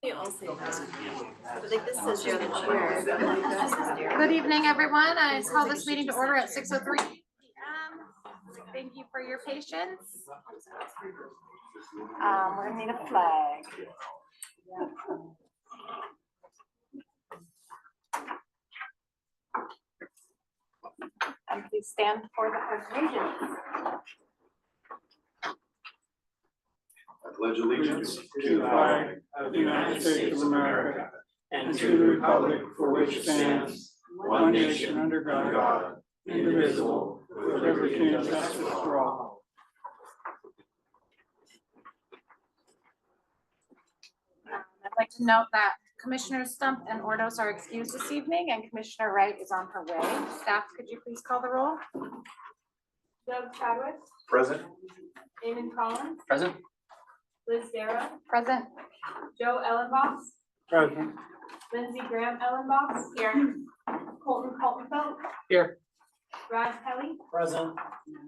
They all say that. But like this says you're the chair. Good evening, everyone. I call this meeting to order at 6:03 p.m. Thank you for your patience. We're gonna need a flag. And please stand for the pledge of allegiance. I pledge allegiance to the flag of the United States of America and to the republic for which stands one nation under God, indivisible, with liberty and justice for all. I'd like to note that Commissioner Stump and Ordos are excused this evening and Commissioner Wright is on her way. Staff, could you please call the roll? Doug Chadwick, present. Damon Collins, Present. Liz Darrow, Present. Joe Ellenboss, Present. Lindsey Graham Ellenboss, here. Colton Coltonfeld, Here. Brad Kelly, Present.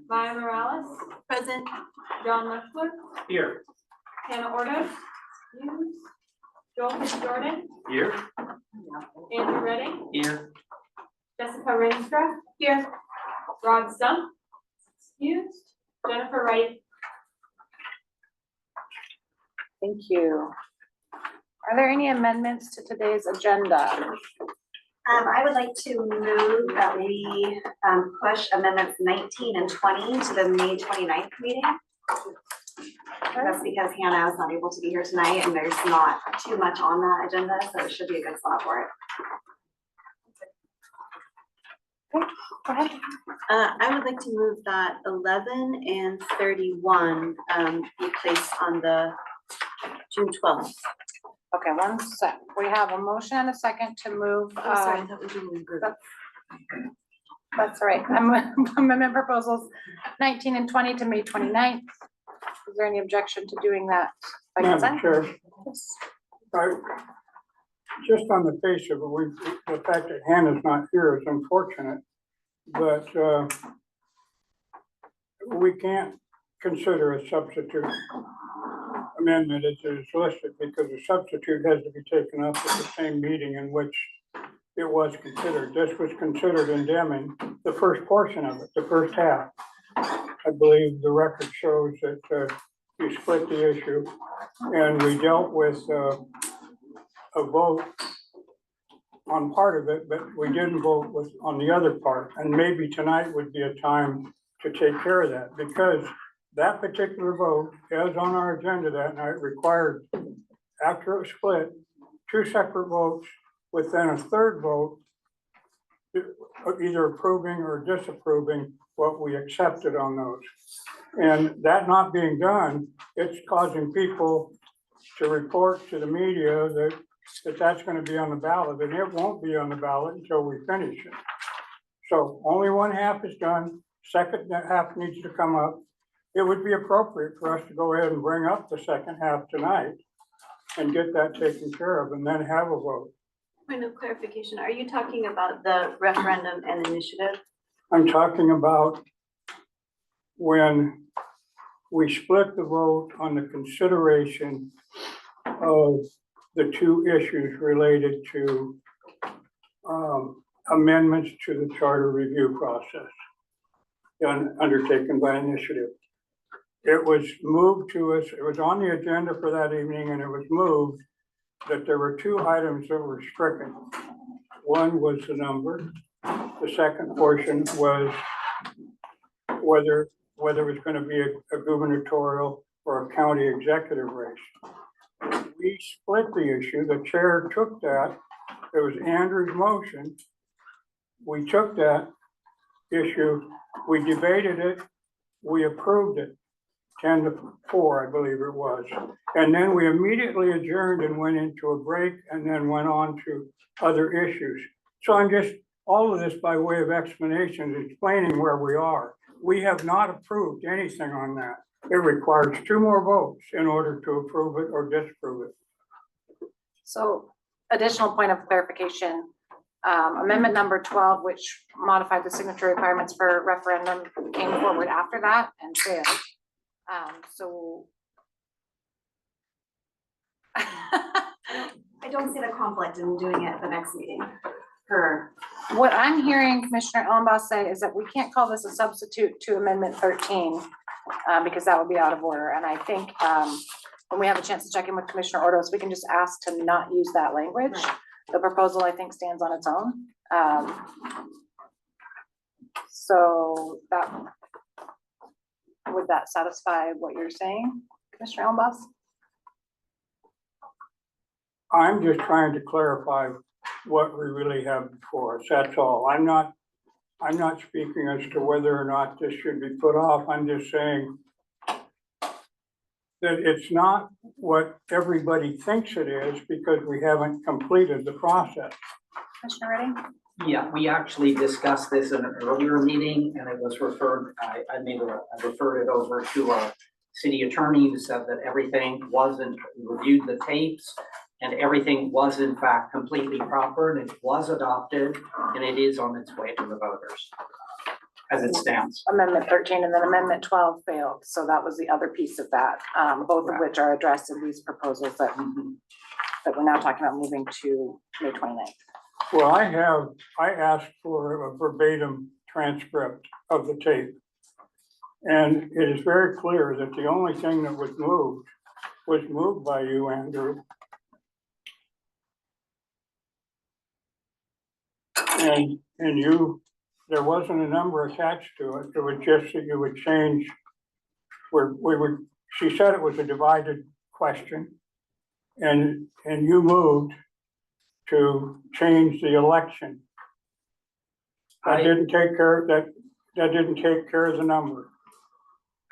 Maya Morales, Present. John Lechwood, Here. Hannah Ordos, excused. Joel Fitzjordan, Here. Andrew Redding, Here. Jessica Ringstra, here. Rod Stump, excused. Jennifer Wright. Thank you. Are there any amendments to today's agenda? I would like to move that we push amendments 19 and 20 to the May 29th meeting. That's because Hannah is not able to be here tonight and there's not too much on that agenda, so it should be a good spot for it. Go ahead. I would like to move that 11 and 31 be placed on the June 12th. Okay, one sec. We have a motion and a second to move. Oh, sorry, I thought we were doing a group. That's right. Amendment proposals 19 and 20 to May 29th. Is there any objection to doing that by Madam consent? Chair, Yes. just on the face of it, the fact that Hannah's not here is unfortunate, but we can't consider a substitute amendment as is listed because the substitute has to be taken up at the same meeting in which it was considered. This was considered in Deming, the first portion of it, the first half. I believe the record shows that you split the issue and we dealt with a vote on part of it, but we didn't vote on the other part. And maybe tonight would be a time to take care of that because that particular vote, as on our agenda that night, required, after it was split, two separate votes with then a third vote, either approving or disapproving what we accepted on those. And that not being done, it's causing people to report to the media that that's going to be on the ballot, and it won't be on the ballot until we finish it. So only one half is done, second half needs to come up. It would be appropriate for us to go ahead and bring up the second half tonight and get that taken care of and then have a vote. Point of clarification, are you talking about the referendum and initiative? I'm talking about when we split the vote on the consideration of the two issues related to amendments to the charter review process undertaken by initiative. It was moved to us, it was on the agenda for that evening, and it was moved that there were two items that were stricken. One was the number. The second portion was whether it was going to be a gubernatorial or a county executive race. We split the issue. The chair took that. It was Andrew's motion. We took that issue, we debated it, we approved it. 10-4, I believe it was. And then we immediately adjourned and went into a break and then went on to other issues. So I'm just, all of this by way of explanation, explaining where we are. We have not approved anything on that. It requires two more votes in order to approve it or disapprove it. So additional point of clarification, amendment number 12, which modified the signature requirements for referendum, came forward after that and failed. So I don't see the conflict in doing it at the next meeting. For, What I'm hearing Commissioner Ellenboss say is that we can't call this a substitute to Amendment 13, because that would be out of order. And I think, when we have a chance to check in with Commissioner Ordos, we can just ask to not use that language. Right. The proposal, I think, stands on its own. So that, would that satisfy what you're saying, Commissioner Ellenboss? I'm just trying to clarify what we really have before us, that's all. I'm not speaking as to whether or not this should be put off, I'm just saying that it's not what everybody thinks it is because we haven't completed the process. Commissioner Redding? Yeah, we actually discussed this in an earlier meeting and it was referred, I referred it over to our city attorney who said that everything wasn't, reviewed the tapes and everything was in fact completely proper and it was adopted and it is on its way to the voters as it stands. Amendment 13 and then Amendment 12 failed. So that was the other piece of that, both of which are addressed in these proposals that we're now talking about moving to May 29th. Well, I asked for a verbatim transcript of the tape. And it is very clear that the only thing that was moved by you, Andrew. And you, there wasn't a number attached to it. It was just that you would change where she said it was a divided question. And you moved to change the election. That didn't take care of that didn't take care of the number.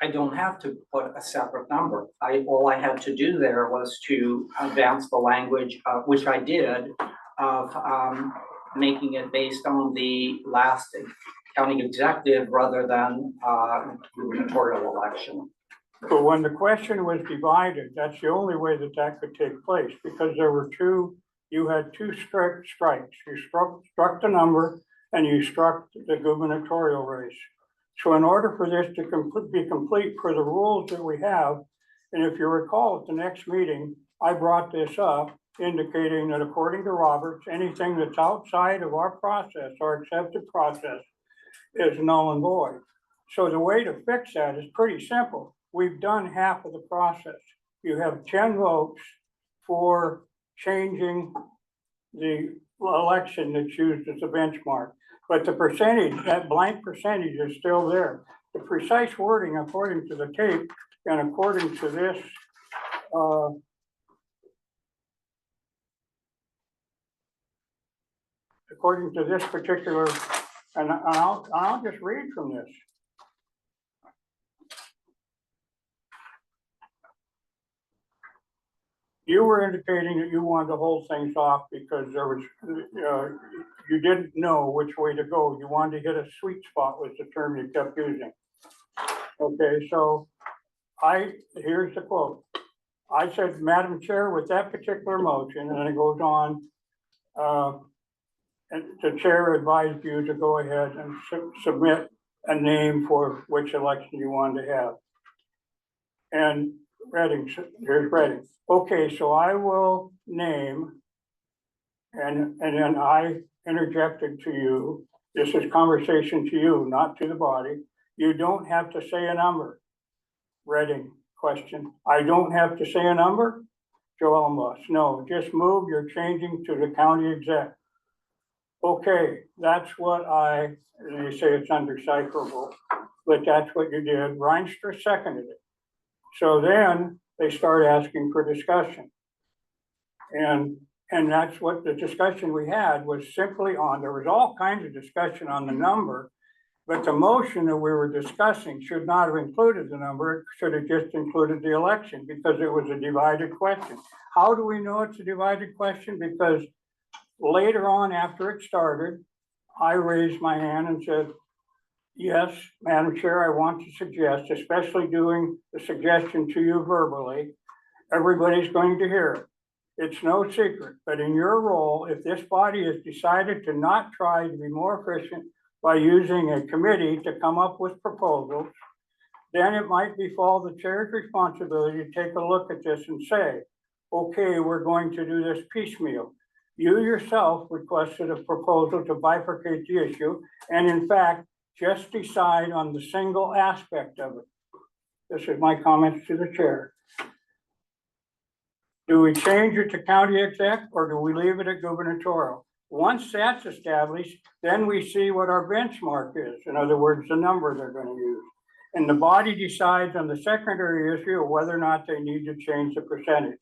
I don't have to put a separate number. All I had to do there was to advance the language, which I did, of making it based on the last county executive rather than gubernatorial election. But when the question was divided, that's the only way that could take place because there were you had two strikes. You struck the number and you struck the gubernatorial race. So in order for this to be complete per the rules that we have, and if you recall at the next meeting, I brought this up indicating that according to Roberts, anything that's outside of our process, our accepted process, is null and void. So the way to fix that is pretty simple. We've done half of the process. You have 10 votes for changing the election that's used as a benchmark. But the percentage, that blank percentage is still there. The precise wording according to the tape and according to this, according to this particular, and I'll just read from this. You were indicating that you wanted to hold things off because there was, you didn't know which way to go. You wanted to hit a sweet spot was the term you kept using. Okay, so here's the quote. I said, Madam Chair, with that particular motion, and then it goes on, and the chair advised you to go ahead and submit a name for which election you wanted to have. And Redding, here's Redding. Okay, so I will name, and then I interjected to you, this is conversation to you, not to the body. You don't have to say a number. Redding, question. I don't have to say a number? Joel must. No, just move, you're changing to the county exec. Okay, that's what and they say it's undecipherable, but that's what you did. Reinstra seconded it. So then they start asking for discussion. And that's what the discussion we had was simply on, there was all kinds of discussion on the number, but the motion that we were discussing should not have included the number, it should have just included the election because it was a divided question. How do we know it's a divided question? Because later on after it started, I raised my hand and said, yes, Madam Chair, I want to suggest, especially doing the suggestion to you verbally, everybody's going to hear it. It's no secret, but in your role, if this body has decided to not try to be more efficient by using a committee to come up with proposals, then it might befall the chair's responsibility to take a look at this and say, okay, we're going to do this piecemeal. You yourself requested a proposal to bifurcate the issue and in fact, just decide on the single aspect of it. This is my comments to the chair. Do we change it to county exec or do we leave it at gubernatorial? Once that's established, then we see what our benchmark is. In other words, the number they're going to use. And the body decides on the secondary issue of whether or not they need to change the percentage.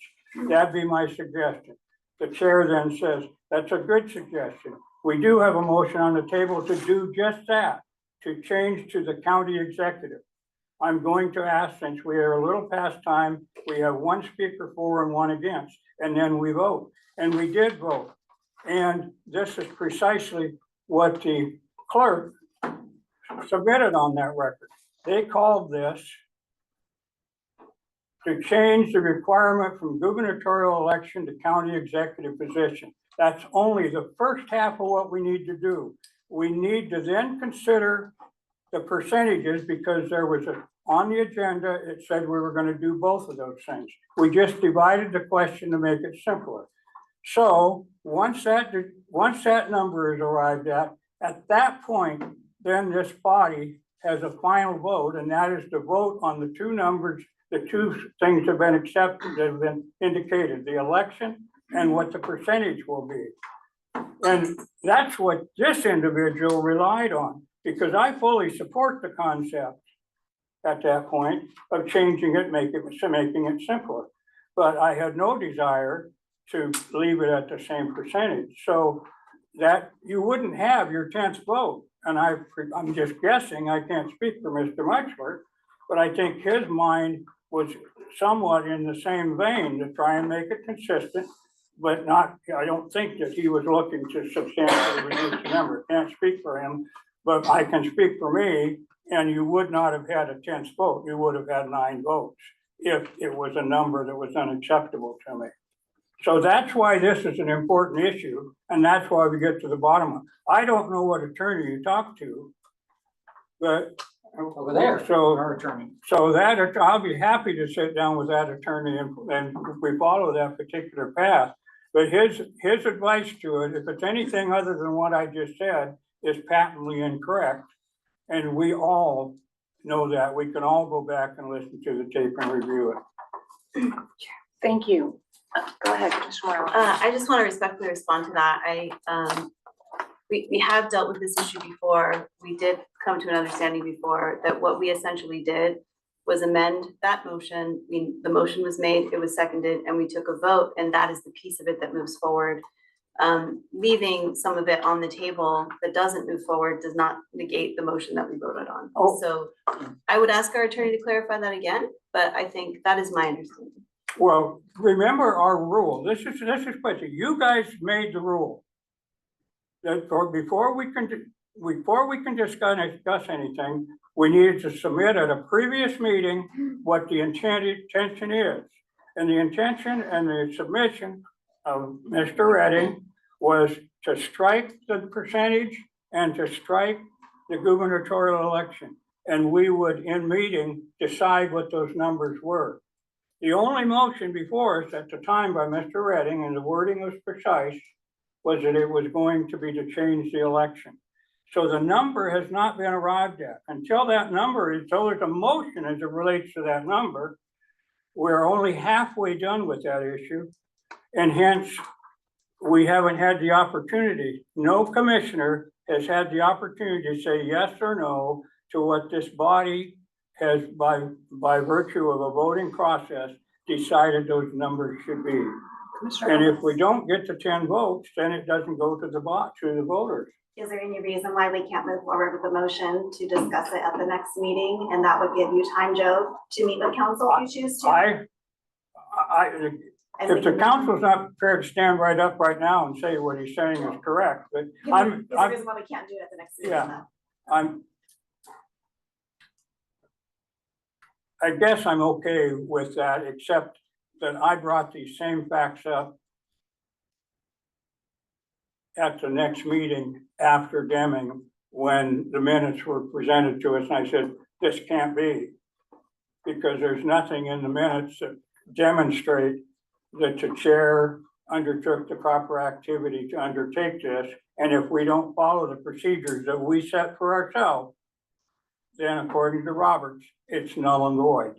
That'd be my suggestion. The chair then says, that's a good suggestion. We do have a motion on the table to do just that, to change to the county executive. I'm going to ask, since we are a little past time, we have one speaker for and one against, and then we vote. And we did vote. And this is precisely what the clerk submitted on that record. They called this to change the requirement from gubernatorial election to county executive position. That's only the first half of what we need to do. We need to then consider the percentages because there was on the agenda, it said we were going to do both of those things. We just divided the question to make it simpler. So once that number is arrived at that point, then this body has a final vote, and that is to vote on the two numbers, the two things have been accepted, that have been indicated, the election and what the percentage will be. And that's what this individual relied on, because I fully support the concept at that point of changing it, making it simpler. But I had no desire to leave it at the same percentage, so that you wouldn't have your 10th vote. And I'm just guessing, I can't speak for Mr. Muchler, but I think his mind was somewhat in the same vein to try and make it consistent, but not, I don't think that he was looking to substantially reduce the number. Can't speak for him, but I can speak for me, and you would not have had a 10th vote. You would have had 9 votes if it was a number that was unacceptable to me. So that's why this is an important issue, and that's why we get to the bottom of it. I don't know what attorney you talked to, but Over there, so our attorney. so that I'll be happy to sit down with that attorney and if we follow that particular path. But his advice to it, if it's anything other than what I just said, is patently incorrect. And we all know that. We can all go back and listen to the tape and review it. Thank you. Go ahead, Commissioner Morales. I just want to respectfully respond to that. We have dealt with this issue before. We did come to an understanding before that what we essentially did was amend that motion. The motion was made, it was seconded, and we took a vote, and that is the piece of it that moves forward. Leaving some of it on the table that doesn't move forward does not negate the motion that we voted on. Oh. So I would ask our attorney to clarify that again, but I think that is my understanding. Well, remember our rule. This is question. You guys made the rule that before we can discuss anything, we needed to submit at a previous meeting what the intention is. And the intention and the submission of Mr. Redding was to strike the percentage and to strike the gubernatorial election. And we would, in meeting, decide what those numbers were. The only motion before us at the time by Mr. Redding, and the wording was precise, was that it was going to be to change the election. So the number has not been arrived at. Until that number is, until there's a motion as it relates to that number, we're only halfway done with that issue. And hence, we haven't had the opportunity. No commissioner has had the opportunity to say yes or no to what this body has, by virtue of a voting process, decided those numbers should be. And if we don't get to 10 votes, then it doesn't go to the voters. Is there any reason why we can't move forward with the motion to discuss it at the next meeting? And that would give you time, Joe, to meet with council if you choose to? If the council's not prepared to stand right up right now and say what he's saying is correct, but Is there a reason why we can't do it at the next meeting? Yeah. I guess I'm okay with that, except that I brought these same facts up at the next meeting after Deming, when the minutes were presented to us, and I said, this can't be, because there's nothing in the minutes that demonstrate that the chair undertook the proper activity to undertake this, and if we don't follow the procedures that we set for ourselves, then according to Roberts, it's null and void.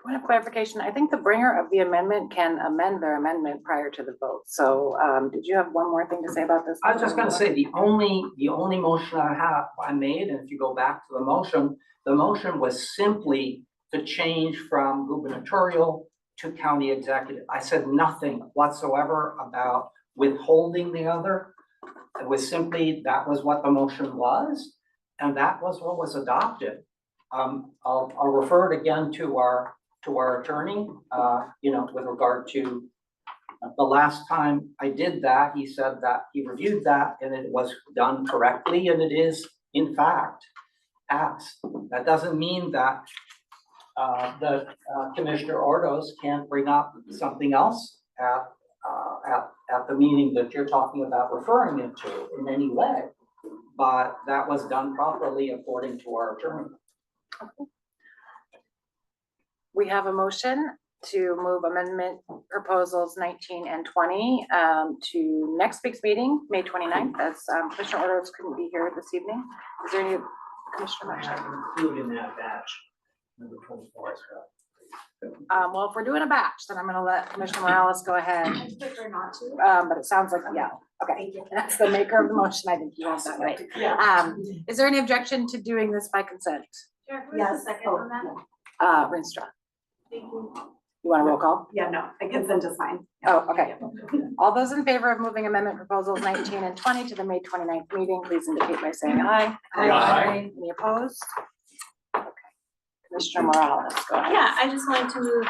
Point of clarification, I think the bringer of the amendment can amend their amendment prior to the vote. So, did you have one more thing to say about this? I was just gonna say, the only motion I made, and if you go back to the motion was simply to change from gubernatorial to county executive. I said nothing whatsoever about withholding the other. It was simply, that was what the motion was, and that was what was adopted. I'll refer it again to our attorney, with regard to the last time I did that, he said that he reviewed that and it was done correctly, and it is in fact passed. That doesn't mean that Commissioner Ordos can't bring up something else at the meeting that you're talking about referring it to in any way, but that was done properly according to our attorney. We have a motion to move amendment proposals 19 and 20 to next week's meeting, May 29th, as Commissioner Ordos couldn't be here this evening. Is there any, Commissioner Marshall? Included in that batch, number 24 as well. Well, if we're doing a batch, then I'm gonna let Commissioner Morales go ahead. I prefer not to. But it sounds like, yeah, okay. Thank you. That's the maker of the motion. I think you want that right. Yeah. Is there any objection to doing this by consent? Chair, who's Yes. the second on that? Rinstra, Thank you. you want a roll call? Yeah, no, I consent is fine. Oh, okay. All those in favor of moving amendment proposals 19 and 20 to the May 29th meeting, please indicate by saying aye. Aye. Any opposed? Okay. Commissioner Morales, go ahead. Yeah, I just wanted to move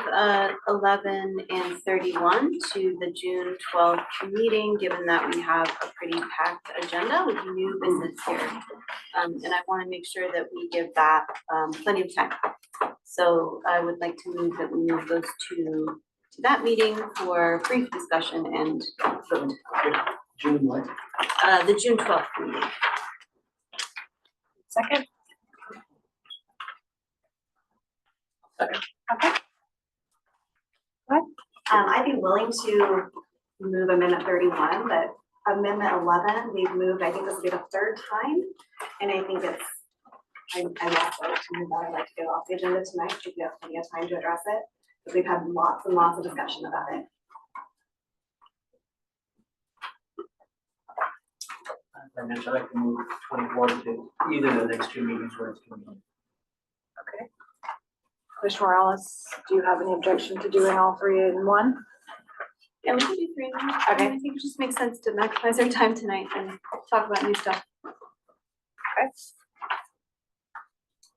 11 and 31 to the June 12th meeting, given that we have a pretty packed agenda with new business here. And I want to make sure that we give that plenty of time. So I would like to move that we move those two to that meeting for brief discussion and vote. June what? The June 12th meeting. Second? Okay. I'd be willing to move amendment 31, but amendment 11, we've moved, I think this will be the third time. And I think it's, I lost it to move that. I'd like to get off the agenda tonight, if you have plenty of time to address it. Because we've had lots and lots of discussion about it. I mentioned I'd like to move 24 to either of the next two meetings where it's convenient. Okay. Commissioner Morales, do you have any objection to doing all three in one? Yeah, we can do 3 minutes. Okay. I think it just makes sense to maximize our time tonight and talk about new stuff. Okay.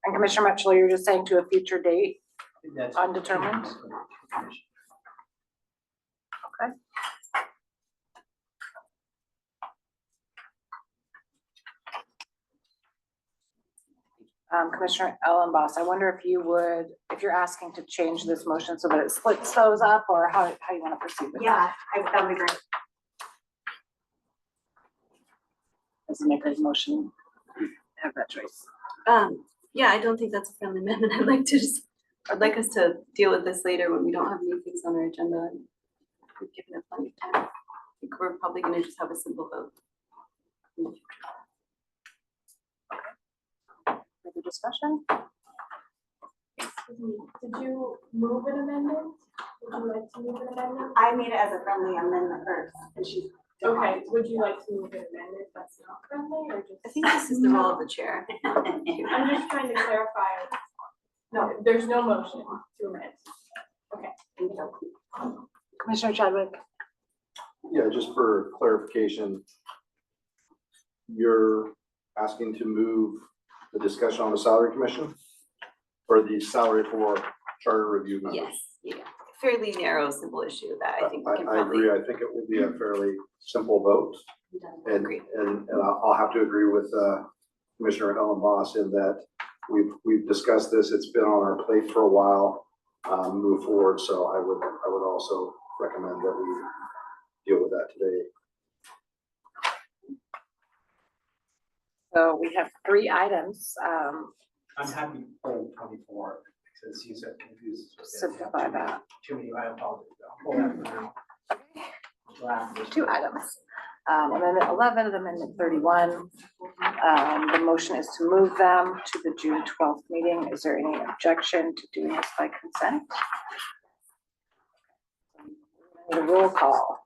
And Commissioner Mitchell, you're just saying to a future date? That's Undetermined? Okay. Commissioner Ellenboss, I wonder if you would, if you're asking to change this motion so that it splits those up, or how you want to proceed with that? Yeah, that would be great. As a maker's motion, have that choice. Yeah, I don't think that's a friendly amendment. I'd like us to deal with this later when we don't have new things on our agenda. And we've given it plenty of time. I think we're probably gonna just have a simple vote. Further discussion? Excuse me, did you move an amendment? Would you like to move an amendment? I made it as a friendly amendment first, and she. Okay, would you like to move an amendment that's not friendly or just? I think this is the role of the chair. I'm just trying to clarify. No, there's no motion to amend. Okay. Commissioner Chadwick? Yeah, just for clarification, you're asking to move the discussion on the salary commission or the salary for charter review members? Yes, yeah, fairly narrow, simple issue that I think we can I probably. agree. I think it will be a fairly simple vote. And, Agree. and I'll have to agree with Commissioner Ellen Boss in that we've discussed this. It's been on our plate for a while, move forward. So I would also recommend that we deal with that today. So we have 3 items. I'm happy to pull 24 since you said confused. Simplify that. Too many, I apologize. I'll pull that for now. two items. Amendment 11 and Amendment 31. The motion is to move them to the June 12th meeting. Is there any objection to doing this by consent? Need a roll call.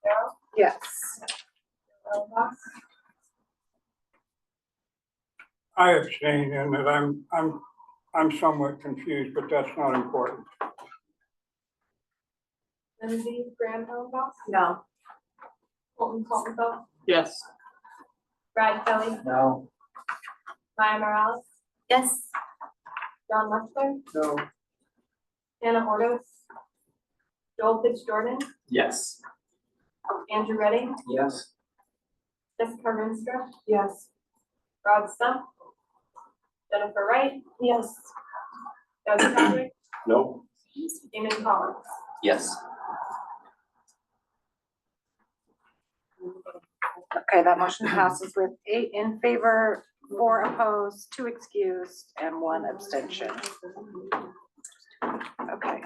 Carol, Yes. Ellenboss, I abstain in that I'm somewhat confused, but that's not important. Lindsay Graham Ellenboss, No. Colton Coltonville, Yes. Brad Kelly, No. Maya Morales, Yes. John Wexler, No. Hannah Ordos, Joel Fitzjordan, Yes. Andrew Redding, Yes. Jessica Rinstra, Yes. Rod Stump, Jennifer Wright, Yes. Doug Chadwick, No? Damon Collins. Yes. Okay, that motion passes with 8 in favor, 4 opposed, 2 excused, and 1 abstention. Okay,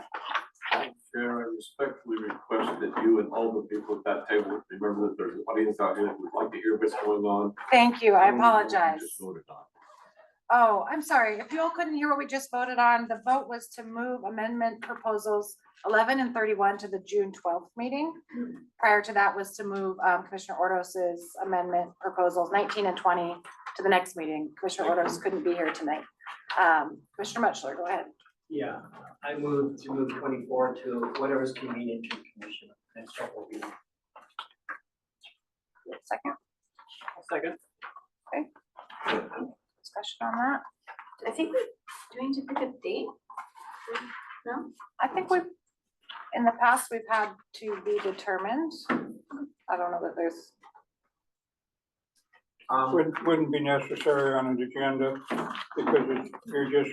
Chair, I respectfully request that you and all the people at that table remember that there's an audience out here that would like to hear what's going on. thank you. I Don't know what we apologize. just voted on. Oh, I'm sorry. If you all couldn't hear what we just voted on, the vote was to move amendment proposals 11 and 31 to the June 12th meeting. Prior to that was to move Commissioner Ordos's amendment proposals 19 and 20 to the next meeting. Commissioner Ordos couldn't be here tonight. Commissioner Muchler, go ahead. Yeah, I move to move 24 to whatever's convenient to the commission. Next couple of meetings. Second, Second. discussion on that. I think we're doing to pick a date. No? I think in the past, we've had to be determined. I don't know that there's, Wouldn't be necessary on an agenda because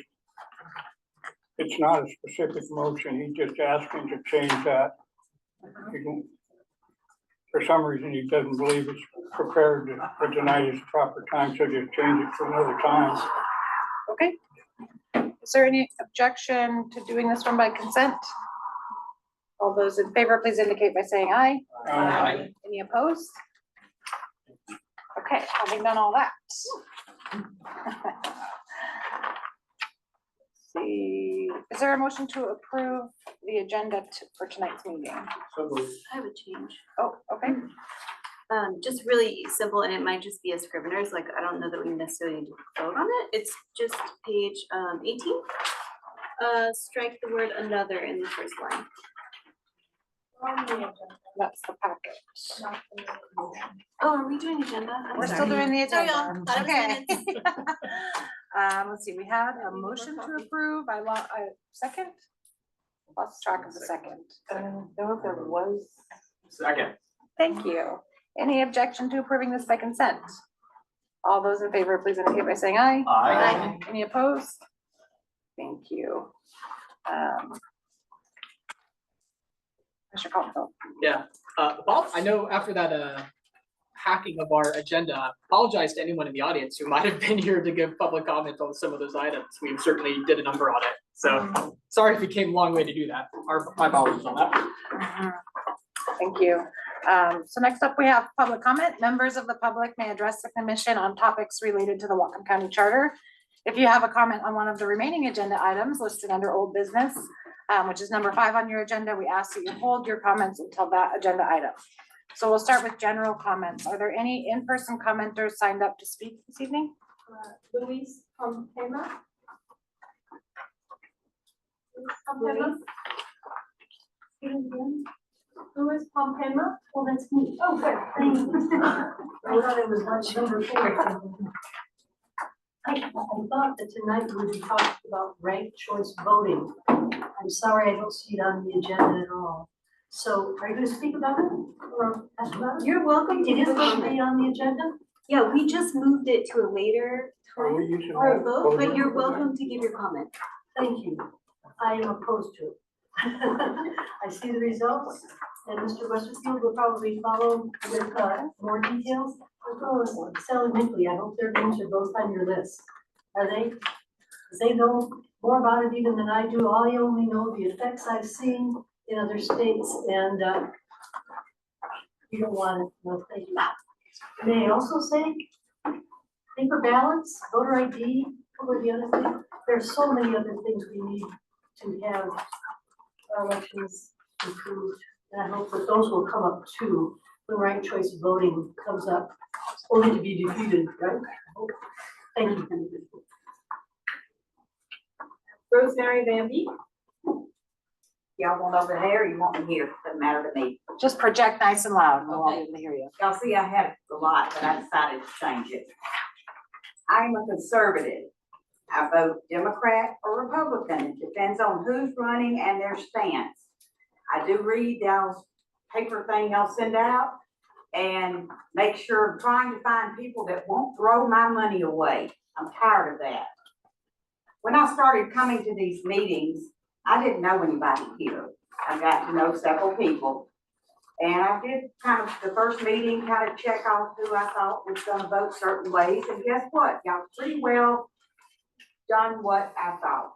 it's not a specific motion. He's just asking to change that. For some reason, he doesn't believe it's prepared for tonight is the proper time, so just change it for another time. okay. Is there any objection to doing this one by consent? All those in favor, please indicate by saying aye. Aye. Any opposed? Okay, having done all that. Let's see, is there a motion to approve the agenda for tonight's meeting? So moved. I have a change. Oh, okay. Just really simple, and it might just be a scrivener's, like, I don't know that we necessarily need to vote on it. It's just page 18. Strike the word another in the first line. On the agenda, That's the packet. not the motion. Oh, are we doing agenda? I'm We're sorry. still doing the Sorry, agenda. y'all. Thought it was Okay. Let's see, we had a motion to approve. I second? Lost track of the second. Know if there was. Second. Thank you. Any objection to approving this by consent? All those in favor, please indicate by saying aye. Aye. Any opposed? Thank you. Mr. Colville. Yeah, I know after that hacking of our agenda, apologize to anyone in the audience who might have been here to give public comment on some of those items. We certainly did a number on it. So sorry if we came a long way to do that. My apologies on that. Thank you. So next up, we have public comment. Members of the public may address the commission on topics related to the Whatcom County Charter. If you have a comment on one of the remaining agenda items listed under old business, which is number 5 on your agenda, we ask that you hold your comments until that agenda item. So we'll start with general comments. Are there any in-person commenters signed up to speak this evening? Luis Pompema. Who is Pompema? Well, that's me. Oh, good. Thank you. I thought it was much number 4. I thought that tonight we would be talking about ranked choice voting. I'm sorry, I don't see it on the agenda at all. So are you gonna speak about it or ask about it? You're welcome to It is going to comment. be on the agenda? Yeah, we just moved it to a later Are we time using or a that vote, but podium? you're welcome to give your comment. Thank you. I am opposed to it. I see the results and Mr. Westerfield will probably follow with more details. Sally Minkley, I hope their names are both on your list. Are they? Because they know more about it even than I do. I only know the effects I've seen in other states, and you don't want it, no, thank you. May I also say, paper ballots, voter ID, what were the other things? There's so many other things we need to have our elections improved, and I hope that those will come up too, when ranked choice voting comes up, only to be defeated, right? Thank you. Rosemary Van Beek. Y'all want over there, or you want me here, doesn't matter to me. Just project nice and loud, and we'll all be able to hear you. Y'all see, I had a lot, but I decided to change it. I'm a conservative. I vote Democrat or Republican. It depends on who's running and their stance. I do read y'all's paper thing y'all send out and make sure, trying to find people that won't throw my money away. I'm tired of that. When I started coming to these meetings, I didn't know anybody here. I got to know several people. And I did kind of, the first meeting, kind of check off who I thought was gonna vote certain ways. And guess what? Y'all pretty well done what I thought,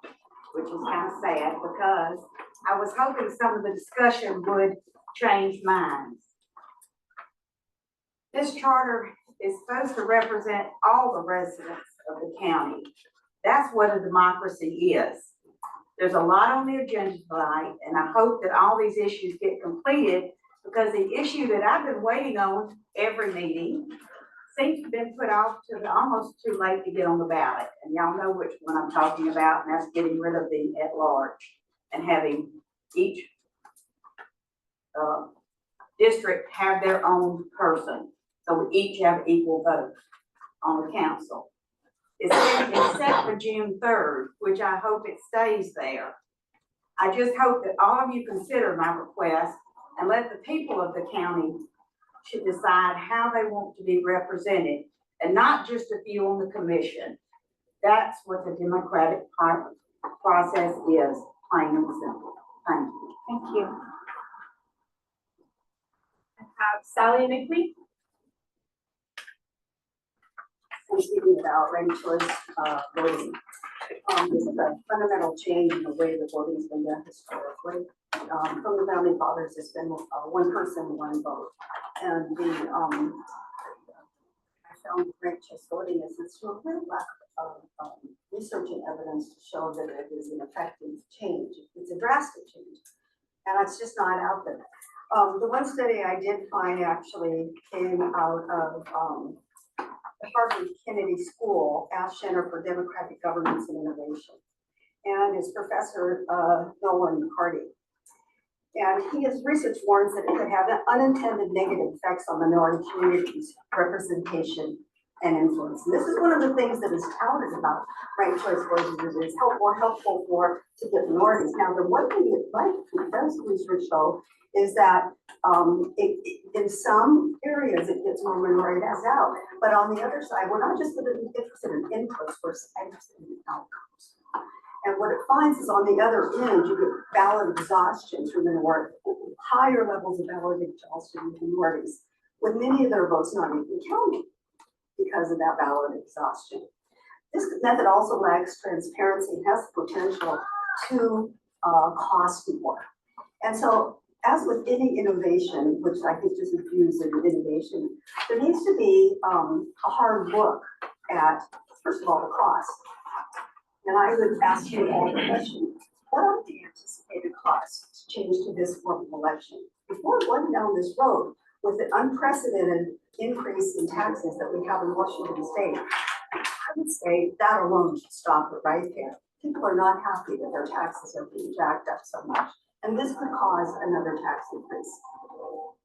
which is kind of sad because I was hoping some of the discussion would change minds. This charter is supposed to represent all the residents of the county. That's what a democracy is. There's a lot on the agenda tonight, and I hope that all these issues get completed, because the issue that I've been waiting on every meeting seems to have been put off to almost too late to get on the ballot. And y'all know which one I'm talking about, and that's getting rid of the at-large and having each district have their own person. So we each have equal vote on the council. It's set for June 3rd, which I hope it stays there. I just hope that all of you consider my request and let the people of the county should decide how they want to be represented, and not just a few on the commission. That's what the democratic process is, plain and simple. Thank you. Thank you. I have Sally McLean. I'm speaking about ranked choice voting. This is a fundamental change in the way the voting's been done historically. From the founding fathers, it's been one person, one vote. And I found ranked choice voting is it's a real lack of research and evidence to show that it is an effective change. It's a drastic change, and it's just not out there. The one study I did find actually came out of the Harvard Kennedy School, Ash Center for Democratic Governance and Innovation. And it's Professor Nolan McCarty. And his research warns that it could have unintended negative effects on minority communities, representation, and influence. And this is one of the things that is touted about ranked choice voting, is it's more helpful to get minorities. Now, the one thing that does research though is that in some areas it gets more minorities out, but on the other side, we're not just interested in inputs, we're interested in outcomes. And what it finds is on the other end, you get ballot exhaustion for minorities, higher levels of ballot exhaustion in minorities, with many of their votes not even counting because of that ballot exhaustion. This method also lacks transparency and has the potential to cost more. And so, as with any innovation, which I think just views as an innovation, there needs to be a hard look at, first of all, the cost. And I would ask you all the question, what are the anticipated costs to change to this form of election? Before going down this road with the unprecedented increase in taxes that we have in Washington State, I would say that alone should stop it right there. People are not happy that their taxes are being jacked up so much, and this could cause another tax increase.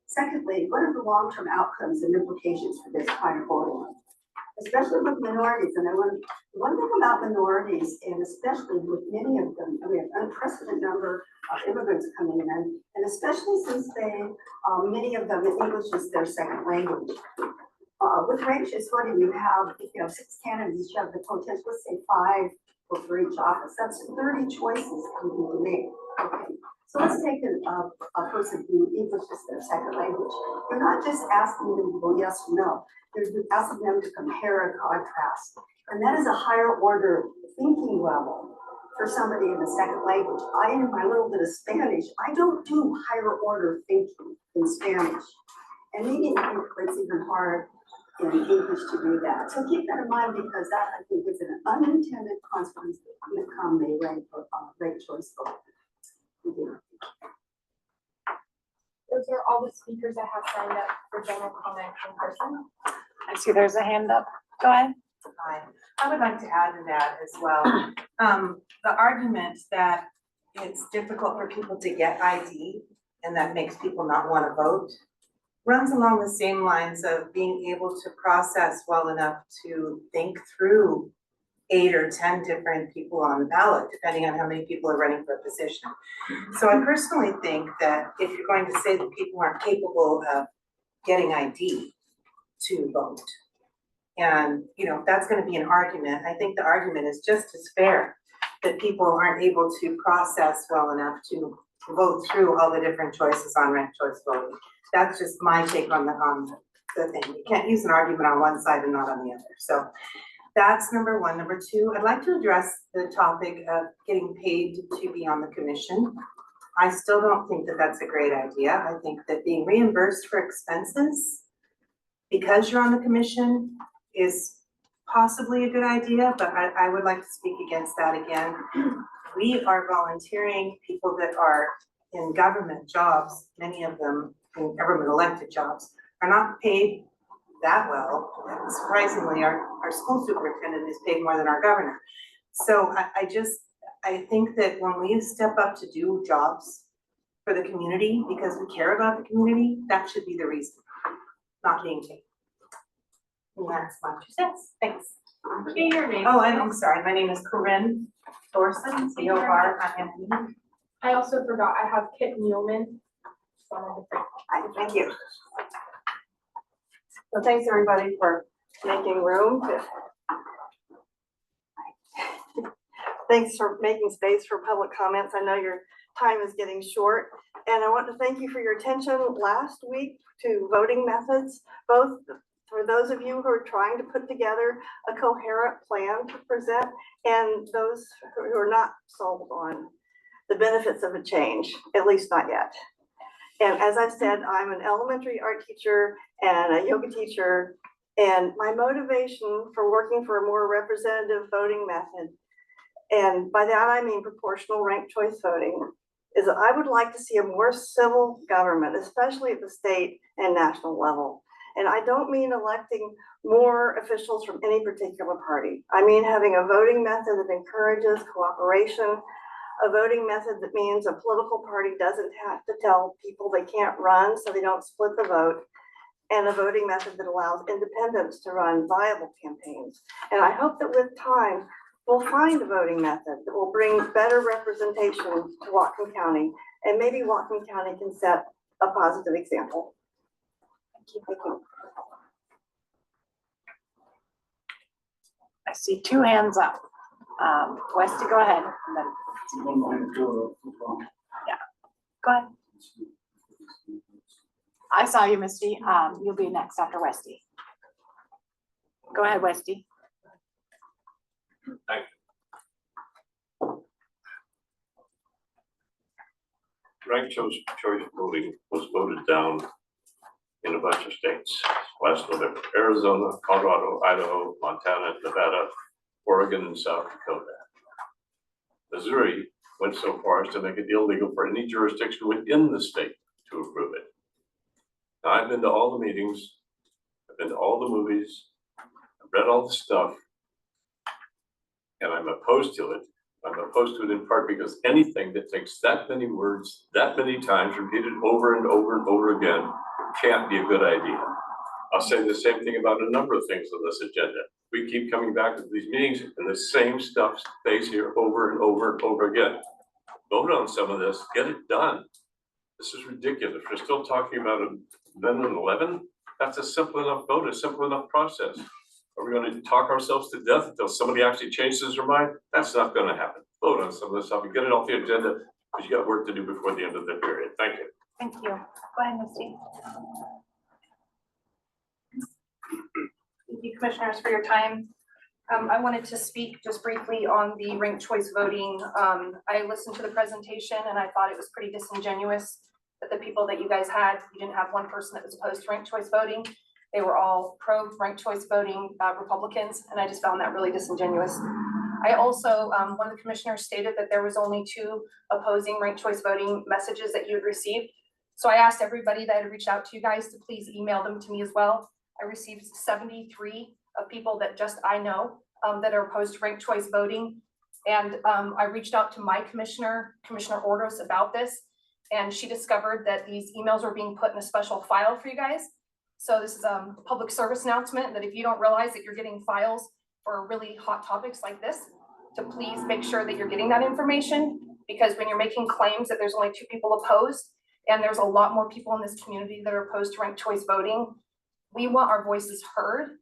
Secondly, what are the long-term outcomes and implications for this kind of voting? Especially with minorities, and one thing about minorities, and especially with many of them, we have an unprecedented number of immigrants coming in, and especially since many of them, English is their second language. With ranked choice voting, you have, if you have 6 candidates, you have the potential, let's say 5 for each office. That's 30 choices can be made. Okay. So let's take a person who English is their second language. You're not just asking them to go yes or no. You're asking them to compare and contrast. And that is a higher order thinking level for somebody in the second language. I, in my little bit of Spanish, I don't do higher order thinking in Spanish. And maybe in English, it's even hard in English to do that. So keep that in mind because that, I think, is an unintended consequence that may come may rank choice vote. Thank you. Those are all the speakers that have signed up for general comment in person. I see there's a hand up. Go ahead. Hi, I would like to add to that as well. The argument that it's difficult for people to get ID and that makes people not want to vote runs along the same lines of being able to process well enough to think through 8 or 10 different people on the ballot, depending on how many people are running for a position. So I personally think that if you're going to say that people aren't capable of getting ID to vote, and that's going to be an argument, I think the argument is just as fair that people aren't able to process well enough to vote through all the different choices on ranked choice voting. That's just my take on the thing. You can't use an argument on one side and not on the other. So that's number one. Number two, I'd like to address the topic of getting paid to be on the commission. I still don't think that that's a great idea. I think that being reimbursed for expenses because you're on the commission is possibly a good idea, but I would like to speak against that again. We are volunteering people that are in government jobs, many of them in government elected jobs, are not paid that well. And surprisingly, our school superintendent is paid more than our governor. So I think that when we step up to do jobs for the community because we care about the community, that should be the reason, not being paid. And that's my 2 cents. Thanks. Say your name. Oh, I'm sorry. My name is Corinne Thorson, C-O-R-I-N-E. I also forgot, I have Kit Muehlman. Thank you. So thanks everybody for making room. Thanks for making space for public comments. I know your time is getting short. And I want to thank you for your attention last week to voting methods, both for those of you who are trying to put together a coherent plan to present and those who are not sold on the benefits of a change, at least not yet. And as I said, I'm an elementary art teacher and a yoga teacher, and my motivation for working for a more representative voting method, and by that I mean proportional ranked choice voting, is that I would like to see a more civil government, especially at the state and national level. And I don't mean electing more officials from any particular party. I mean having a voting method that encourages cooperation, a voting method that means a political party doesn't have to tell people they can't run so they don't split the vote, and a voting method that allows independents to run viable campaigns. And I hope that with time, we'll find a voting method that will bring better representation to Whatcom County, and maybe Whatcom County can set a positive example. Thank you. I see 2 hands up. Westy, go ahead. And then, yeah, go ahead. I saw you, Misty. You'll be next after Westy. Go ahead, Westy. Thank you. Ranked choice voting was voted down in a bunch of states last November: Arizona, Colorado, Idaho, Montana, Nevada, Oregon, and South Dakota. Missouri went so far as to make it illegal for any jurisdiction within the state to approve it. Now, I've been to all the meetings, I've been to all the movies, I've read all the stuff, and I'm opposed to it. I'm opposed to it in part because anything that takes that many words, that many times, repeated over and over and over again, can't be a good idea. I'll say the same thing about a number of things on this agenda. We keep coming back to these meetings and the same stuff stays here over and over and over again. Vote on some of this, get it done. This is ridiculous. We're still talking about Amendment 11. That's a simple enough vote, a simple enough process. Are we going to talk ourselves to death until somebody actually changes their mind? That's not going to happen. Vote on some of this stuff and get it off the agenda because you got work to do before the end of the period. Thank you. Thank you. Go ahead, Misty. Thank you, commissioners, for your time. I wanted to speak just briefly on the ranked choice voting. I listened to the presentation and I thought it was pretty disingenuous that the people that you guys had, you didn't have one person that was opposed to ranked choice voting. They were all pro ranked choice voting Republicans, and I just found that really disingenuous. I also, one of the commissioners stated that there was only 2 opposing ranked choice voting messages that you had received. So I asked everybody that had reached out to you guys to please email them to me as well. I received 73 of people that just I know that are opposed to ranked choice voting. And I reached out to my Commissioner Ordos, about this, and she discovered that these emails were being put in a special file for you guys. So this is a public service announcement that if you don't realize that you're getting files for really hot topics like this, to please make sure that you're getting that information, because when you're making claims that there's only 2 people opposed, and there's a lot more people in this community that are opposed to ranked choice voting, we want our voices heard,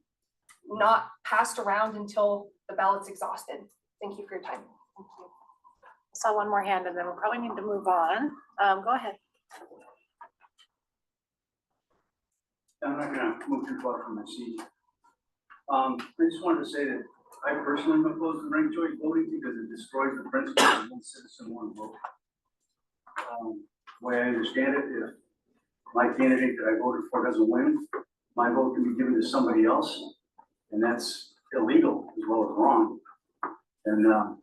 not passed around until the ballot's exhausted. Thank you for your time. Thank you. I saw one more hand and then we'll probably need to move on. Go ahead. I'm not gonna move too far from my seat. I just wanted to say that I personally am opposed to ranked choice voting because it destroys the principle of one citizen, one vote. The way I understand it, if my candidate that I voted for doesn't win, my vote can be given to somebody else, and that's illegal as well as wrong. And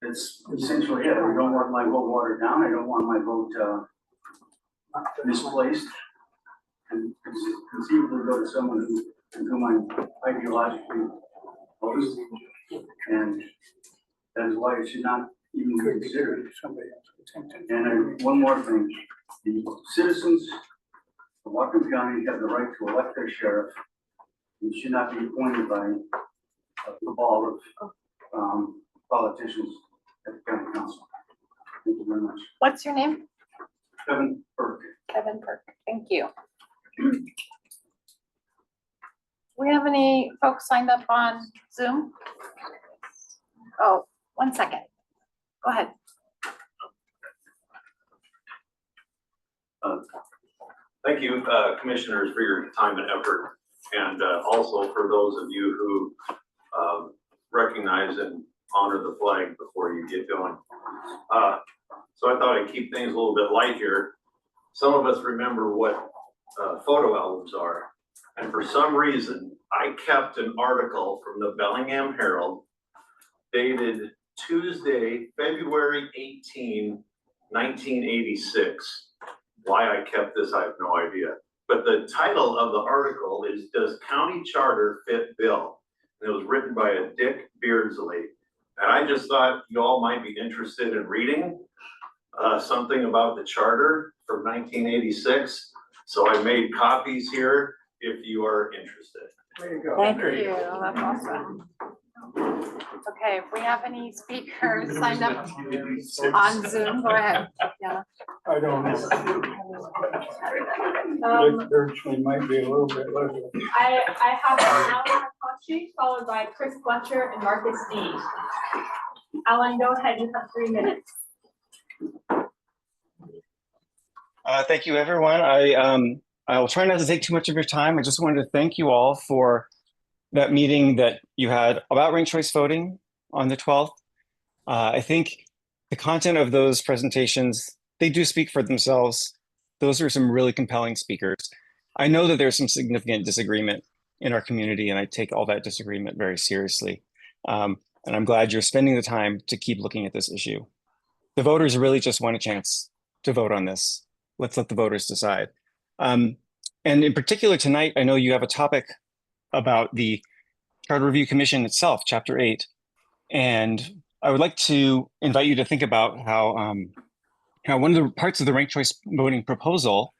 it's essentially it. I don't want my vote watered down. I don't want my vote misplaced, and conceivably go to someone whom I'm ideologically opposed, and that is why it should not even be considered. And one more thing, the citizens of Whatcom County have the right to elect their sheriff. It should not be appointed by a cabal of politicians at the county council. Thank you very much. What's your name? Kevin Burke. Kevin Burke. Thank you. Do we have any folks signed up on Zoom? Oh, 1 second. Go ahead. Thank you, commissioners, for your time and effort, and also for those of you who recognize and honor the flag before you get going. So I thought I'd keep things a little bit light here. Some of us remember what photo albums are, and for some reason, I kept an article from the Bellingham Herald dated Tuesday, February 18, 1986. Why I kept this, I have no idea. But the title of the article is, "Does County Charter Fit Bill?" And it was written by a Dick Beardsley. And I just thought you all might be interested in reading something about the charter from 1986. So I made copies here if you are interested. There you go. Thank you. That's awesome. Okay, if we have any speakers signed up on Zoom, go ahead. Yeah. I don't know. Dick Beardsley might be a little bit less. I have Alan McClatchy, followed by Chris Fletcher and Marcus Dean. Alan, go ahead, you have 3 minutes. Thank you, everyone. I will try not to take too much of your time. I just wanted to thank you all for that meeting that you had about ranked choice voting on the 12th. I think the content of those presentations, they do speak for themselves. Those are some really compelling speakers. I know that there's some significant disagreement in our community, and I take all that disagreement very seriously. And I'm glad you're spending the time to keep looking at this issue. The voters really just want a chance to vote on this. Let's let the voters decide. And in particular tonight, I know you have a topic about the Charter Review Commission itself, Chapter 8. And I would like to invite you to think about how one of the parts of the ranked choice voting proposal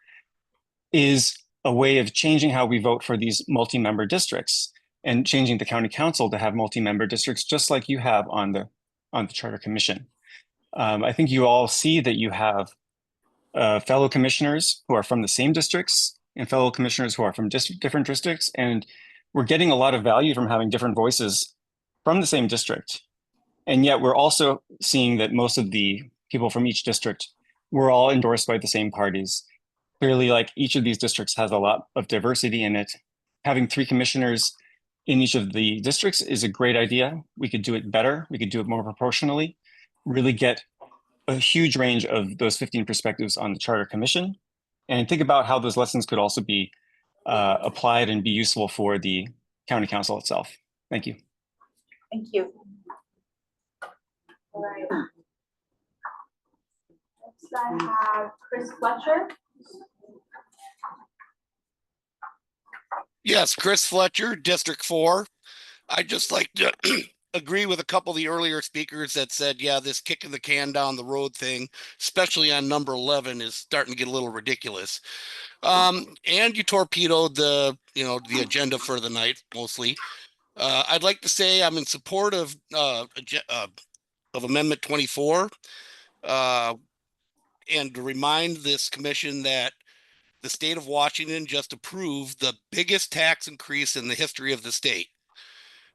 is a way of changing how we vote for these multi-member districts and changing the county council to have multi-member districts, just like you have on the Charter Commission. I think you all see that you have fellow commissioners who are from the same districts and fellow commissioners who are from different districts. And we're getting a lot of value from having different voices from the same district. And yet we're also seeing that most of the people from each district were all endorsed by the same parties. Clearly, like, each of these districts has a lot of diversity in it. Having 3 commissioners in each of the districts is a great idea. We could do it better. We could do it more proportionally, really get a huge range of those 15 perspectives on the Charter Commission, and think about how those lessons could also be applied and be useful for the county council itself. Thank you. Thank you. All right. Next I have Chris Fletcher. Yes, Chris Fletcher, District 4. I'd just like to agree with a couple of the earlier speakers that said, yeah, this kicking the can down the road thing, especially on number 11, is starting to get a little ridiculous. And you torpedoed the agenda for the night mostly. I'd like to say I'm in support of Amendment 24, and to remind this commission that the state of Washington just approved the biggest tax increase in the history of the state.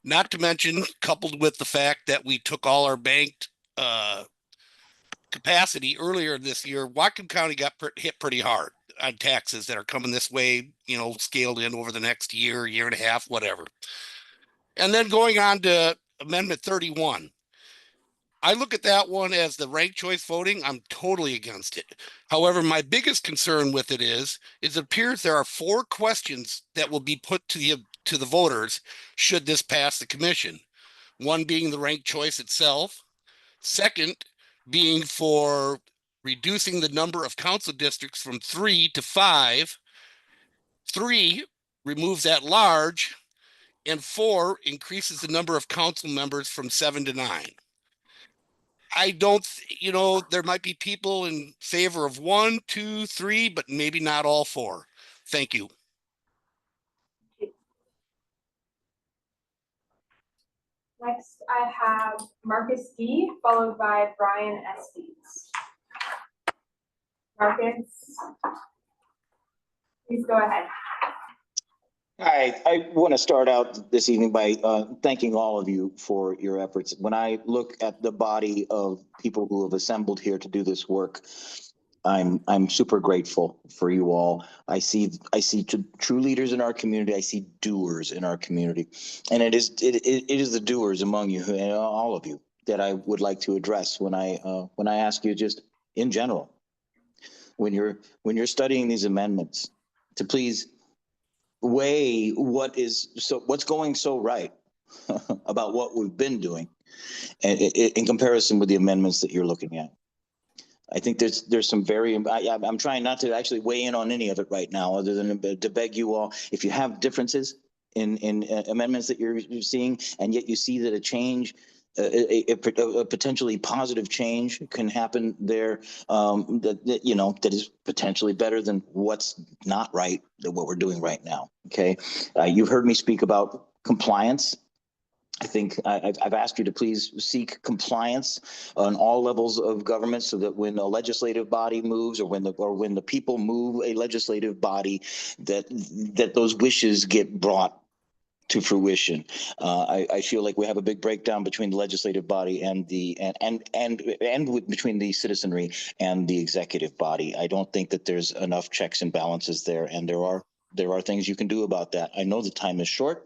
Not to mention, coupled with the fact that we took all our banked capacity earlier this year, Whatcom County got hit pretty hard on taxes that are coming this way, scaled in over the next year, year and a half, whatever. And then going on to Amendment 31. I look at that one as the ranked choice voting. I'm totally against it. However, my biggest concern with it is it appears there are 4 questions that will be put to the voters should this pass the commission. One being the ranked choice itself. Second being for reducing the number of council districts from 3 to 5. 3 removes at large, and 4 increases the number of council members from 7 to 9. I don't, there might be people in favor of 1, 2, 3, but maybe not all 4. Thank you. Next, I have Marcus D, followed by Brian Estes. Marcus, please go ahead. Hi, I want to start out this evening by thanking all of you for your efforts. When I look at the body of people who have assembled here to do this work, I'm super grateful for you all. I see true leaders in our community. I see doers in our community, and it is the doers among you, all of you, that I would like to address when I ask you, just in general, when you're studying these amendments, to please weigh what's going so right about what we've been doing, and in comparison with the amendments that you're looking at. I think there's some I'm trying not to actually weigh in on any of it right now, other than to beg you all, if you have differences in amendments that you're seeing, and yet you see that a change, a potentially positive change can happen there, that is potentially better than what's not right, than what we're doing right now. Okay, you've heard me speak about compliance. I think I've asked you to please seek compliance on all levels of government, so that when a legislative body moves, or when the people move a legislative body, that those wishes get brought to fruition. I feel like we have a big breakdown between the legislative body and between the citizenry and the executive body. I don't think that there's enough checks and balances there, and there are things you can do about that. I know the time is short,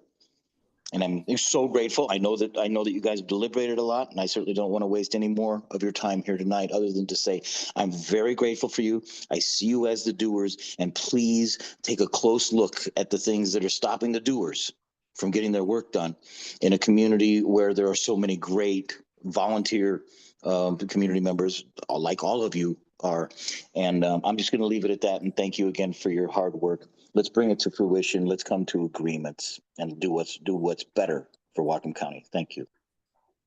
and I'm so grateful. I know that you guys have deliberated a lot, and I certainly don't want to waste any more of your time here tonight, other than to say I'm very grateful for you. I see you as the doers, and please take a close look at the things that are stopping the doers from getting their work done in a community where there are so many great volunteer community members, like all of you are. And I'm just going to leave it at that, and thank you again for your hard work. Let's bring it to fruition. Let's come to agreements and do what's better for Whatcom County. Thank you.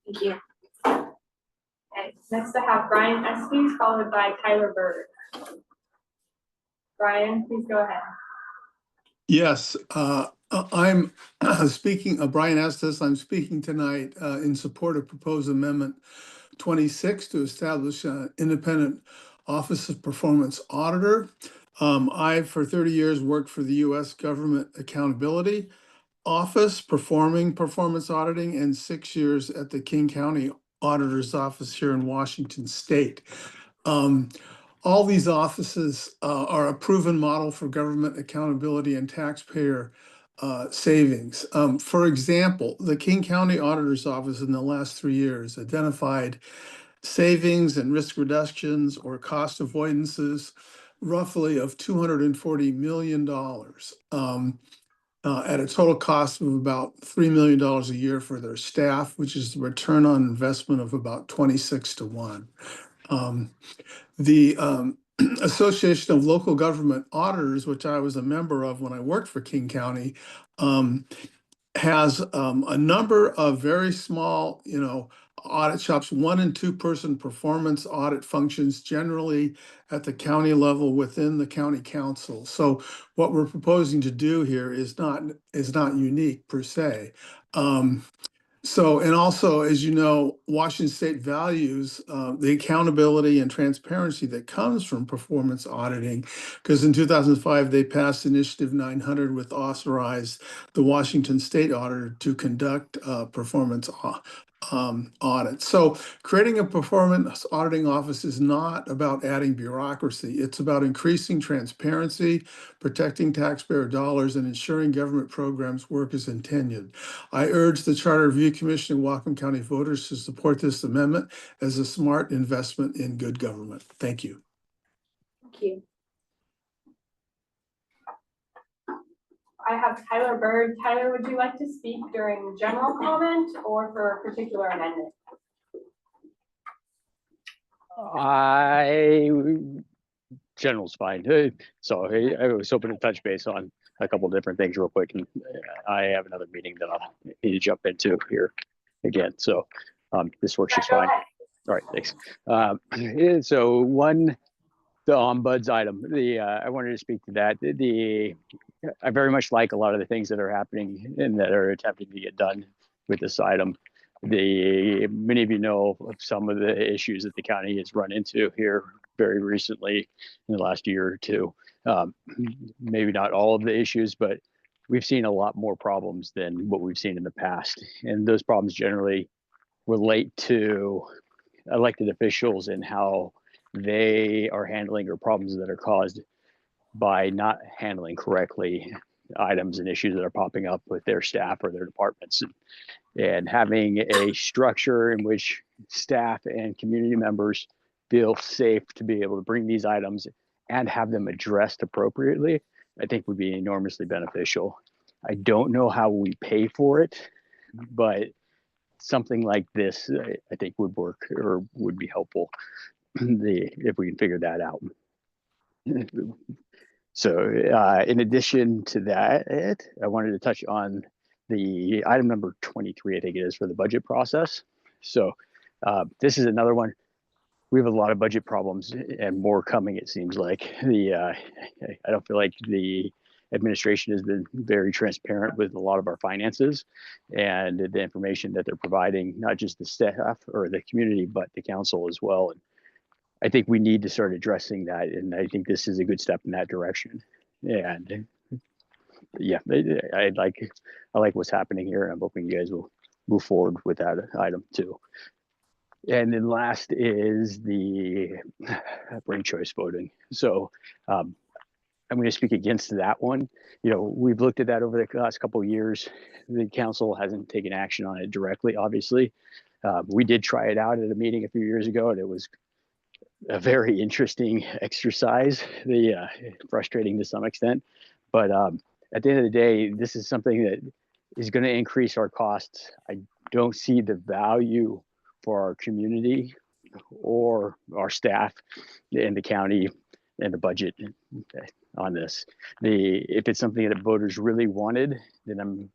Thank you. Okay, next I have Brian Estes, followed by Tyler Berger. Brian, please go ahead. Yes, I'm speaking, Brian Estes. I'm speaking tonight in support of proposed amendment 26 to establish an independent Office of Performance Auditor. I've for 30 years worked for the U.S. Government Accountability Office, performing performance auditing, and 6 years at the King County Auditor's Office here in Washington State. All these offices are a proven model for government accountability and taxpayer savings. For example, the King County Auditor's Office in the last 3 years identified savings and risk reductions or cost avoidances roughly of $240 million at a total cost of about $3 million a year for their staff, which is the return on investment of about 26 to 1. The Association of Local Government Auditors, which I was a member of when I worked for King County, has a number of very small, audit shops, 1 and 2 person performance audit functions, generally at the county level within the county council. So what we're proposing to do here is not unique per se. And also, as you know, Washington State values the accountability and transparency that comes from performance auditing, because in 2005, they passed Initiative 900, which authorized the Washington State Auditor to conduct performance audits. So creating a performance auditing office is not about adding bureaucracy. It's about increasing transparency, protecting taxpayer dollars, and ensuring government programs work as intended. I urge the Charter Review Commission and Whatcom County voters to support this amendment as a smart investment in good government. Thank you. Thank you. I have Tyler Bird. Tyler, would you like to speak during general comment or for a particular amendment? General's fine. So I was hoping to touch base on a couple different things real quick, and I have another meeting that I'll need to jump into here again. So this works just fine. All right, thanks. So the ombuds item, I wanted to speak to that. I very much like a lot of the things that are happening and that are attempting to get done with this item. Many of you know of some of the issues that the county has run into here very recently in the last year or two. Maybe not all of the issues, but we've seen a lot more problems than what we've seen in the past. And those problems generally relate to elected officials and how they are handling or problems that are caused by not handling correctly items and issues that are popping up with their staff or their departments. And having a structure in which staff and community members feel safe to be able to bring these items and have them addressed appropriately, I think would be enormously beneficial. I don't know how we pay for it, but something like this, I think would work or would be helpful if we can figure that out. So in addition to that, I wanted to touch on the item number 23, I think it is, for the budget process. So this is another one. We have a lot of budget problems and more coming, it seems like. I don't feel like the administration has been very transparent with a lot of our finances and the information that they're providing, not just the staff or the community, but the council as well. And I think we need to start addressing that. And I think this is a good step in that direction. And yeah, I like what's happening here. I'm hoping you guys will move forward with that item too. And then last is the ranked choice voting. So I'm going to speak against that one. We've looked at that over the last couple of years. The council hasn't taken action on it directly, obviously. We did try it out at a meeting a few years ago, and it was a very interesting exercise, frustrating to some extent. But at the end of the day, this is something that is going to increase our costs. I don't see the value for our community or our staff in the county and the budget on this. If it's something that voters really wanted, then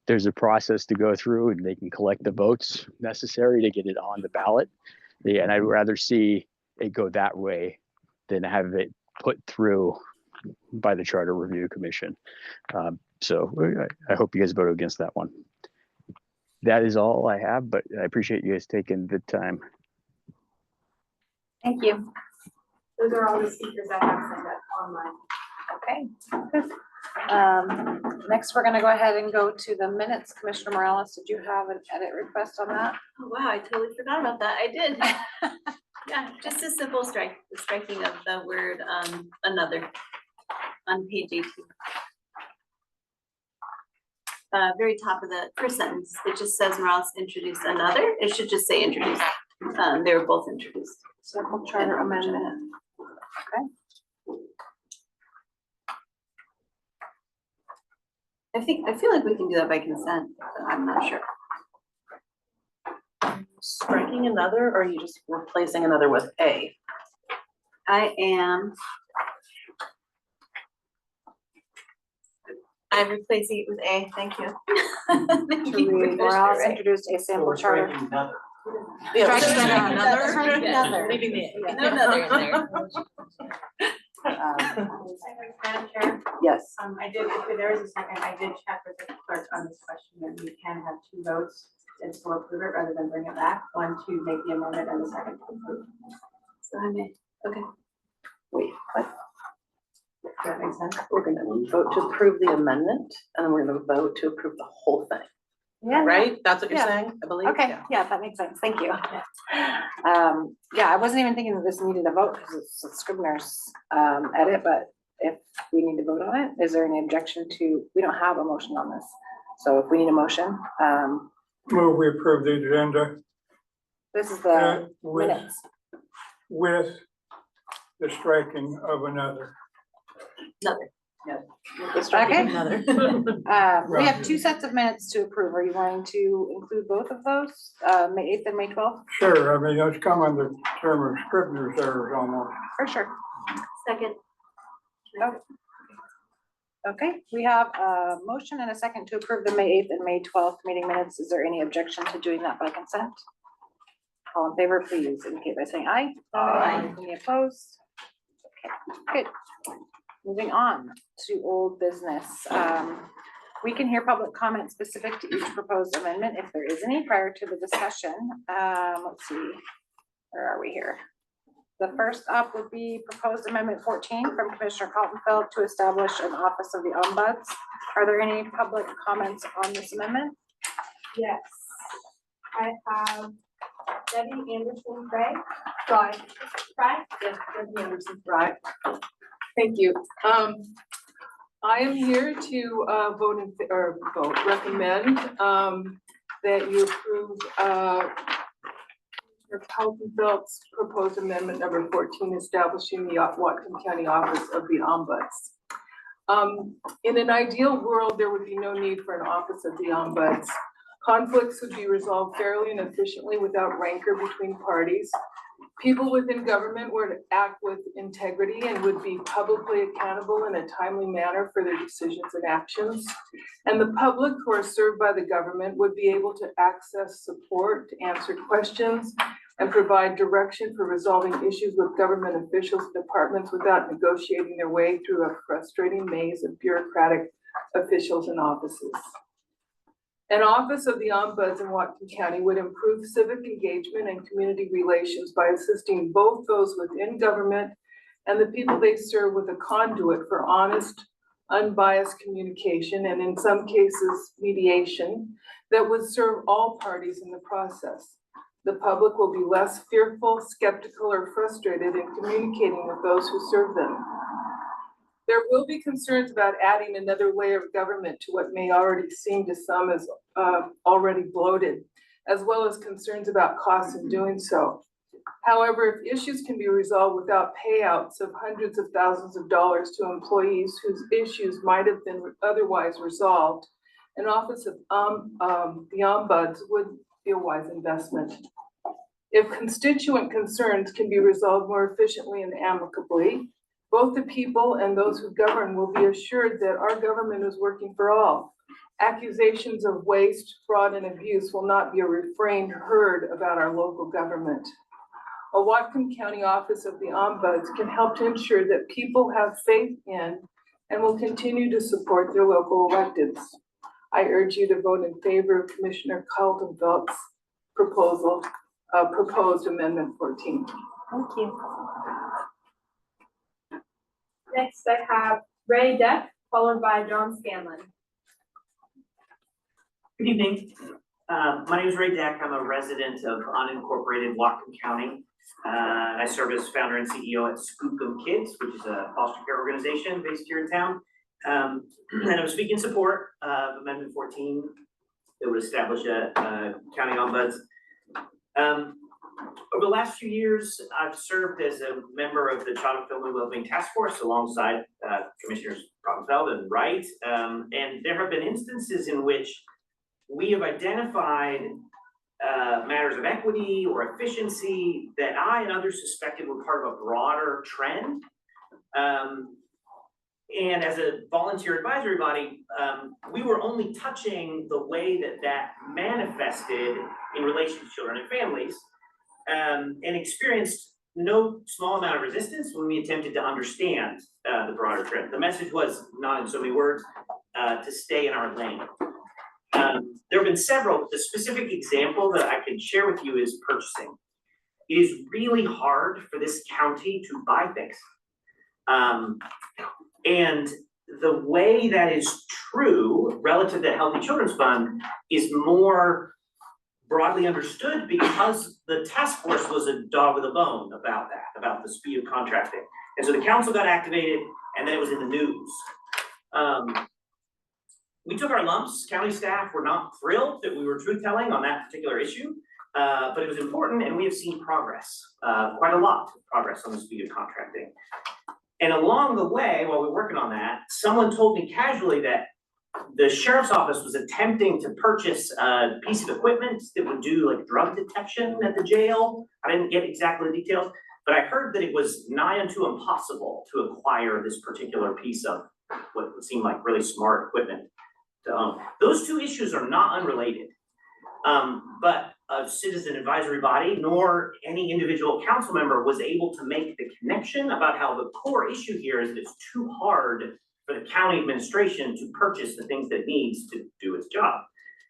there's a process to go through and they can collect the votes necessary to get it on the ballot. And I'd rather see it go that way than have it put through by the Charter Review Commission. So I hope you guys vote against that one. That is all I have, but I appreciate you guys taking the time. Thank you. Those are all the speakers I have signed up online. Okay, good. Next, we're going to go ahead and go to the minutes. Commissioner Morales, did you have an edit request on that? Oh, wow, I totally forgot about that. I did. Yeah, just a simple the striking of the word another on page 18. very top of the first sentence, it just says Morales introduced another. It should just say introduced. They were both introduced. Circle charter amendment. Okay. I feel like we can do that by consent, but I'm not sure. Striking another, or are you just replacing another with a? I'm replacing it with a, thank you. Thank you, Morales Commissioner Ray. introduced a sample charter. Yeah, Strike striking another. Strike another. Leaving the. No, another in there. Madam Chair, Yes. I did, if there is a second, I did check with the clerk on this question, and we can have 2 votes and still approve it rather than bring it back, one to make the amendment and the second to approve. So I may, okay. Wait, what? Does that make sense? We're gonna vote to approve the amendment, and then we're gonna vote to approve the whole thing. Yeah. Right? That's what you're Yeah. saying, I believe? Okay, Yeah. yeah, that makes sense. Thank you. Yeah, I wasn't even thinking that this needed a vote because it's a Scribner's edit, but if we need to vote on it, is there any objection to, we don't have a motion on this. So if we need a motion, Move we approve the agenda. this is the with- minutes. With the striking of another. Another. Okay. We have 2 sets of minutes to approve. Are you wanting to include both of those, May 8th and May 12th? Sure, I mean, those come under term of Scribner's errors almost. For sure. Second. Okay, we have a motion and a second to approve the May 8th and May 12th meeting minutes. Is there any objection to doing that by consent? All in favor, please indicate by saying aye. Aye. Any opposed? Okay, good. Moving on to old business. We can hear public comment specific to each proposed amendment if there is any prior to the discussion. Let's see, where are we here? The first up would be proposed amendment 14 from Commissioner Kaltenfeld to establish an office of the ombuds. Are there any public comments on this amendment? Yes. I have Debbie Anderson Craig. Right. Yes, Debbie Anderson, right. Thank you. I am here to recommend that you approve Kaltenfeld's proposed amendment number 14, establishing the Whatcom County Office of the Ombuds. In an ideal world, there would be no need for an office of the Ombuds. Conflicts would be resolved fairly and efficiently without rancor between parties. People within government would act with integrity and would be publicly accountable in a timely manner for their decisions and actions. And the public who are served by the government would be able to access support, to answer questions, and provide direction for resolving issues with government officials and departments without negotiating their way through a frustrating maze of bureaucratic officials and offices. An office of the Ombuds in Whatcom County would improve civic engagement and community relations by assisting both those within government and the people they serve with a conduit for honest, unbiased communication, and in some cases, mediation that would serve all parties in the process. The public will be less fearful, skeptical, or frustrated in communicating with those who serve them. There will be concerns about adding another layer of government to what may already seem to some as already bloated, as well as concerns about costs in doing so. However, if issues can be resolved without payouts of hundreds of thousands of dollars to employees whose issues might have been otherwise resolved, an office of the Ombuds would be a wise investment. If constituent concerns can be resolved more efficiently and amicably, both the people and those who govern will be assured that our government is working for all. Accusations of waste, fraud, and abuse will not be a refrain heard about our local government. A Whatcom County Office of the Ombuds can help to ensure that people have faith in and will continue to support their local electeds. I urge you to vote in favor of Commissioner Kaltenfeld's proposed amendment 14. Thank you. Next, I have Ray Deck, followed by John Scanlon. Good evening. My name is Ray Deck. I'm a resident of unincorporated Whatcom County. I serve as founder and CEO at Whatcom Kids, which is a foster care organization based here in town. And I'm speaking in support of Amendment 14 that would establish a county ombuds. Over the last few years, I've served as a member of the Child and Family Wellbeing Task Force alongside Commissioners Bromfeld and Wright. And there have been instances in which we have identified matters of equity or efficiency that I and others suspected were part of a broader trend. And as a volunteer advisory body, we were only touching the way that that manifested in relation to children and families, and experienced no small amount of resistance when we attempted to understand the broader trend. The message was, not in so many words, to stay in our lane. There have been several. The specific example that I can share with you is purchasing. It is really hard for this county to buy things. And the way that is true relative to the Healthy Children's Fund is more broadly understood because the task force was a dog with a bone about that, about the speed of contracting. And so the council got activated and then it was in the news. We took our lumps. County staff were not thrilled that we were truth-telling on that particular issue, but it was important and we have seen progress, quite a lot of progress on the speed of contracting. And along the way, while we were working on that, someone told me casually that the sheriff's office was attempting to purchase a piece of equipment that would do like drug detection at the jail. I didn't get exactly the details, but I heard that it was nigh unto impossible to acquire this particular piece of what would seem like really smart equipment to own. Those two issues are not unrelated, but a citizen advisory body nor any individual council member was able to make the connection about how the core issue here is that it's too hard for the county administration to purchase the things that it needs to do its job.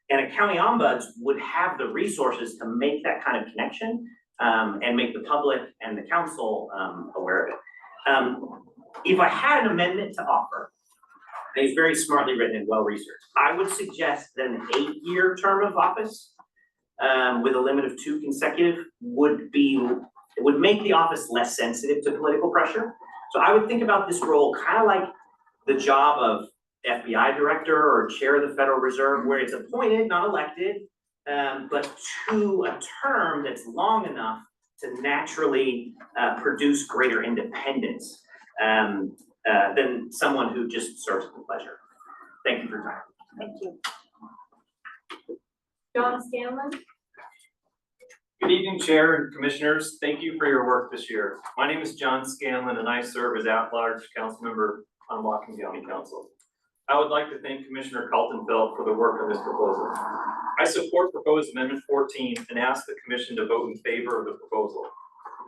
And a county ombuds would have the resources to make that kind of connection and make the public and the council aware of it. If I had an amendment to offer, and it's very smartly written and well-researched, I would suggest that an 8-year term of office with a limit of 2 consecutive would make the office less sensitive to political pressure. So I would think about this role kind of like the job of FBI director or chair of the Federal Reserve, where it's appointed, not elected, but to a term that's long enough to naturally produce greater independence than someone who just serves for pleasure. Thank you for your time. Thank you. John Scanlon? Good evening, Chair and Commissioners. Thank you for your work this year. My name is John Scanlon and I serve as at-large council member on Whatcom County Council. I would like to thank Commissioner Kaltenfeld for the work on this proposal. I support proposed Amendment 14 and ask the Commission to vote in favor of the proposal.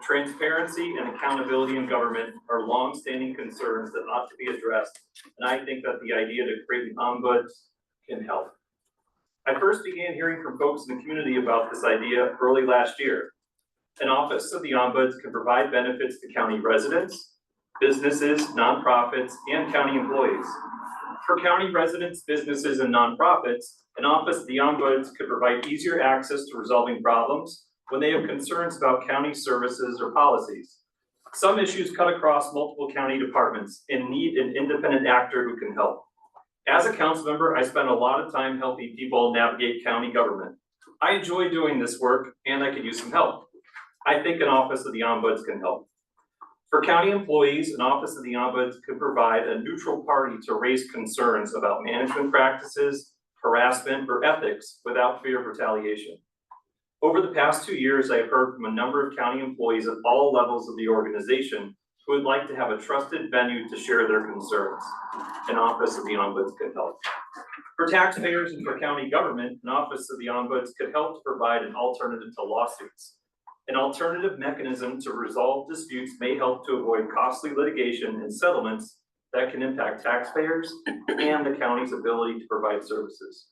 Transparency and accountability in government are long-standing concerns that ought to be addressed, and I think that the idea to create an ombuds can help. I first began hearing from folks in the community about this idea early last year. An office of the ombuds can provide benefits to county residents, businesses, nonprofits, and county employees. For county residents, businesses, and nonprofits, an office of the ombuds could provide easier access to resolving problems when they have concerns about county services or policies. Some issues cut across multiple county departments and need an independent actor who can help. As a council member, I spend a lot of time helping people navigate county government. I enjoy doing this work and I could use some help. I think an office of the ombuds can help. For county employees, an office of the ombuds could provide a neutral party to raise concerns about management practices, harassment, or ethics without fear of retaliation. Over the past 2 years, I have heard from a number of county employees at all levels of the organization who would like to have a trusted venue to share their concerns. An office of the ombuds could help. For taxpayers and for county government, an office of the ombuds could help to provide an alternative to lawsuits. An alternative mechanism to resolve disputes may help to avoid costly litigation and settlements that can impact taxpayers and the county's ability to provide services.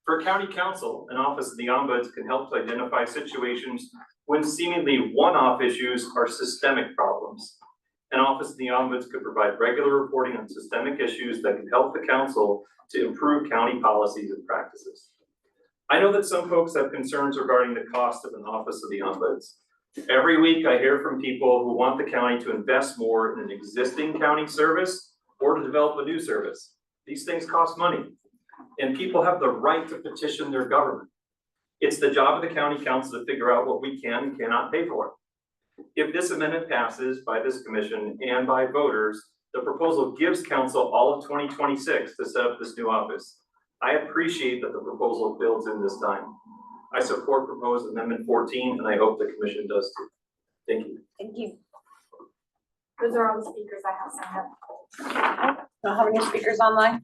For county council, an office of the ombuds can help to identify situations when seemingly one-off issues are systemic problems. An office of the ombuds could provide regular reporting on systemic issues that can help the council to improve county policies and practices. I know that some folks have concerns regarding the cost of an office of the ombuds. Every week I hear from people who want the county to invest more in an existing county service or to develop a new service. These things cost money, and people have the right to petition their government. It's the job of the county council to figure out what we can and cannot pay for. If this amendment passes by this commission and by voters, the proposal gives council all of 2026 to set up this new office. I appreciate that the proposal builds in this time. I support proposed amendment 14, and I hope the commission does too. Thank you. Thank you. Those are all the speakers I have signed up. Don't have any speakers online?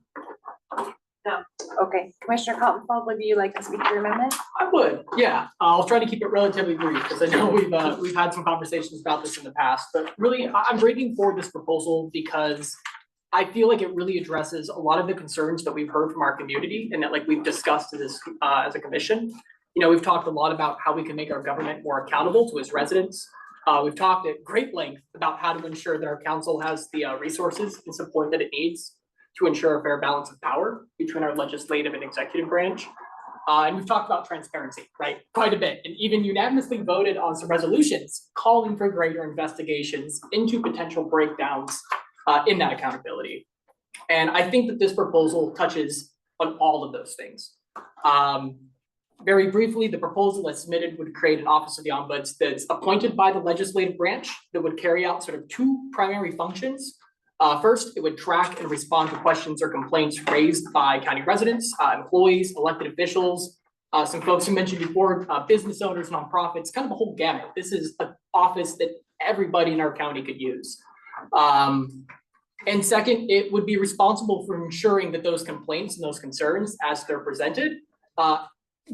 No. Okay, Commissioner Cottonfall, would you like to speak to your amendment? I would, yeah. I'll try to keep it relatively brief because I know we've had some conversations about this in the past, but really I'm bringing forward this proposal because I feel like it really addresses a lot of the concerns that we've heard from our community and that like we've discussed this as a commission. You know, we've talked a lot about how we can make our government more accountable to its residents. We've talked at great length about how to ensure that our council has the resources and support that it needs to ensure a fair balance of power between our legislative and executive branch. And we've talked about transparency, right? Quite a bit, and even unanimously voted on some resolutions calling for greater investigations into potential breakdowns in that accountability. And I think that this proposal touches on all of those things. Very briefly, the proposal as submitted would create an Office of the Ombuds that's appointed by the legislative branch that would carry out sort of two primary functions. First, it would track and respond to questions or complaints raised by county residents, employees, elected officials, some folks who mentioned before, business owners, nonprofits, kind of a whole gamut. This is an office that everybody in our county could use. And second, it would be responsible for ensuring that those complaints and those concerns as they're presented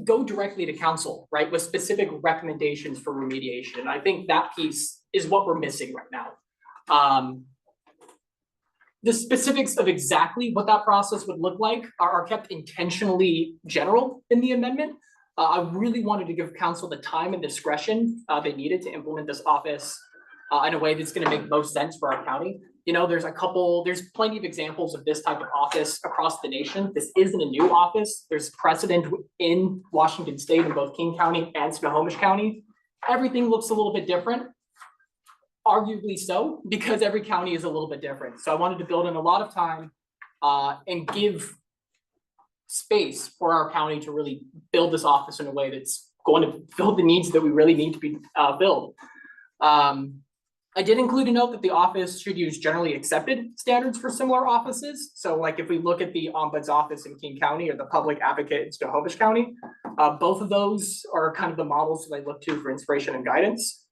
go directly to council, right, with specific recommendations for remediation. And I think that piece is what we're missing right now. The specifics of exactly what that process would look like are kept intentionally general in the amendment. I really wanted to give council the time and discretion they needed to implement this office in a way that's going to make most sense for our county. You know, there's plenty of examples of this type of office across the nation. This isn't a new office. There's precedent in Washington State in both King County and Snohomish County. Everything looks a little bit different. Arguably so, because every county is a little bit different. So I wanted to build in a lot of time and give space for our county to really build this office in a way that's going to fill the needs that we really need to be filled. I did include a note that the office should use generally accepted standards for similar offices. So like if we look at the Ombuds office in King County or the public advocate in Snohomish County, both of those are kind of the models that I look to for inspiration and guidance.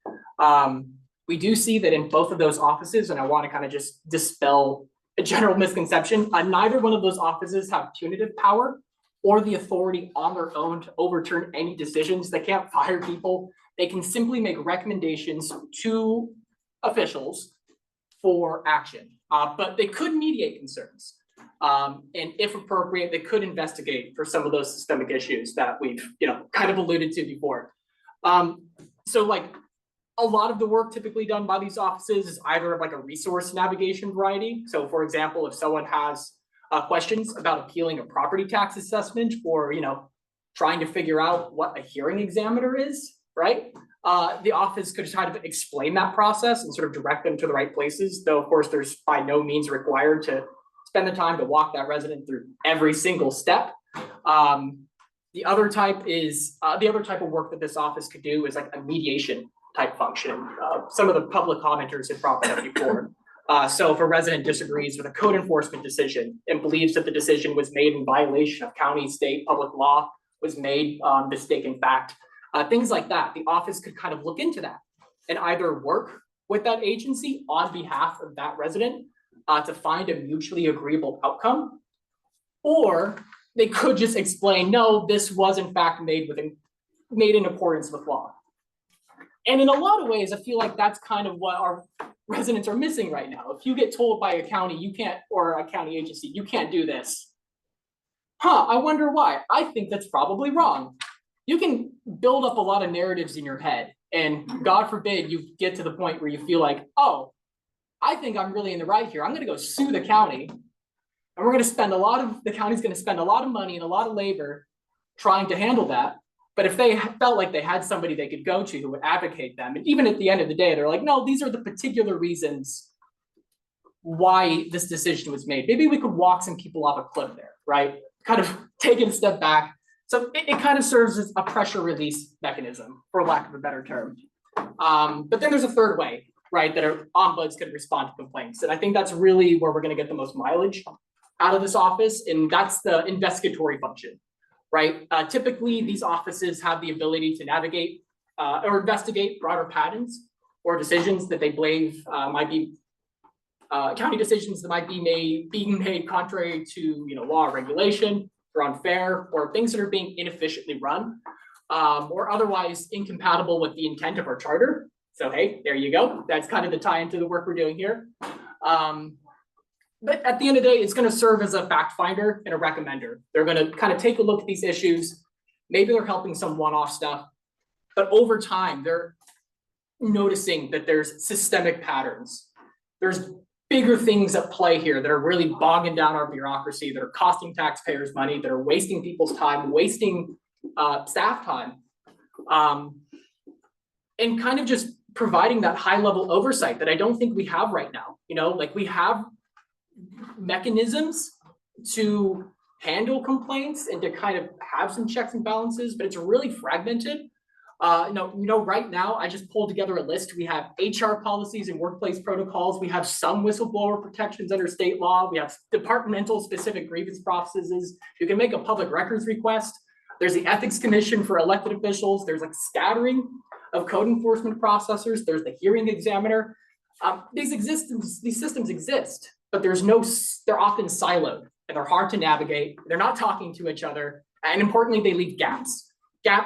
We do see that in both of those offices, and I want to kind of just dispel a general misconception, neither one of those offices have punitive power or the authority on their own to overturn any decisions. They can't fire people. They can simply make recommendations to officials for action, but they could mediate concerns. And if appropriate, they could investigate for some of those systemic issues that we've, kind of alluded to before. So like, a lot of the work typically done by these offices is either like a resource navigation variety. So for example, if someone has questions about appealing a property tax assessment or, trying to figure out what a hearing examiner is, right? The office could try to explain that process and sort of direct them to the right places. Though of course, there's by no means required to spend the time to walk that resident through every single step. The other type of work that this office could do is like a mediation type function. Some of the public commenters have brought that up before. So if a resident disagrees with a code enforcement decision and believes that the decision was made in violation of county, state, public law, was made on mistaken fact, things like that, the office could kind of look into that and either work with that agency on behalf of that resident to find a mutually agreeable outcome, or they could just explain, no, this was in fact made in accordance with law. And in a lot of ways, I feel like that's kind of what our residents are missing right now. If you get told by a county, you can't, or a county agency, you can't do this. I wonder why. I think that's probably wrong. You can build up a lot of narratives in your head, and God forbid you get to the point where you feel like, oh, I think I'm really in the right here. I'm gonna go sue the county, and the county's gonna spend a lot of money and a lot of labor trying to handle that. But if they felt like they had somebody they could go to who would advocate them, and even at the end of the day, they're like, no, these are the particular reasons why this decision was made. Maybe we could walk some people off a cliff there, right? Kind of taking a step back. So it kind of serves as a pressure release mechanism, for lack of a better term. But then there's a third way, right, that our ombuds can respond to complaints. And I think that's really where we're going to get the most mileage out of this office, and that's the investigatory function, right? Typically, these offices have the ability to navigate or investigate broader patterns or decisions that they believe might be county decisions that might be being made contrary to law or regulation, or unfair, or things that are being inefficiently run, or otherwise incompatible with the intent of our charter. So hey, there you go. That's kind of the tie into the work we're doing here. But at the end of the day, it's going to serve as a fact finder and a recommender. They're going to kind of take a look at these issues. Maybe they're helping some one-off stuff, but over time, they're noticing that there's systemic patterns. There's bigger things at play here that are really bogging down our bureaucracy, that are costing taxpayers money, that are wasting people's time, wasting staff time, and kind of just providing that high-level oversight that I don't think we have right now. Like we have mechanisms to handle complaints and to kind of have some checks and balances, but it's really fragmented. Right now, I just pulled together a list. We have HR policies and workplace protocols. We have some whistleblower protections under state law. We have departmental specific grievance processes. You can make a public records request. There's the Ethics Commission for elected officials. There's like scattering of code enforcement processors. There's the hearing examiner. These systems exist, but they're often siloed and they're hard to navigate. They're not talking to each other. And importantly, they leave gaps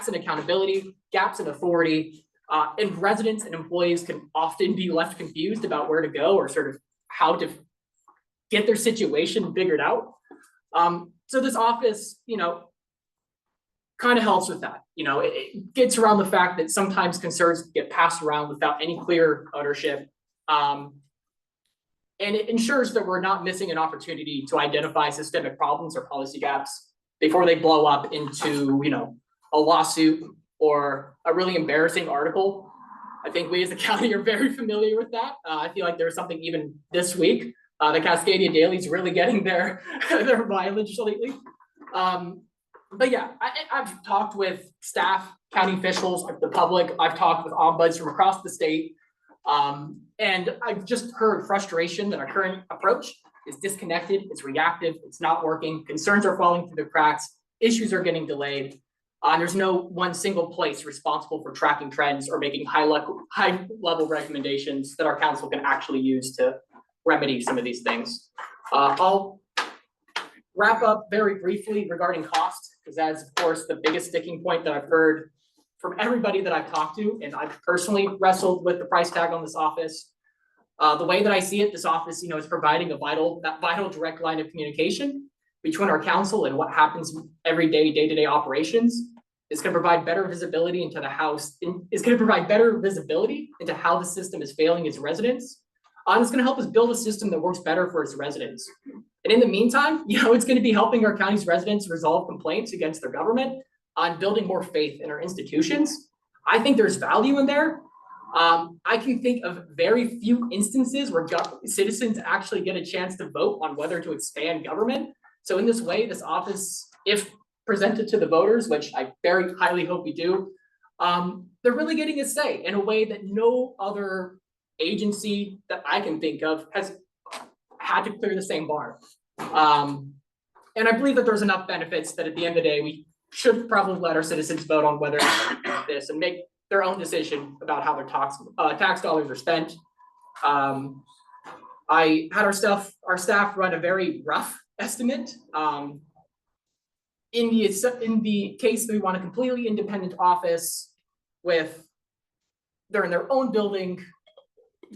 in accountability, gaps in authority, and residents and employees can often be left confused about where to go or sort of how to get their situation figured out. So this office, kind of helps with that. It gets around the fact that sometimes concerns get passed around without any clear ownership. And it ensures that we're not missing an opportunity to identify systemic problems or policy gaps before they blow up into, a lawsuit or a really embarrassing article. I think we as a county are very familiar with that. I feel like there was something even this week. The Cascadia Daily's really getting their mileage lately. But yeah, I've talked with staff, county officials, the public. I've talked with ombuds from across the state. And I've just heard frustration that our current approach is disconnected, it's reactive, it's not working, concerns are falling through the cracks, issues are getting delayed. There's no one single place responsible for tracking trends or making high level recommendations that our council can actually use to remedy some of these things. I'll wrap up very briefly regarding cost, because that's of course the biggest sticking point that I've heard from everybody that I've talked to, and I've personally wrestled with the price tag on this office. The way that I see it, this office, is providing that vital direct line of communication between our council and what happens every day, day-to-day operations. It's going to provide better visibility into how the system is failing its residents. And it's going to help us build a system that works better for its residents. And in the meantime, it's going to be helping our county's residents resolve complaints against their government on building more faith in our institutions. I think there's value in there. I can think of very few instances where citizens actually get a chance to vote on whether to expand government. So in this way, this office, if presented to the voters, which I very highly hope we do, they're really getting a say in a way that no other agency that I can think of has had to clear the same bar. And I believe that there's enough benefits that at the end of the day, we should probably let our citizens vote on whether this and make their own decision about how their tax dollars are spent. I had our staff run a very rough estimate. In the case that we want a completely independent office they're in their own building,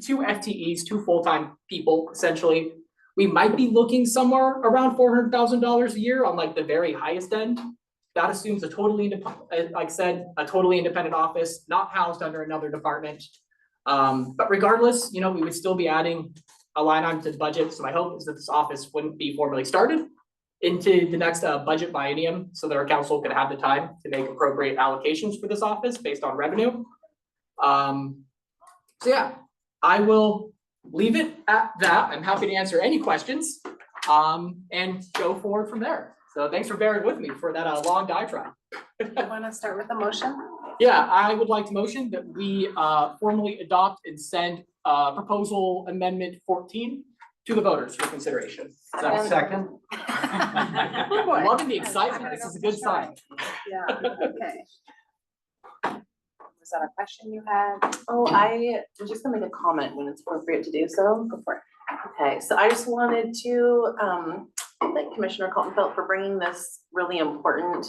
2 FTEs, 2 full-time people, essentially, we might be looking somewhere around $400,000 a year on like the very highest end. That assumes a totally independent office, not housed under another department. But regardless, we would still be adding a line item to the budget. So my hope is that this office wouldn't be formally started into the next budget biennium, so that our council could have the time to make appropriate allocations for this office based on revenue. So yeah, I will leave it at that. I'm happy to answer any questions, and go forward from there. So thanks for bearing with me for that long diatribe. You wanna start with the motion? Yeah, I would like to motion that we formally adopt and send proposal amendment 14 to the voters for consideration. Second. Oh, boy. Loving the excitement. This is a good sign. Yeah, okay. Was that a question you had? Oh, I was just gonna make a comment when it's appropriate to do so. Go for it. Okay, so I just wanted to thank Commissioner Kaltenfeld for bringing this really important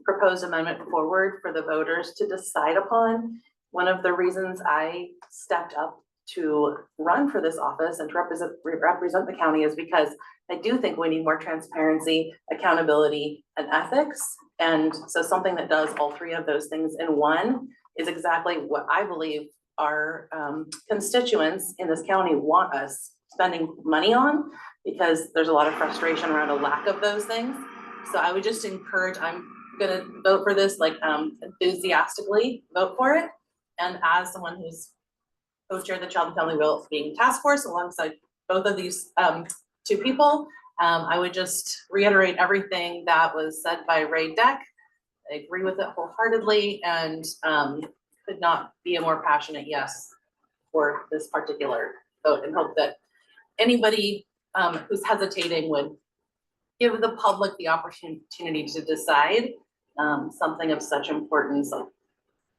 proposed amendment forward for the voters to decide upon. One of the reasons I stepped up to run for this office and to represent the county is because I do think we need more transparency, accountability, and ethics. And so something that does all three of those things in one is exactly what I believe our constituents in this county want us spending money on, because there's a lot of frustration around a lack of those things. So I would just encourage, I'm gonna vote for this, like enthusiastically vote for it. And as someone who's co-chaired the Child and Family Wellbeing Task Force alongside both of these two people, I would just reiterate everything that was said by Ray Deck. I agree with it wholeheartedly, and could not be a more passionate yes for this particular vote, and hope that anybody who's hesitating would give the public the opportunity to decide something of such importance, of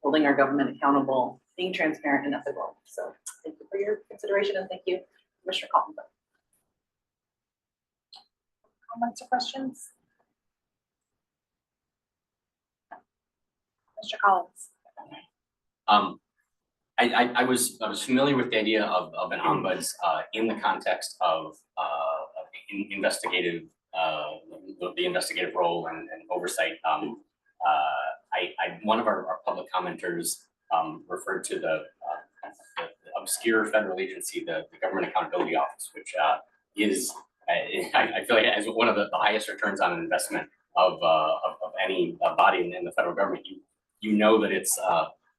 holding our government accountable, being transparent and ethical. So thank you for your consideration, and thank you, Commissioner Kaltenfeld. Comments or questions? Mr. Collins. I was familiar with the idea of an ombuds in the context of investigative the investigative role and oversight. One of our public commenters referred to the obscure federal agency, the Government Accountability Office, which is I feel like as one of the highest returns on an investment of any body in the federal government. You know that it's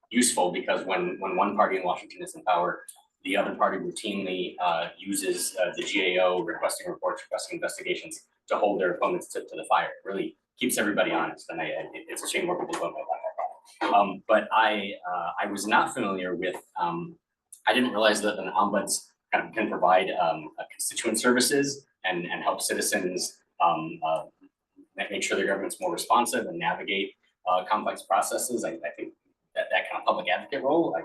useful because when one party in Washington is in power, the other party routinely uses the GAO requesting reports, requesting investigations to hold their opponents to the fire. It really keeps everybody honest, and it's a shame more people don't know about that. But I was not familiar with. I didn't realize that an ombuds kind of can provide constituent services and help citizens make sure their government's more responsive and navigate complex processes. I think that kind of public advocate role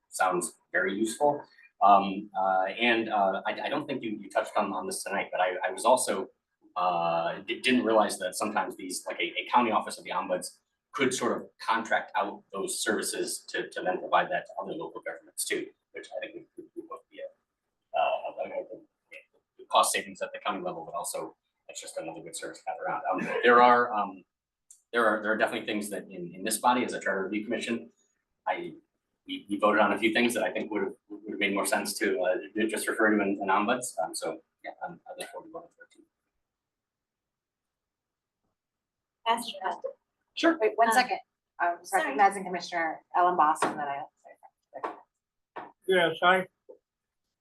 sounds very useful. I don't think you touched on this tonight, but I was also didn't realize that sometimes these, like a county office of the ombuds could sort of contract out those services to then provide that to other local governments too, which I think would both be a cost savings at the county level, but also it's just another good service to have around. There are definitely things that in this body as a charter review commission, we voted on a few things that I think would have made more sense to just refer to an ombuds. So yeah, I look forward to voting for it too. Sure. Wait, one second. I'm sorry. recognizing Commissioner Ellen Boston that Yes,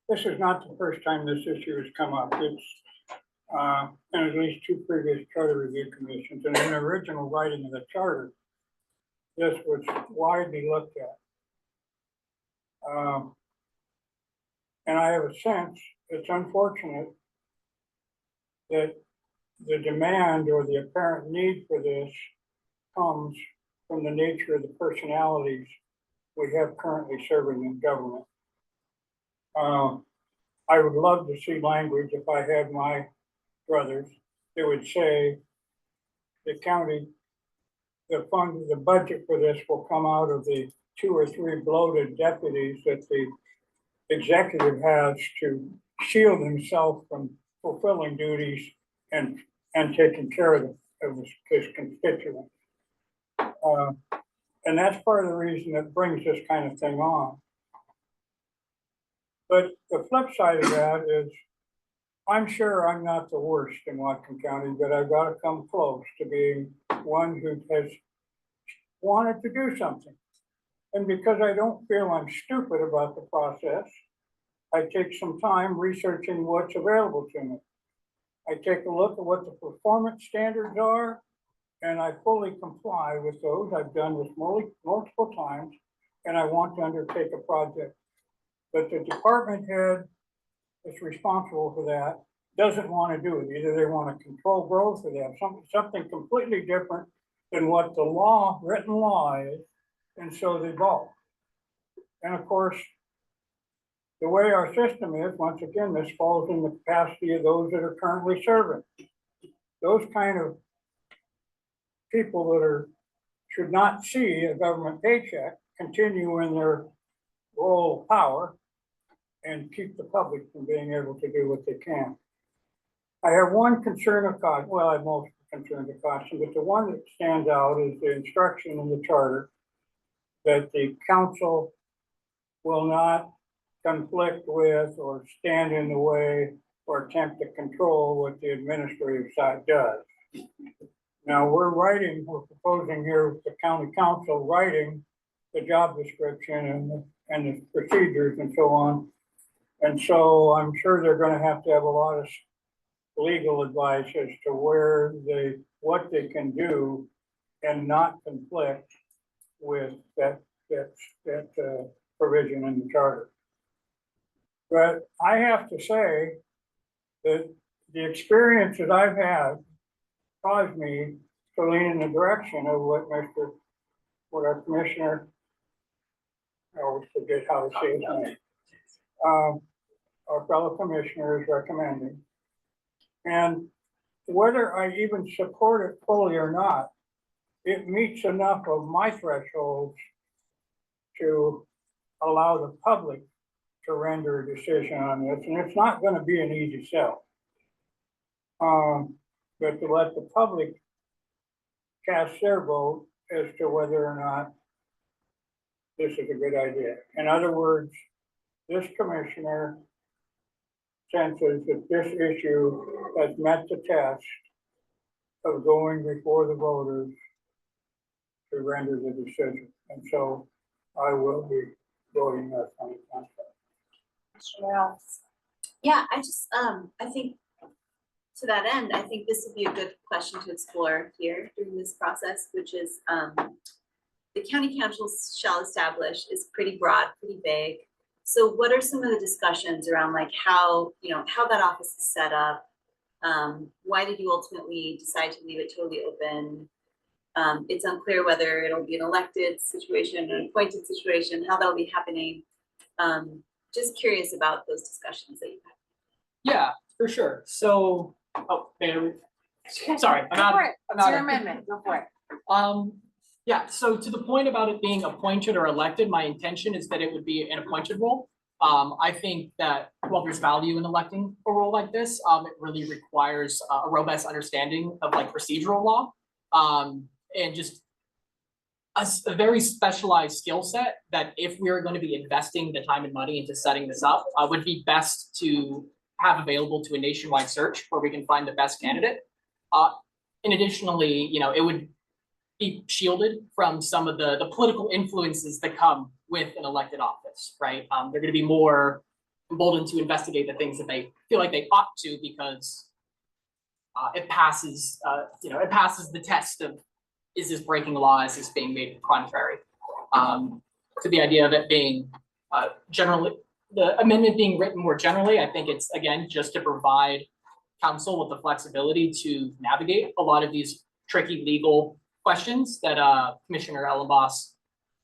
this is not the first time this issue has come up. It's in at least two previous charter review commissions, and in the original writing of the charter, this was widely looked at. And I have a sense it's unfortunate that the demand or the apparent need for this comes from the nature of the personalities we have currently serving in government. I would love to see language, if I had my brothers, that would say the county, the budget for this will come out of the 2 or 3 bloated deputies that the executive has to shield himself from fulfilling duties and taking care of his constituents. And that's part of the reason that brings this kind of thing on. But the flip side of that is, I'm sure I'm not the worst in Whatcom County, but I've got to come close to being one who has wanted to do something. And because I don't feel I'm stupid about the process, I take some time researching what's available to me. I take a look at what the performance standards are, and I fully comply with those. I've done this multiple times, and I want to undertake a project. But the department head that's responsible for that doesn't want to do it. Either they want to control growth or they have something completely different than what the law, written law is, and so they balk. And of course, the way our system is, once again, this falls in the capacity of those that are currently serving. Those kind of people that should not see a government paycheck continue in their role of power and keep the public from being able to do what they can. I have one concern of caution. Well, I have multiple concerns of caution, but the one that stands out is the instruction in the charter that the council will not conflict with or stand in the way or attempt to control what the administrative side does. Now, we're proposing here with the county council writing the job description and the procedures and so on. And so I'm sure they're going to have a lot of legal advice as to what they can do and not conflict with that provision in the charter. But I have to say that the experience that I've had caused me to lean in the direction of what our commissioner, I always forget how to say his name, our fellow commissioner is recommending. And whether I even support it fully or not, it meets enough of my thresholds to allow the public to render a decision on this. And it's not going to be an easy sell. But to let the public cast their vote as to whether or not this is a good idea. In other words, this commissioner senses that this issue has met the test of going before the voters to render the decision. And so I will be voting yes on the contract. Yeah, I just, I think to that end, I think this would be a good question to explore here during this process, which is the county council shall establish is pretty broad, pretty vague. So what are some of the discussions around like how that office is set up? Why did you ultimately decide to leave it totally open? It's unclear whether it'll be an elected situation, an appointed situation, how that'll be happening. Just curious about those discussions that you had. Yeah, for sure. So, sorry, Go for it. It's your amendment. Go for it. Yeah, so to the point about it being appointed or elected, my intention is that it would be an appointed role. I think that while there's value in electing a role like this, it really requires a robust understanding of like procedural law, and just a very specialized skill set that if we are going to be investing the time and money into setting this up, would be best to have available to a nationwide search where we can find the best candidate. And additionally, it would be shielded from some of the political influences that come with an elected office, right? They're going to be more emboldened to investigate the things that they feel like they ought to because it passes the test of, is this breaking law? Is this being made contrary? To the idea of it being generally, the amendment being written more generally, I think it's, again, just to provide council with the flexibility to navigate a lot of these tricky legal questions that Commissioner Ellenboss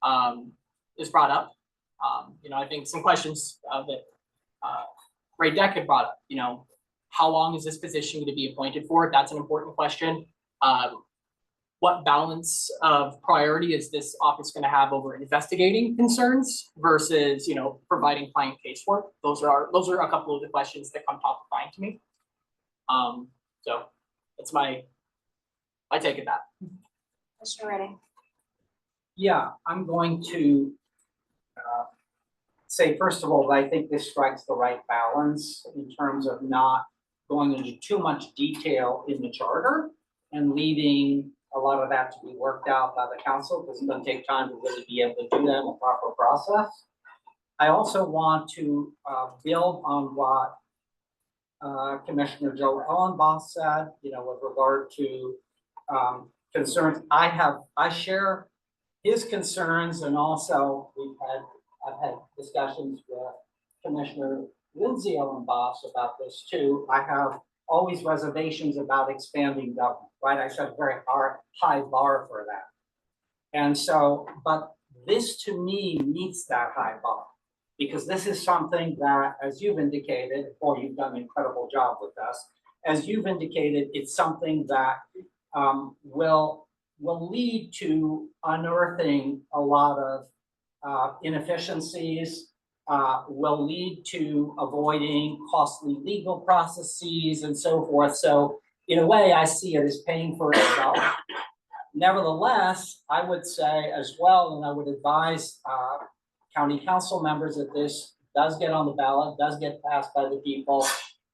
has brought up. I think some questions that Ray Deck had brought up, how long is this position going to be appointed for? That's an important question. What balance of priority is this office going to have over investigating concerns versus, providing client casework? Those are a couple of the questions that come top of mind to me. So that's my take of that. Mr. Ready. Yeah, I'm going to say, first of all, I think this strikes the right balance in terms of not going into too much detail in the charter and leaving a lot of that to be worked out by the council, because it's going to take time to really be able to do that in a proper process. I also want to build on what Commissioner Joe Ellenboss said, you know, with regard to concerns. I share his concerns, and also I've had discussions with Commissioner Lindsay Ellenboss about this too. I have always reservations about expanding government, right? I set a very high bar for that. And so, but this to me meets that high bar, because this is something that, as you've indicated, or you've done an incredible job with us, as you've indicated, it's something that will lead to unearthing a lot of inefficiencies, will lead to avoiding costly legal processes and so forth. So in a way, I see it as paying for itself. Nevertheless, I would say as well, and I would advise county council members that this does get on the ballot, does get passed by the people.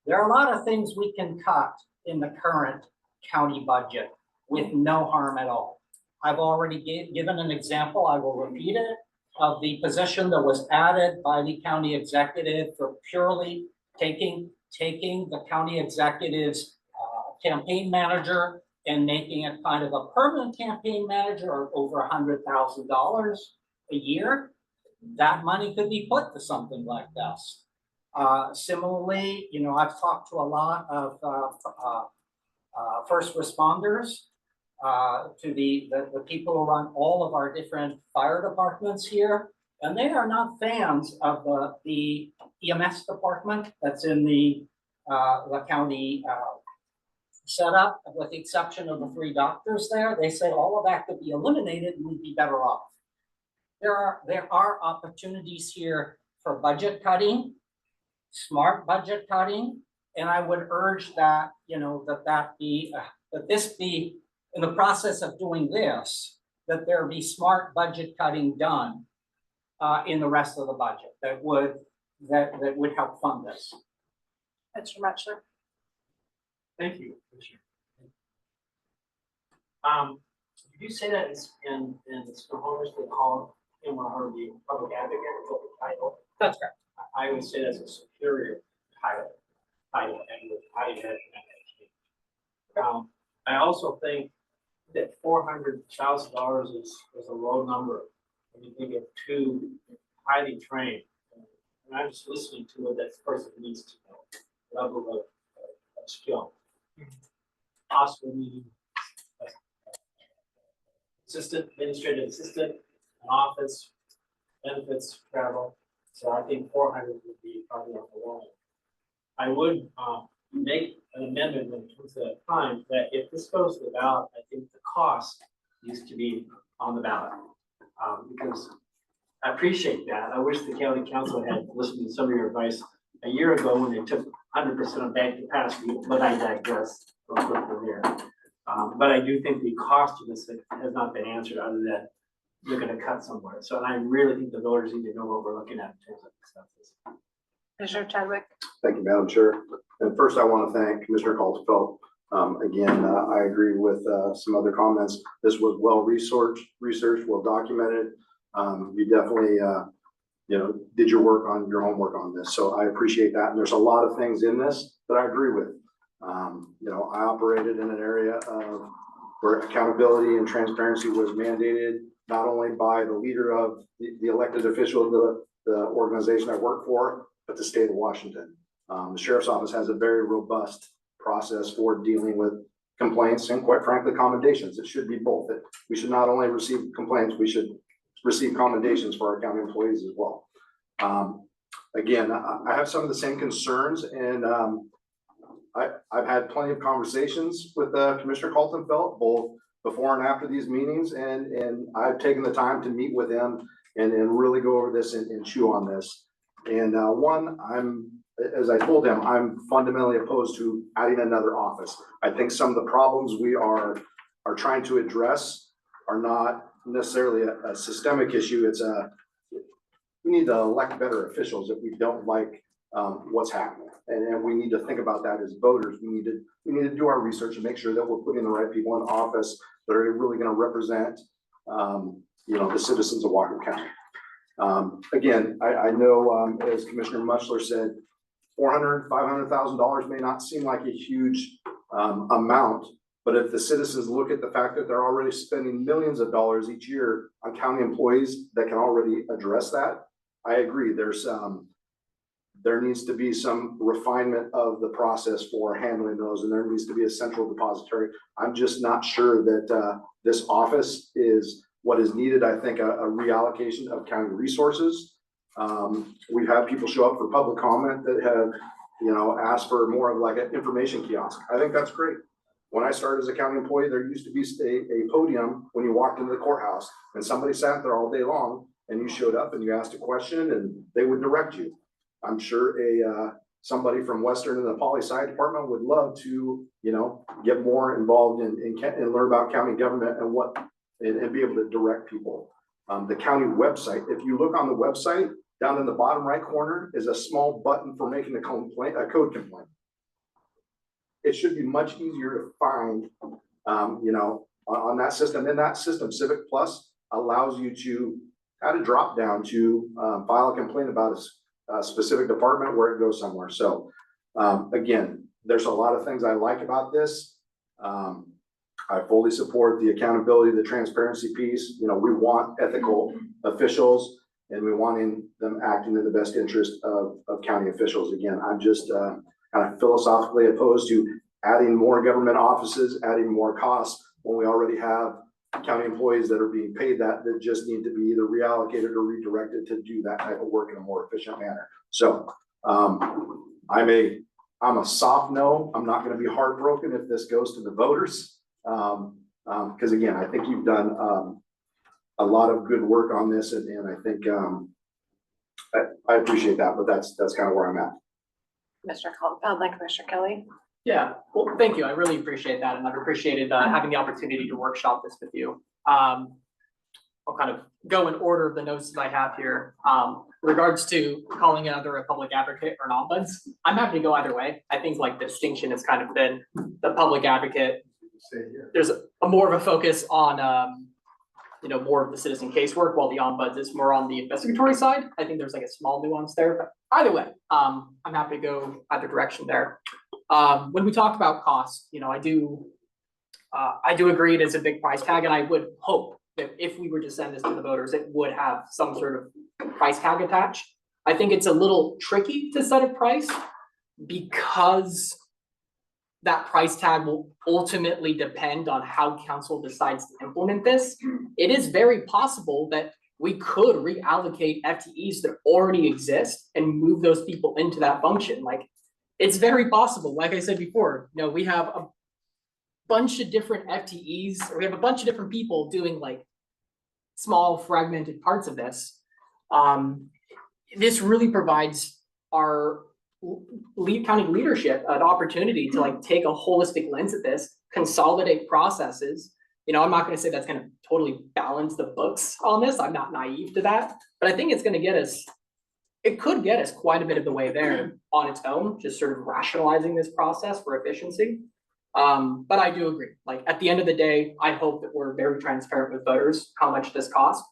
There are a lot of things we can cut in the current county budget with no harm at all. I've already given an example, I will repeat it, of the position that was added by the county executive for purely taking the county executive's campaign manager and making it kind of a permanent campaign manager of over $100,000 a year. That money could be put to something like this. Similarly, you know, I've talked to a lot of first responders, to the people who run all of our different fire departments here, and they are not fans of the EMS department that's in the county setup, with the exception of the 3 doctors there. They say all of that could be eliminated and we'd be better off. There are opportunities here for budget cutting, smart budget cutting, and I would urge that, you know, that this be in the process of doing this, that there be smart budget cutting done in the rest of the budget that would help fund this. That's your match, sir. Thank you, Commissioner. Did you say that in Snohomish they call him or her the public advocate or the title? That's correct. I would say that's a superior title, and with high head. I also think that $400,000 is a low number when you think of 2 highly trained. And I'm just listening to what that person needs to know, level of skill. Possibly needing assistant, administrative assistant, an office, benefits, travel. So I think 400 would be probably on the low end. I would make an amendment when it comes to that time, that if this goes to the ballot, I think the cost needs to be on the ballot. Because I appreciate that. I wish the county council had listened to some of your advice a year ago when they took 100% of bank capacity, but I digress. We'll go from there. But I do think the cost of this has not been answered, other than you're going to cut somewhere. So and I really think the voters need to know what we're looking at in terms of expenses. Commissioner Chadwick. Thank you, Madam Chair. And first, I want to thank Commissioner Kaltenfeld. Again, I agree with some other comments. This was well researched, well documented. You definitely, you know, did your work on your homework on this. So I appreciate that. And there's a lot of things in this that I agree with. You know, I operated in an area of where accountability and transparency was mandated, not only by the leader of the elected official of the organization I work for, but the state of Washington. The sheriff's office has a very robust process for dealing with complaints and, quite frankly, commendations. It should be both. We should not only receive complaints, we should receive commendations for our county employees as well. Again, I have some of the same concerns, and I've had plenty of conversations with Commissioner Kaltenfeld, both before and after these meetings, and I've taken the time to meet with him and really go over this and chew on this. And as I told him, I'm fundamentally opposed to adding another office. I think some of the problems we are trying to address are not necessarily a systemic issue. We need to elect better officials if we don't like what's happening. And we need to think about that as voters. We need to do our research and make sure that we're putting the right people in office that are really going to represent, you know, the citizens of Whatcom County. Again, I know, as Commissioner Muchler said, $500,000 may not seem like a huge amount, but if the citizens look at the fact that they're already spending millions of dollars each year on county employees that can already address that, I agree. There needs to be some refinement of the process for handling those, and there needs to be a central depository. I'm just not sure that this office is what is needed. I think a reallocation of county resources. We've had people show up for public comment that have, asked for more of like an information kiosk. I think that's great. When I started as a county employee, there used to be a podium when you walked into the courthouse, and somebody sat there all day long, and you showed up and you asked a question and they would direct you. I'm sure somebody from Western and the poli-sci department would love to, get more involved and learn about county government and be able to direct people. The county website, if you look on the website, down in the bottom right corner is a small button for making a code complaint. It should be much easier to find, on that system. In that system, Civic Plus allows you to add a drop down to file a complaint about a specific department where it goes somewhere. So again, there's a lot of things I like about this. I fully support the accountability, the transparency piece. We want ethical officials, and we want them acting in the best interest of county officials. Again, I'm just kind of philosophically opposed to adding more government offices, adding more costs when we already have county employees that are being paid that just need to be either reallocated or redirected to do that type of work in a more efficient manner. So I'm a soft no. I'm not going to be heartbroken if this goes to the voters. Because again, I think you've done a lot of good work on this, and I think I appreciate that, but that's kind of where I'm at. Commissioner Colton, then Commissioner Kelly. Yeah, well, thank you. I really appreciate that, and I've appreciated having the opportunity to workshop this with you. I'll kind of go in order of the notes that I have here. Regards to calling either a public advocate or an ombuds, I'm happy to go either way. I think like the distinction has kind of been the public advocate. There's a more of a focus on more of the citizen casework, while the ombuds is more on the investigatory side. I think there's like a small nuance there, but either way, I'm happy to go either direction there. When we talk about costs, I do agree it is a big price tag, and I would hope that if we were to send this to the voters, it would have some sort of price tag attached. I think it's a little tricky to set a price because that price tag will ultimately depend on how council decides to implement this. It is very possible that we could reallocate FTEs that already exist and move those people into that function. Like, it's very possible. Like I said before, we have a bunch of different FTEs, or we have a bunch of different people doing like small fragmented parts of this. This really provides our county leadership an opportunity to like take a holistic lens at this, consolidate processes. I'm not going to say that's going to totally balance the books on this. I'm not naive to that, but I think it's going to get us, it could get us quite a bit of the way there on its own, just sort of rationalizing this process for efficiency. But I do agree, like at the end of the day, I hope that we're very transparent with voters how much this costs.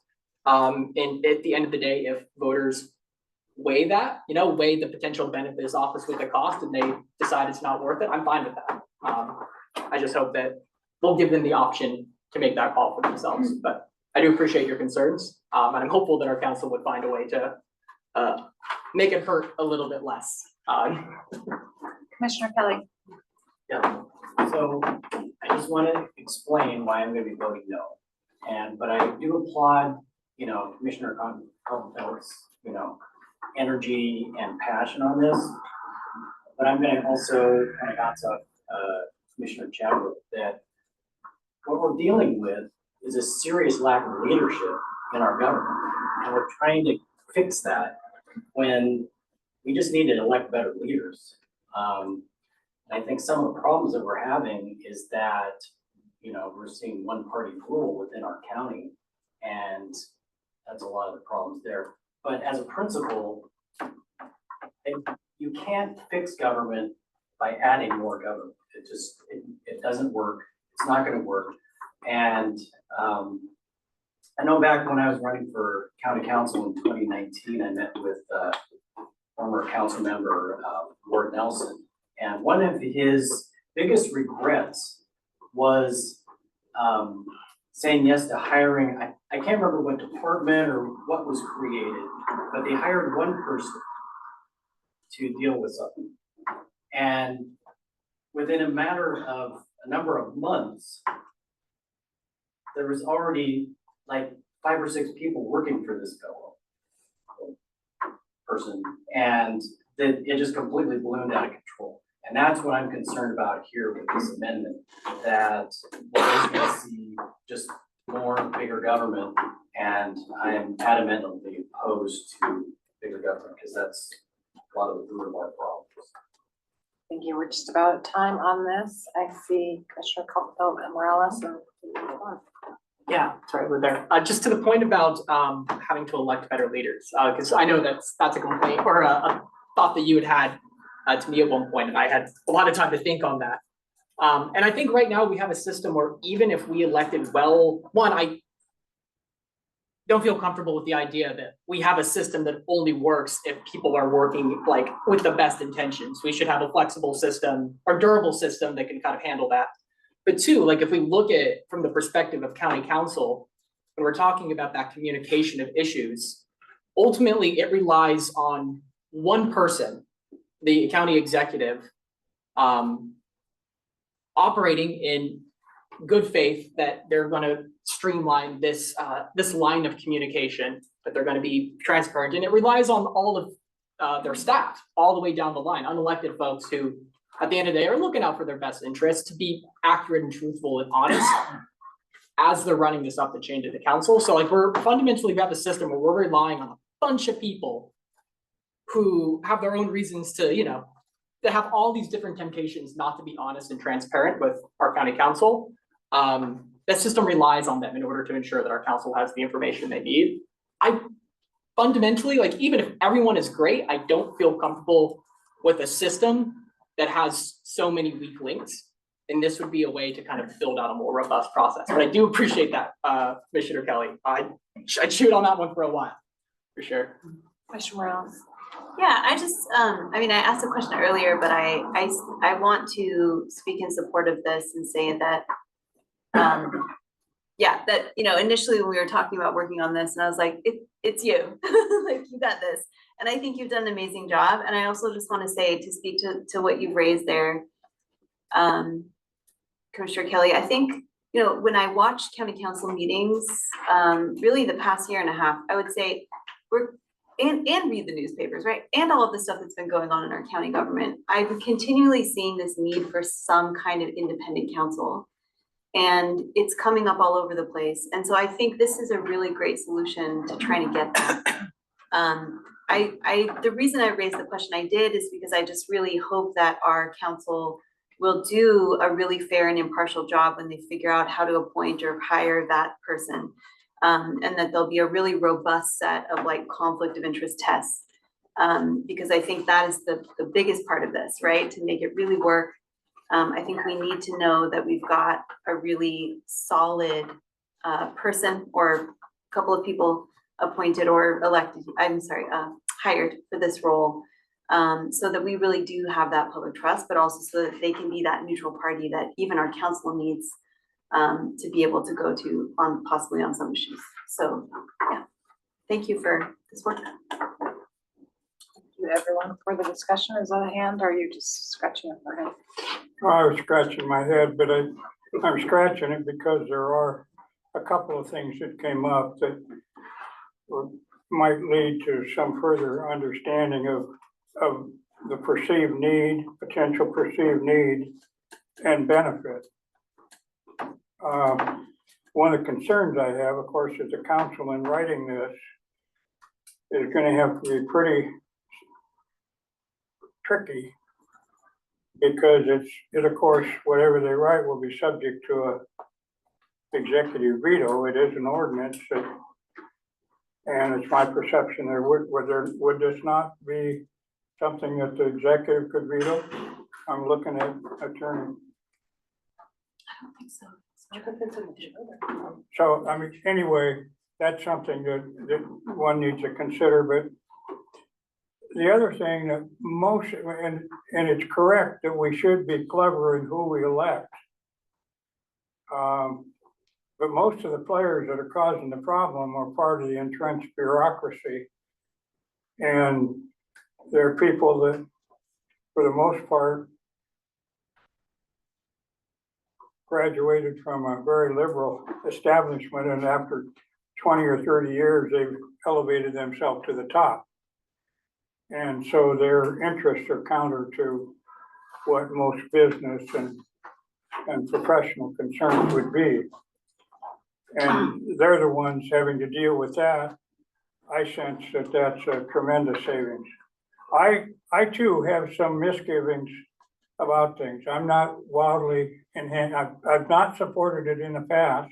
And at the end of the day, if voters weigh that, weigh the potential benefit of this office with the cost, and they decide it's not worth it, I'm fine with that. I just hope that we'll give them the option to make that call for themselves. But I do appreciate your concerns, and I'm hopeful that our council would find a way to make it hurt a little bit less. Commissioner Kelly. Yeah, so I just want to explain why I'm going to be voting no. But I do applaud, Commissioner Felt's, energy and passion on this. But I'm going to also kind of bounce off Commissioner Chadwick that what we're dealing with is a serious lack of leadership in our government. And we're trying to fix that when we just need to elect better leaders. I think some of the problems that we're having is that, we're seeing one party rule within our county, and that's a lot of the problems there. But as a principle, you can't fix government by adding more government. It doesn't work. It's not going to work. And I know back when I was running for county council in 2019, I met with former council member Ward Nelson. And one of his biggest regrets was saying yes to hiring, I can't remember what department or what was created, but they hired one person to deal with something. And within a matter of a number of months, there was already like 5 or 6 people working for this fellow person, and that it just completely ballooned out of control. And that's what I'm concerned about here with this amendment, that we're going to see just more bigger government, and I am adamantly opposed to bigger government because that's a lot of the root of our problems. Thank you. We're just about at time on this. I see Commissioner Coppell and Morales. Yeah, sorry, we're there. Just to the point about having to elect better leaders, because I know that's a complaint or a thought that you had to me at one point, and I had a lot of time to think on that. And I think right now we have a system where even if we elected well, one, I don't feel comfortable with the idea that we have a system that only works if people are working like with the best intentions. We should have a flexible system or durable system that can kind of handle that. But two, like if we look at it from the perspective of county council, when we're talking about that communication of issues, ultimately it relies on one person, the county executive, operating in good faith that they're going to streamline this this line of communication, that they're going to be transparent, and it relies on all of their staff all the way down the line, unelected folks who at the end of the day are looking out for their best interests to be accurate and truthful and honest as they're running this up the chain to the council. So like we're fundamentally, we have a system where we're relying on a bunch of people who have their own reasons to, you know, to have all these different temptations not to be honest and transparent with our county council. That system relies on them in order to ensure that our council has the information they need. I fundamentally, like even if everyone is great, I don't feel comfortable with a system that has so many weak links. And this would be a way to kind of build out a more robust process. But I do appreciate that, Commissioner Kelly. I'd chewed on that one for a while, for sure. Commissioner Morales. Yeah, I just, I mean, I asked a question earlier, but I want to speak in support of this and say that, yeah, that, you know, initially when we were talking about working on this and I was like, it's you, like you got this. And I think you've done an amazing job. And I also just want to say, to speak to what you've raised there, Commissioner Kelly, I think, you know, when I watched county council meetings, really the past year and a half, I would say and read the newspapers, right? And all of the stuff that's been going on in our county government, I'm continually seeing this need for some kind of independent counsel. And it's coming up all over the place. And so I think this is a really great solution to try to get that. The reason I raised the question I did is because I just really hope that our council will do a really fair and impartial job when they figure out how to appoint or hire that person. And that there'll be a really robust set of like conflict of interest tests. Because I think that is the biggest part of this, right? To make it really work. I think we need to know that we've got a really solid person or a couple of people appointed or elected, hired for this role, so that we really do have that public trust, but also so that they can be that neutral party that even our council needs to be able to go to on possibly on some issues. So yeah, thank you for this work. Thank you everyone for the discussion. Is that a hand or are you just scratching your head? Well, I was scratching my head, but I'm scratching it because there are a couple of things that came up that might lead to some further understanding of the perceived need, potential perceived need and benefit. One of the concerns I have, of course, as a council in writing this, is going to have to be pretty tricky because it of course, whatever they write will be subject to a executive veto. It is an ordinance that, and it's my perception there would this not be something that the executive could veto? I'm looking at attorney. I don't think so. So, I mean, anyway, that's something that one needs to consider, but the other thing that and it's correct that we should be clever in who we elect. But most of the players that are causing the problem are part of the entrenched bureaucracy. And there are people that, for the most part, graduated from a very liberal establishment, and after 20 or 30 years, they've elevated themselves to the top. And so their interests are counter to what most business and professional concerns would be. And they're the ones having to deal with that. I sense that that's a tremendous savings. I too have some misgivings about things. I'm not wildly I've not supported it in the past,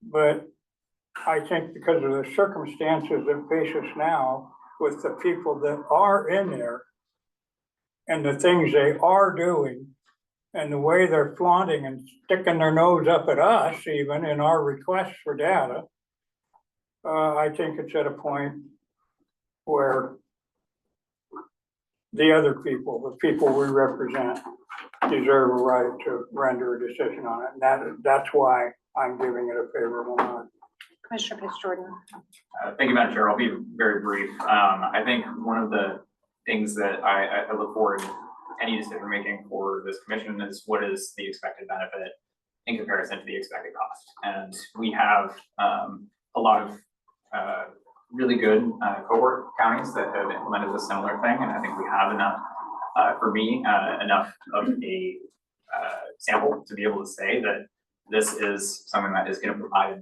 but I think because of the circumstances that face us now with the people that are in there and the things they are doing and the way they're flaunting and sticking their nose up at us even in our requests for data, I think it's at a point where the other people, the people we represent, deserve a right to render a decision on it. And that's why I'm giving it a favorable nod. Commissioner Pitts Jordan. Thank you, Madam Chair. I'll be very brief. I think one of the things that I look for in any decision making for this commission is what is the expected benefit in comparison to the expected cost. And we have a lot of really good cohort counties that have implemented a similar thing, and I think we have enough, for me, enough of a sample to be able to say that this is something that is going to provide,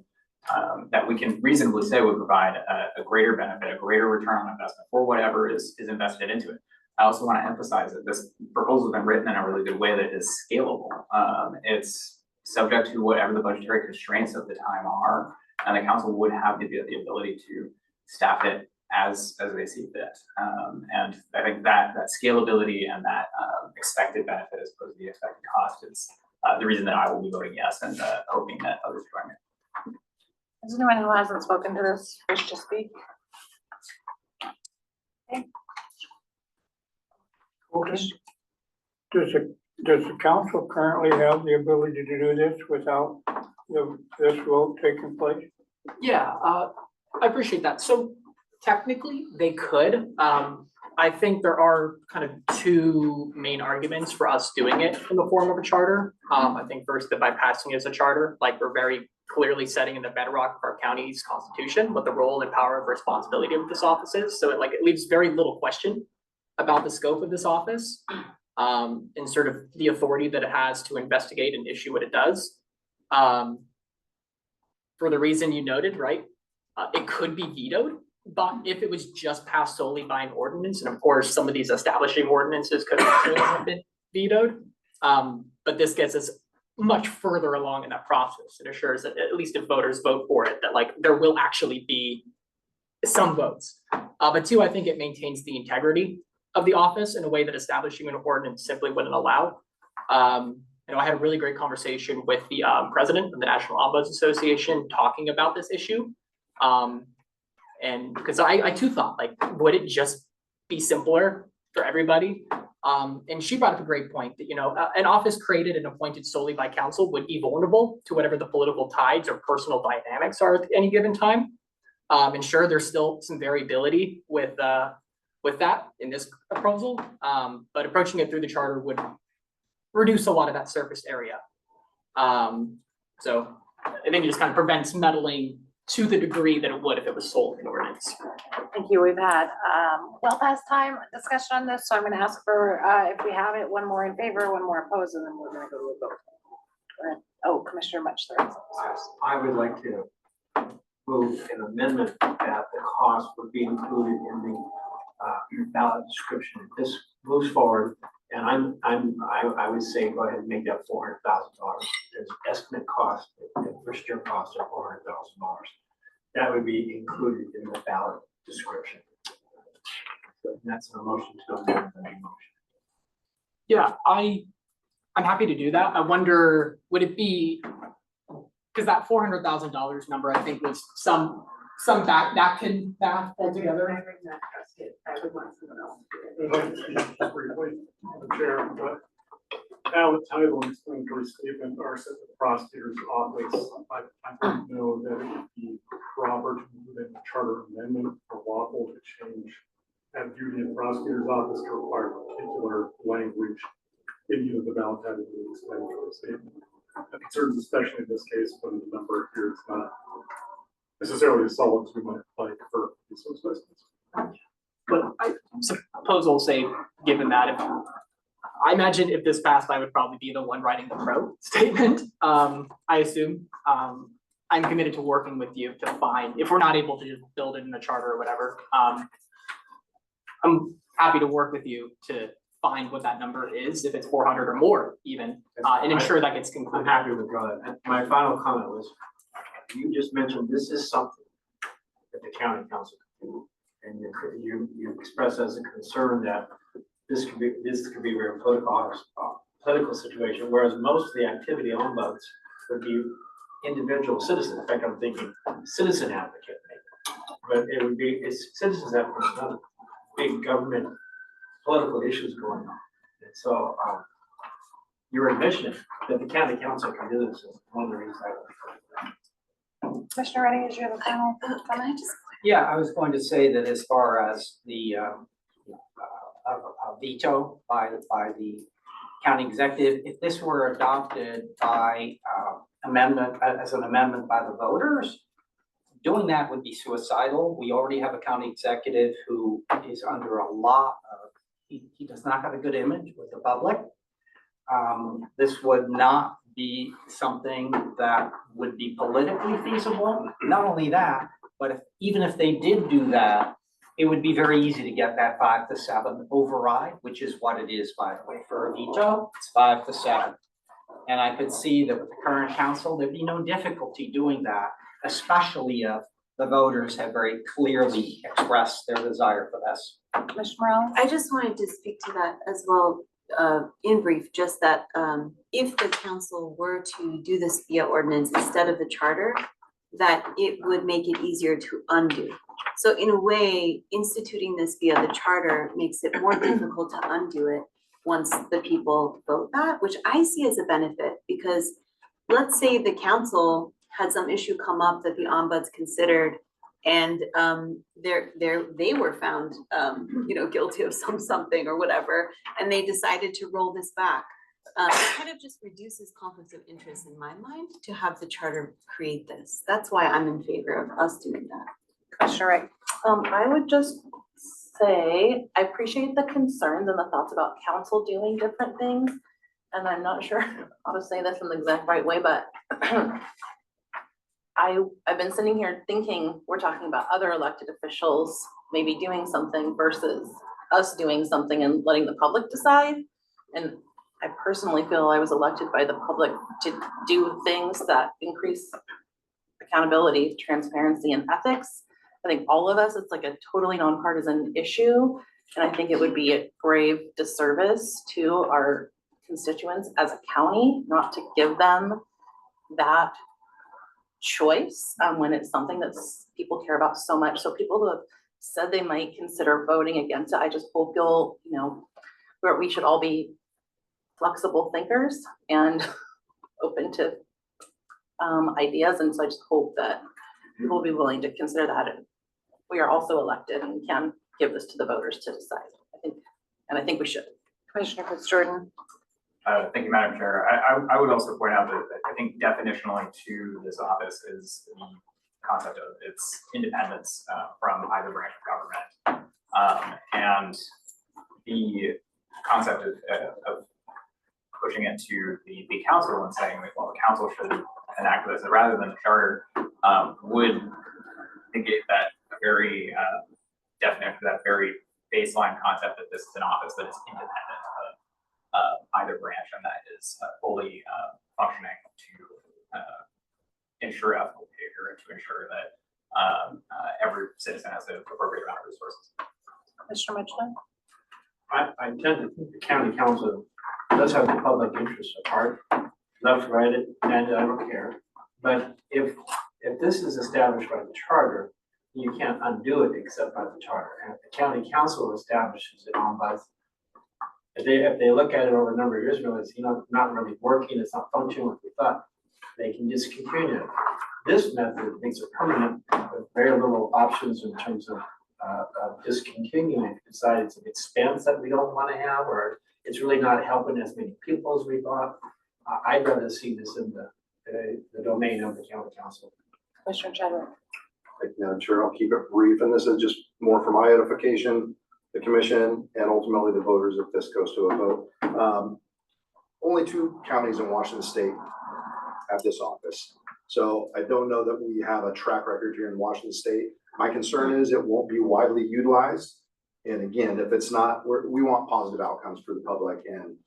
that we can reasonably say would provide a greater benefit, a greater return on investment for whatever is invested into it. I also want to emphasize that this proposal has been written in a really good way that is scalable. It's subject to whatever the budgetary constraints of the time are, and the council would have the ability to staff it as they see fit. And I think that scalability and that expected benefit as opposed to the expected cost is the reason that I will be voting yes, and hoping that others join me. Does anyone who hasn't spoken to this wish to speak? Okay. Does the council currently have the ability to do this without this vote taking place? Yeah, I appreciate that. So technically they could. I think there are kind of two main arguments for us doing it in the form of a charter. I think first that by passing it as a charter, like we're very clearly setting in the bedrock of our county's constitution what the role and power of responsibility of this office is. So it leaves very little question about the scope of this office and sort of the authority that it has to investigate and issue what it does. For the reason you noted, right? It could be vetoed, but if it was just passed solely by an ordinance, and of course, some of these establishing ordinances could have been vetoed, but this gets us much further along in that process. It assures that at least if voters vote for it, that like there will actually be some votes. But two, I think it maintains the integrity of the office in a way that establishing an ordinance simply wouldn't allow. I had a really great conversation with the president of the National Ombuds Association talking about this issue. And because I too thought, like, would it just be simpler for everybody? And she brought up a great point that, an office created and appointed solely by council would be vulnerable to whatever the political tides or personal dynamics are at any given time. And sure, there's still some variability with that in this proposal, but approaching it through the charter would reduce a lot of that surface area. So I think it just kind of prevents meddling to the degree that it would if it was solely an ordinance. Thank you. We've had well past time discussion on this, so I'm going to ask for if we have it, one more in favor, one more opposed, and then we're going to go to a vote. Go ahead. Oh, Commissioner Much. I would like to move an amendment that the cost would be included in the ballot description. If this moves forward, and I would say go ahead and make that $400,000. There's estimate cost, the first year cost of $400,000. That would be included in the ballot description. So that's a motion to amend the motion. Yeah, I'm happy to do that. I wonder, would it be because that $400,000 number, I think, was some back can math altogether. I would want someone else to do it. Briefly, Madam Chair, but now the title and explanatory statement are set to the prosecutor's office. I don't know that it would be proper to move in a charter amendment or lawful to change that duty in the prosecutor's office to require particular language in either the ballot or the explanatory statement. That concerns, especially in this case, when the number here is not necessarily as solid as we might like for these sorts of estimates. But I suppose I'll say, given that, if I imagine if this passed, I would probably be the one writing the pro statement. I assume. I'm committed to working with you to find, if we're not able to just build it in the charter or whatever, I'm happy to work with you to find what that number is, if it's 400 or more even, and ensure that gets concluded. I'm happy to withdraw that. My final comment was, you just mentioned this is something that the county council can do. And you express as a concern that this could be a very political situation, whereas most of the activity on votes would be individual citizens. In fact, I'm thinking citizen advocate maybe. But it would be, it's citizens advocates, not big government political issues going on. And so your admission that the county council can do this is one of the reasons I would. Commissioner Reddy, did you have a final comment? Yeah, I was going to say that as far as the a veto by the county executive, if this were adopted by amendment, as an amendment by the voters, doing that would be suicidal. We already have a county executive who is under a lot of, he does not have a good image with the public. This would not be something that would be politically feasible. Not only that, but even if they did do that, it would be very easy to get that 5-7 override, which is what it is, by the way, for a veto. It's 5-7. And I could see that with the current council, there'd be no difficulty doing that, especially if the voters have very clearly expressed their desire for this. Commissioner Morales? I just wanted to speak to that as well, in brief, just that if the council were to do this via ordinance instead of the charter, that it would make it easier to undo. So in a way, instituting this via the charter makes it more difficult to undo it once the people vote that, which I see as a benefit, because let's say the council had some issue come up that the ombuds considered, and they were found guilty of something or whatever, and they decided to roll this back. It kind of just reduces conflict of interest in my mind to have the charter create this. That's why I'm in favor of us doing that. Commissioner Wright? I would just say, I appreciate the concerns and the thoughts about council doing different things. And I'm not sure how to say this in the exact right way, but I've been sitting here thinking, we're talking about other elected officials maybe doing something versus us doing something and letting the public decide. And I personally feel I was elected by the public to do things that increase accountability, transparency, and ethics. I think all of us, it's like a totally nonpartisan issue. And I think it would be a grave disservice to our constituents as a county not to give them that choice when it's something that people care about so much. So people who have said they might consider voting against it, I just hope you'll, where we should all be flexible thinkers and open to ideas. And so I just hope that people will be willing to consider that. And we are also elected and can give this to the voters to decide, I think we should. Commissioner Fitzgerald? Thank you, Madam Chair. I would also point out that I think definitionally to this office is the concept of its independence from either branch of government. And the concept of pushing it to the council and saying that, well, the council should enact this rather than the charter would negate that very definition, that very baseline concept that this is an office that is independent of either branch and that is fully functioning to ensure ethical behavior and to ensure that every citizen has the appropriate amount of resources. Mr. Mitchell? I tend to think the county council does have the public interest at heart. Love to write it, and I don't care. But if this is established by the charter, you can't undo it except by the charter. And if the county council establishes it on by, if they look at it over a number of years, realize, not really working, it's not functioning what we thought, they can discontinue it. This method makes it permanent with very little options in terms of discontinuing, decide it's an expense that we don't want to have, or it's really not helping as many people as we thought. I'd rather see this in the domain of the county council. Commissioner Chadwick. Thank you, Madam Chair. I'll keep it brief, and this is just more for my edification, the commission, and ultimately the voters if this goes to a vote. Only 2 counties in Washington State have this office. So I don't know that we have a track record here in Washington State. My concern is it won't be widely utilized. And again, if it's not, we want positive outcomes for the public, and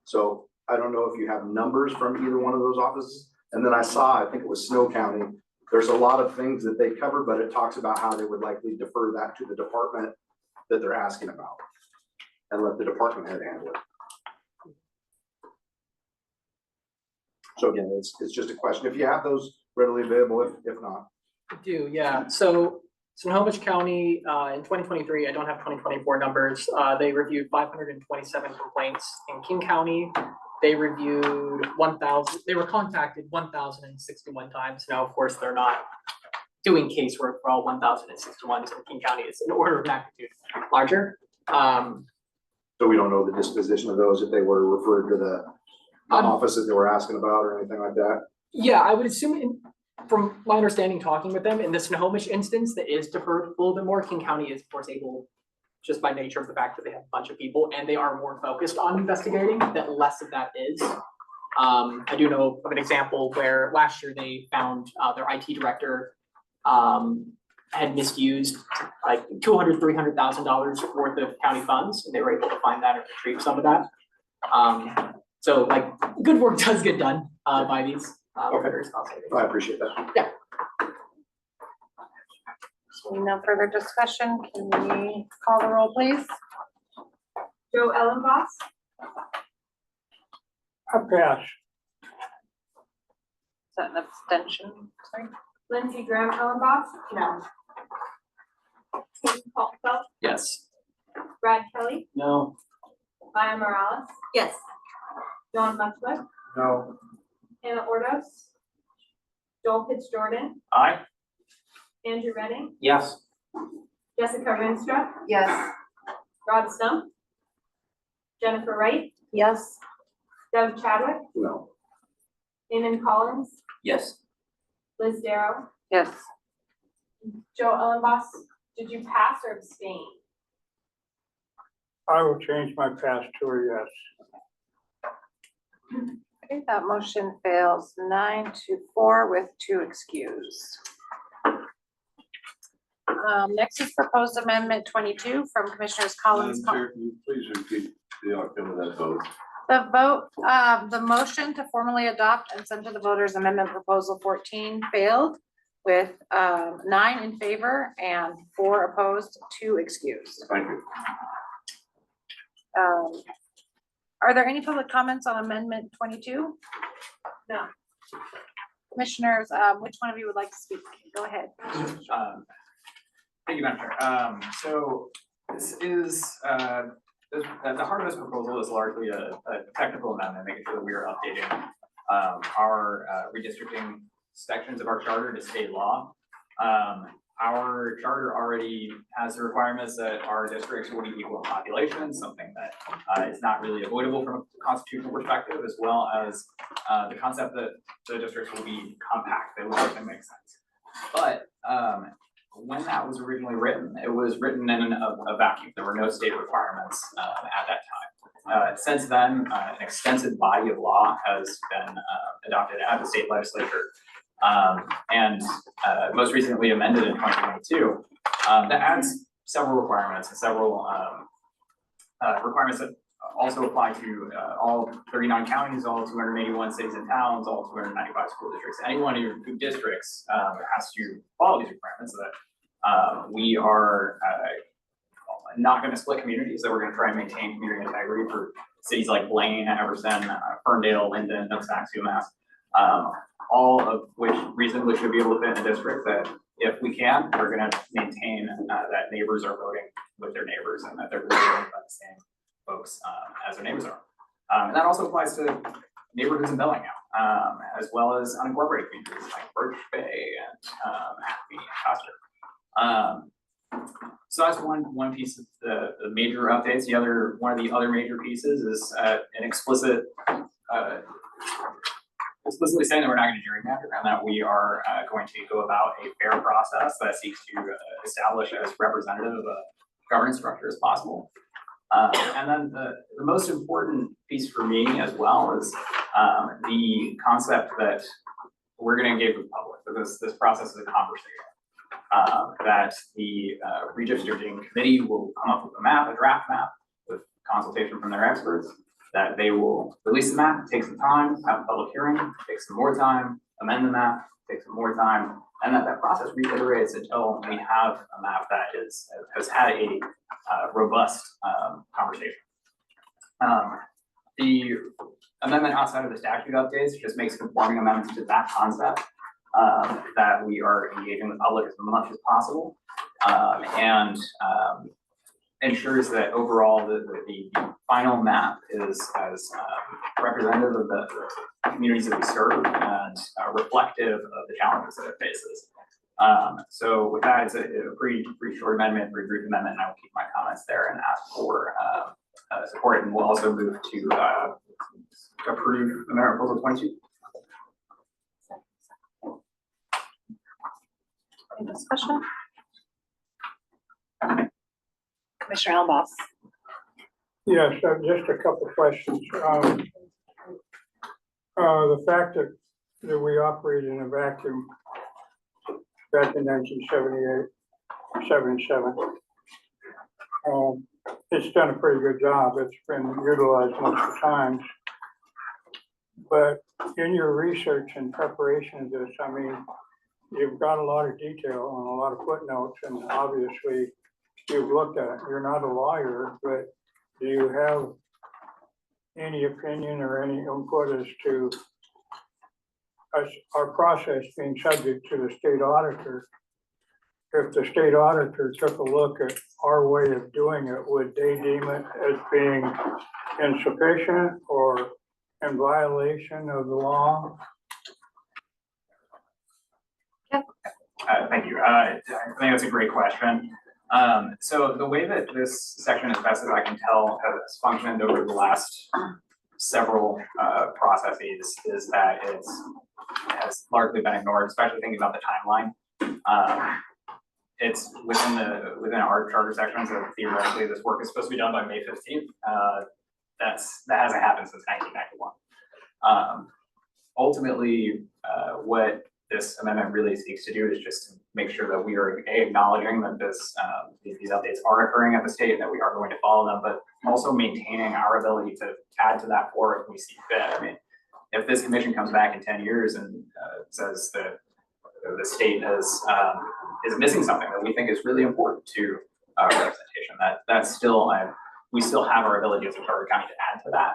so I don't know if you have numbers from either one of those offices. And then I think it was Snow County. There's a lot of things that they cover, but it talks about how they would likely defer that to the department that they're asking about and let the department head handle it. So again, it's just a question. If you have those readily available, if not. I do, yeah. So Snohomish County, in 2023, I don't have 2024 numbers, they reviewed 527 complaints. In King County, they reviewed 1,000, they were contacted 1,061 times. Now, of course, they're not doing casework for all 1,061, so King County is an order of magnitude larger. So we don't know the disposition of those, if they were referred to the office that they were asking about or anything like that? Yeah, I would assume from my understanding, talking with them, in the Snohomish instance, that is deferred a little bit more. King County is, of course, able, just by nature of the fact that they have a bunch of people and they are more focused on investigating, that less of that is. I do know of an example where last year they found their IT director had misused like $200,000, $300,000 worth of county funds, and they were able to find that and retrieve some of that. So like good work does get done by these. Okay. I appreciate that. Yeah. Seeing no further discussion, can we call the roll, please? Joe Ellenboss, I pass. Is that an abstention? Sorry. Lindsey Graham Ellenboss, no. Stephen Colfeld, Yes. Brad Kelly, No. Maya Morales, Yes. John Butler, No. Hannah Ordos, Joel Pitts Jordan, Aye. Andrew Redding, Yes. Jessica Rinstra, Yes. Rod Stump, Jennifer Wright, Yes. Doug Chadwick, No. Eamon Collins, Yes. Liz Darrow, Yes. Joe Ellenboss, did you pass or abstain? I will change my pass to a yes. Okay, that motion fails 9-4 with 2 excused. Next is proposed amendment 22 from Commissioners Collins. Madam Chair, can you please repeat the outcome of that vote? The motion to formally adopt and send to the voters amendment proposal 14 failed with 9 in favor and 4 opposed, 2 excused. Thank you. Are there any public comments on amendment 22? No. Commissioners, which one of you would like to speak? Go ahead. Thank you, Madam Chair. So this is, the heart of this proposal is largely a technical amendment, making sure that we are updating our redistricting sections of our charter to state law. Our charter already has the requirements that our districts will be equal in population, something that is not really avoidable from a constitutional perspective, as well as the concept that the districts will be compact, they will actually make sense. But when that was originally written, it was written in a vacuum. There were no state requirements at that time. Since then, an extensive body of law has been adopted at the state legislature. And most recently amended in 2022, that adds several requirements and several requirements that also apply to all 39 counties, all 281 cities and towns, all 295 school districts. Anyone who districts has to follow these requirements, so that we are not going to split communities, that we're going to try and maintain community integrity for cities like Blaine, Everson, Ferndale, Linden, Nooksack, Sumas. all of which reasonably should be able to fit in a district that if we can, we're gonna maintain that neighbors are voting with their neighbors and that they're voting by the same folks as their neighbors are. And that also applies to neighborhoods in Bellingham, as well as unincorporated communities like Birch Bay and Acme and Custer. So that's one piece of the major updates. One of the other major pieces is an explicitly saying that we're not going to gerrymander and that we are going to go about a fair process that seeks to establish as representative of a governance structure as possible. And then the most important piece for me as well is the concept that we're going to engage with the public. So this process is a conversation. That the redistricting committee will come up with a draft map with consultation from their experts, that they will release the map, take some time, have a public hearing, take some more time, amend the map, take some more time, and that process reiterates until we have a map that has had a robust conversation. The amendment outside of the statute updates just makes conforming amendments to that concept, that we are engaging the public as much as possible, and ensures that overall the final map is as representative of the communities that we serve and reflective of the challenges that it faces. So with that, it's a pretty short amendment, pretty brief amendment, and I will keep my comments there and ask for support, and we'll also move to approve amendment proposal 22. Any discussion? Commissioner Ellenboss. Yes, just a couple of questions. The fact that we operate in a vacuum back in 1978, 77, it's done a pretty good job. It's been utilized most of the times. But in your research and preparation of this, I mean, you've got a lot of detail and a lot of footnotes, and obviously you've looked at it. You're not a lawyer, but do you have any opinion or any input as to our process being subject to the state auditor? If the state auditor took a look at our way of doing it, would they deem it as being insufficient or in violation of the law? Thank you. I think that's a great question. So the way that this section, as best as I can tell, has functioned over the last several processes is that it has largely been ignored, especially thinking about the timeline. It's within our charter sections that theoretically this work is supposed to be done by May 15th. That hasn't happened since 1991. Ultimately, what this amendment really seeks to do is just to make sure that we are acknowledging that these updates are occurring at the state and that we are going to follow them, but also maintaining our ability to add to that floor if we see fit. I mean, if this commission comes back in 10 years and says that the state is missing something that we think is really important to representation, that's still, we still have our ability as a charter county to add to that.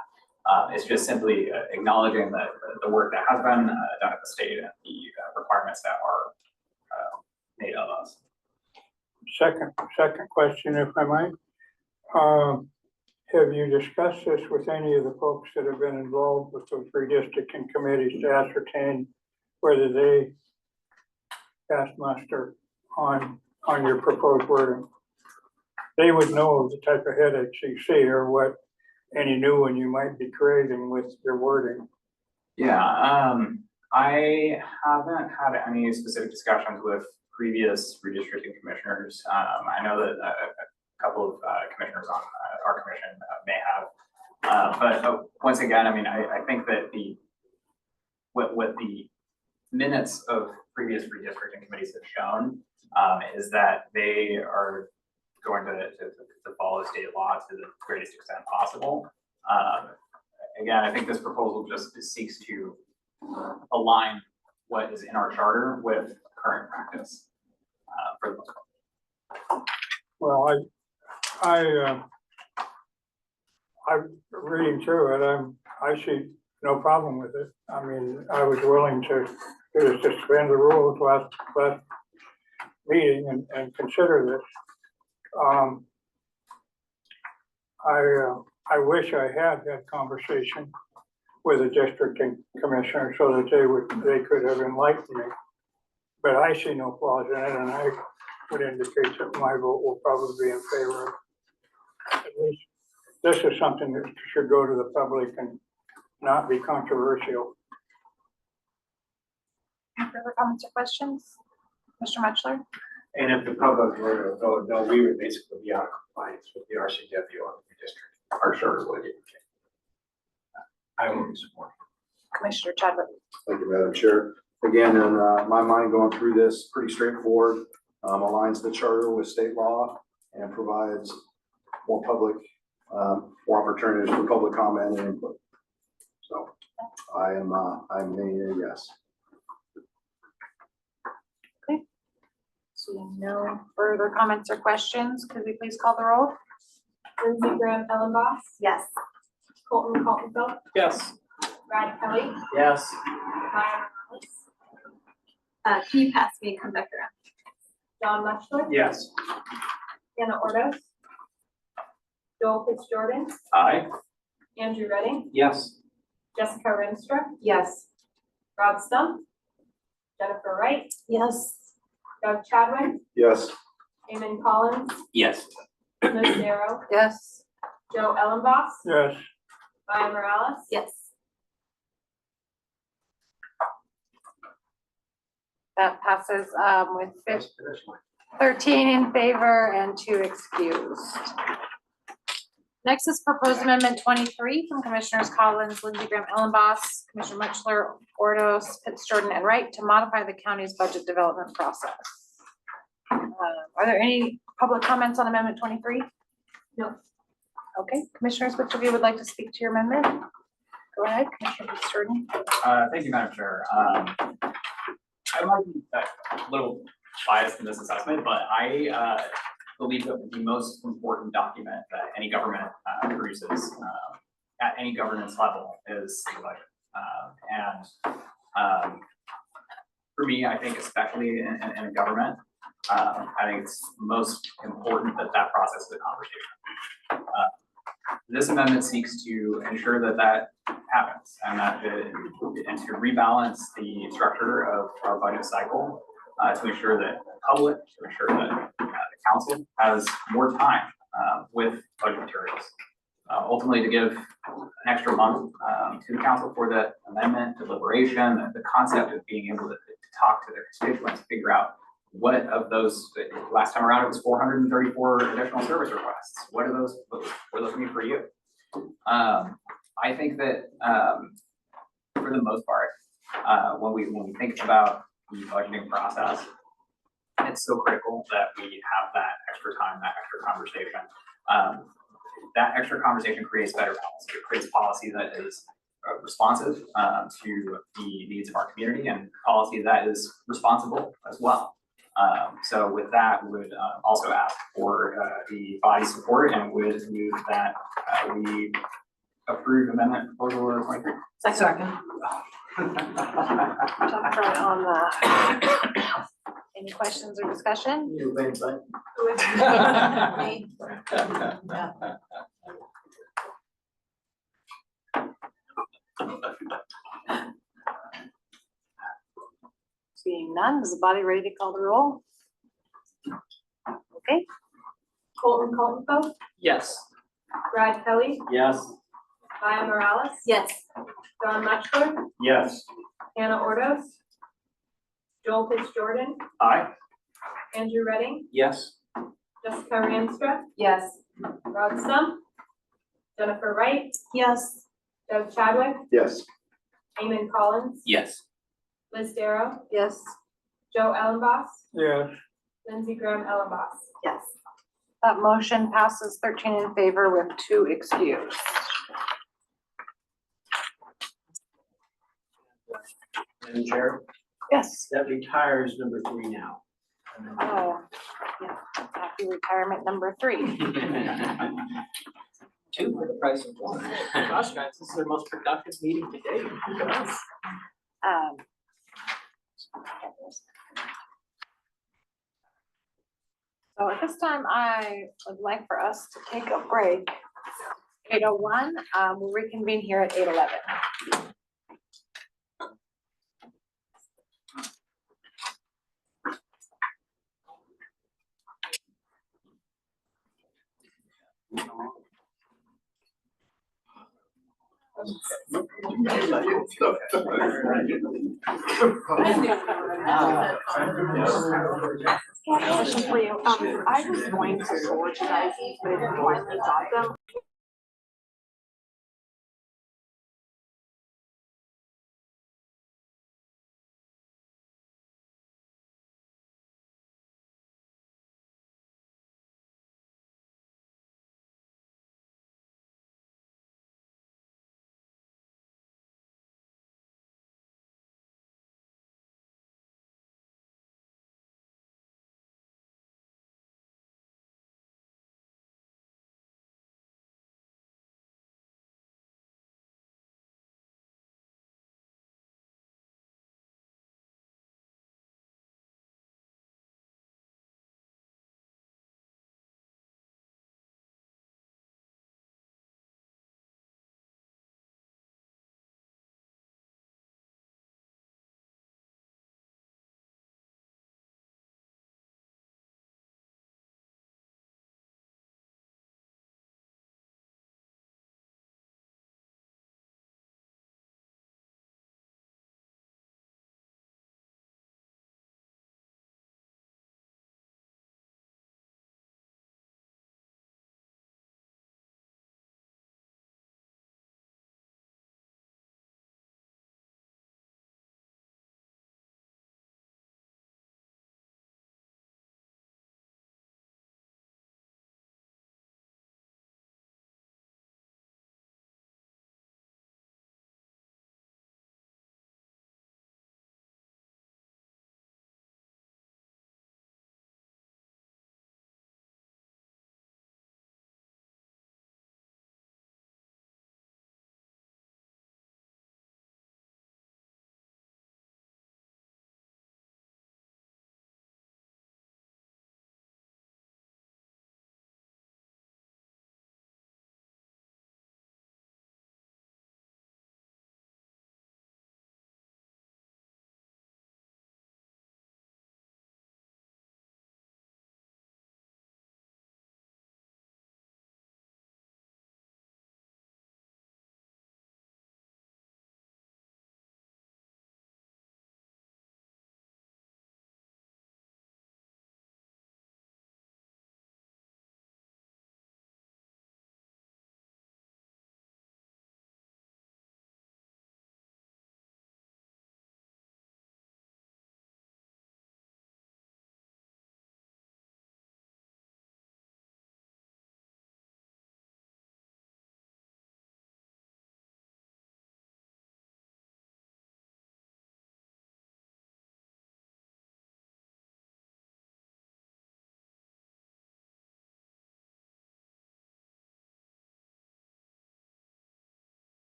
It's just simply acknowledging that the work that has been done at the state and the requirements that are made of us. Second question, if I might. Have you discussed this with any of the folks that have been involved with those redistricting committees to ascertain whether they pass muster on your proposed wording? They would know of the type of headaches you see or what any new one you might be creating with your wording. Yeah, I haven't had any specific discussions with previous redistricting commissioners. I know that a couple of commissioners on our commission may have, but once again, I mean, I think that what the minutes of previous redistricting committees have shown is that they are going to follow state law to the greatest extent possible. Again, I think this proposal just seeks to align what is in our charter with current practice for the most part. Well, I'm reading through it. I see no problem with it. I mean, I was willing to just suspend the rules last meeting and consider this. I wish I had that conversation with the district commissioner so that they could have enlightened me. But I see no flaws in it, and I would indicate that my vote will probably be in favor of. At least this is something that should go to the public and not be controversial. Any further comments or questions? Mr. Mutchler? And if the public were to vote no, we would basically be out of compliance with the RCW on the district. Our charter would. I would support. Commissioner Chadwick? Thank you, Madam Chair. Again, in my mind, going through this, pretty straightforward, aligns the charter with state law and provides more public, more opportunities for public comment and input. So I'm leaning a yes. Okay. So no further comments or questions. Could we please call the roll? Lindsey Graham Ellenboss, Yes. Colton Coltonville, Yes. Brad Kelly, Yes. Ryan Morales, Can you pass me and come back around? John Mutchler. Yes. Hannah Ordos. Joel Fitzjordan, Aye. Andrew Redding, Yes. Jessica Rinstra, Yes. Rob Stump, Jennifer Wright, Yes. Doug Chadwick, Yes. Eamon Collins, Yes. Liz Darrow, Yes. Joe Ellenboss, Yes. Ryan Morales. Yes. That passes with 13 in favor and 2 excused. Next is proposed amendment 23 from Commissioners Collins, Lindsey Graham Ellenboss, Commissioner Mutchler, Ordos, Fitzjordan, and Wright to modify the county's budget development process. Are there any public comments on amendment 23? No. Okay, commissioners, which of you would like to speak to your amendment? Go ahead, Commissioner Fitzjordan. Thank you, Madam Chair. I might be a little biased in this assessment, but I believe that the most important document that any government produces at any governance level is the budget. For me, I think especially in a government, I think it's most important that that process is a conversation. This amendment seeks to ensure that that happens and and to rebalance the structure of our budget cycle to ensure that the public, to ensure that the council has more time with budget materials. Ultimately, to give an extra month to the council for the amendment, deliberation, the concept of being able to talk to their constituents, figure out what of those, last time around, it was 434 additional service requests. What are those mean for you? I think that for the most part, when we think about the budgeting process, it's so critical that we have that extra time, that extra conversation. That extra conversation creates better policy. It creates policy that is responsive to the needs of our community and policy that is responsible as well. So with that, we would also ask for the body support and would move that we approve amendment proposal 23. Second. Jump right on that. Any questions or discussion? You wait, but. Me. Seeing none, is the body ready to call the roll? Okay, Colton Coltonville, Yes. Brad Kelly, Yes. Ryan Morales, Yes. John Mutchler, Yes. Hannah Ordos, Joel Fitzjordan, Aye. Andrew Redding, Yes. Jessica Rinstra, Yes. Rob Stump, Jennifer Wright, Yes. Doug Chadwick, Yes. Eamon Collins, Yes. Liz Darrow, Yes. Joe Ellenboss, Yes. Lindsey Graham Ellenboss. Yes. that motion passes 13 in favor with 2 excused. Madam Chair, Yes. that retires number 3 now. Oh, yeah, happy retirement number 3. Two for the price of one. Gosh, guys, this is our most productive meeting to date. Look at us. Um, So at this time, I would like for us to take a break. 8:01, we'll reconvene here at 8:11. Question for you. I was going to forward you guys these, but if you finally got them,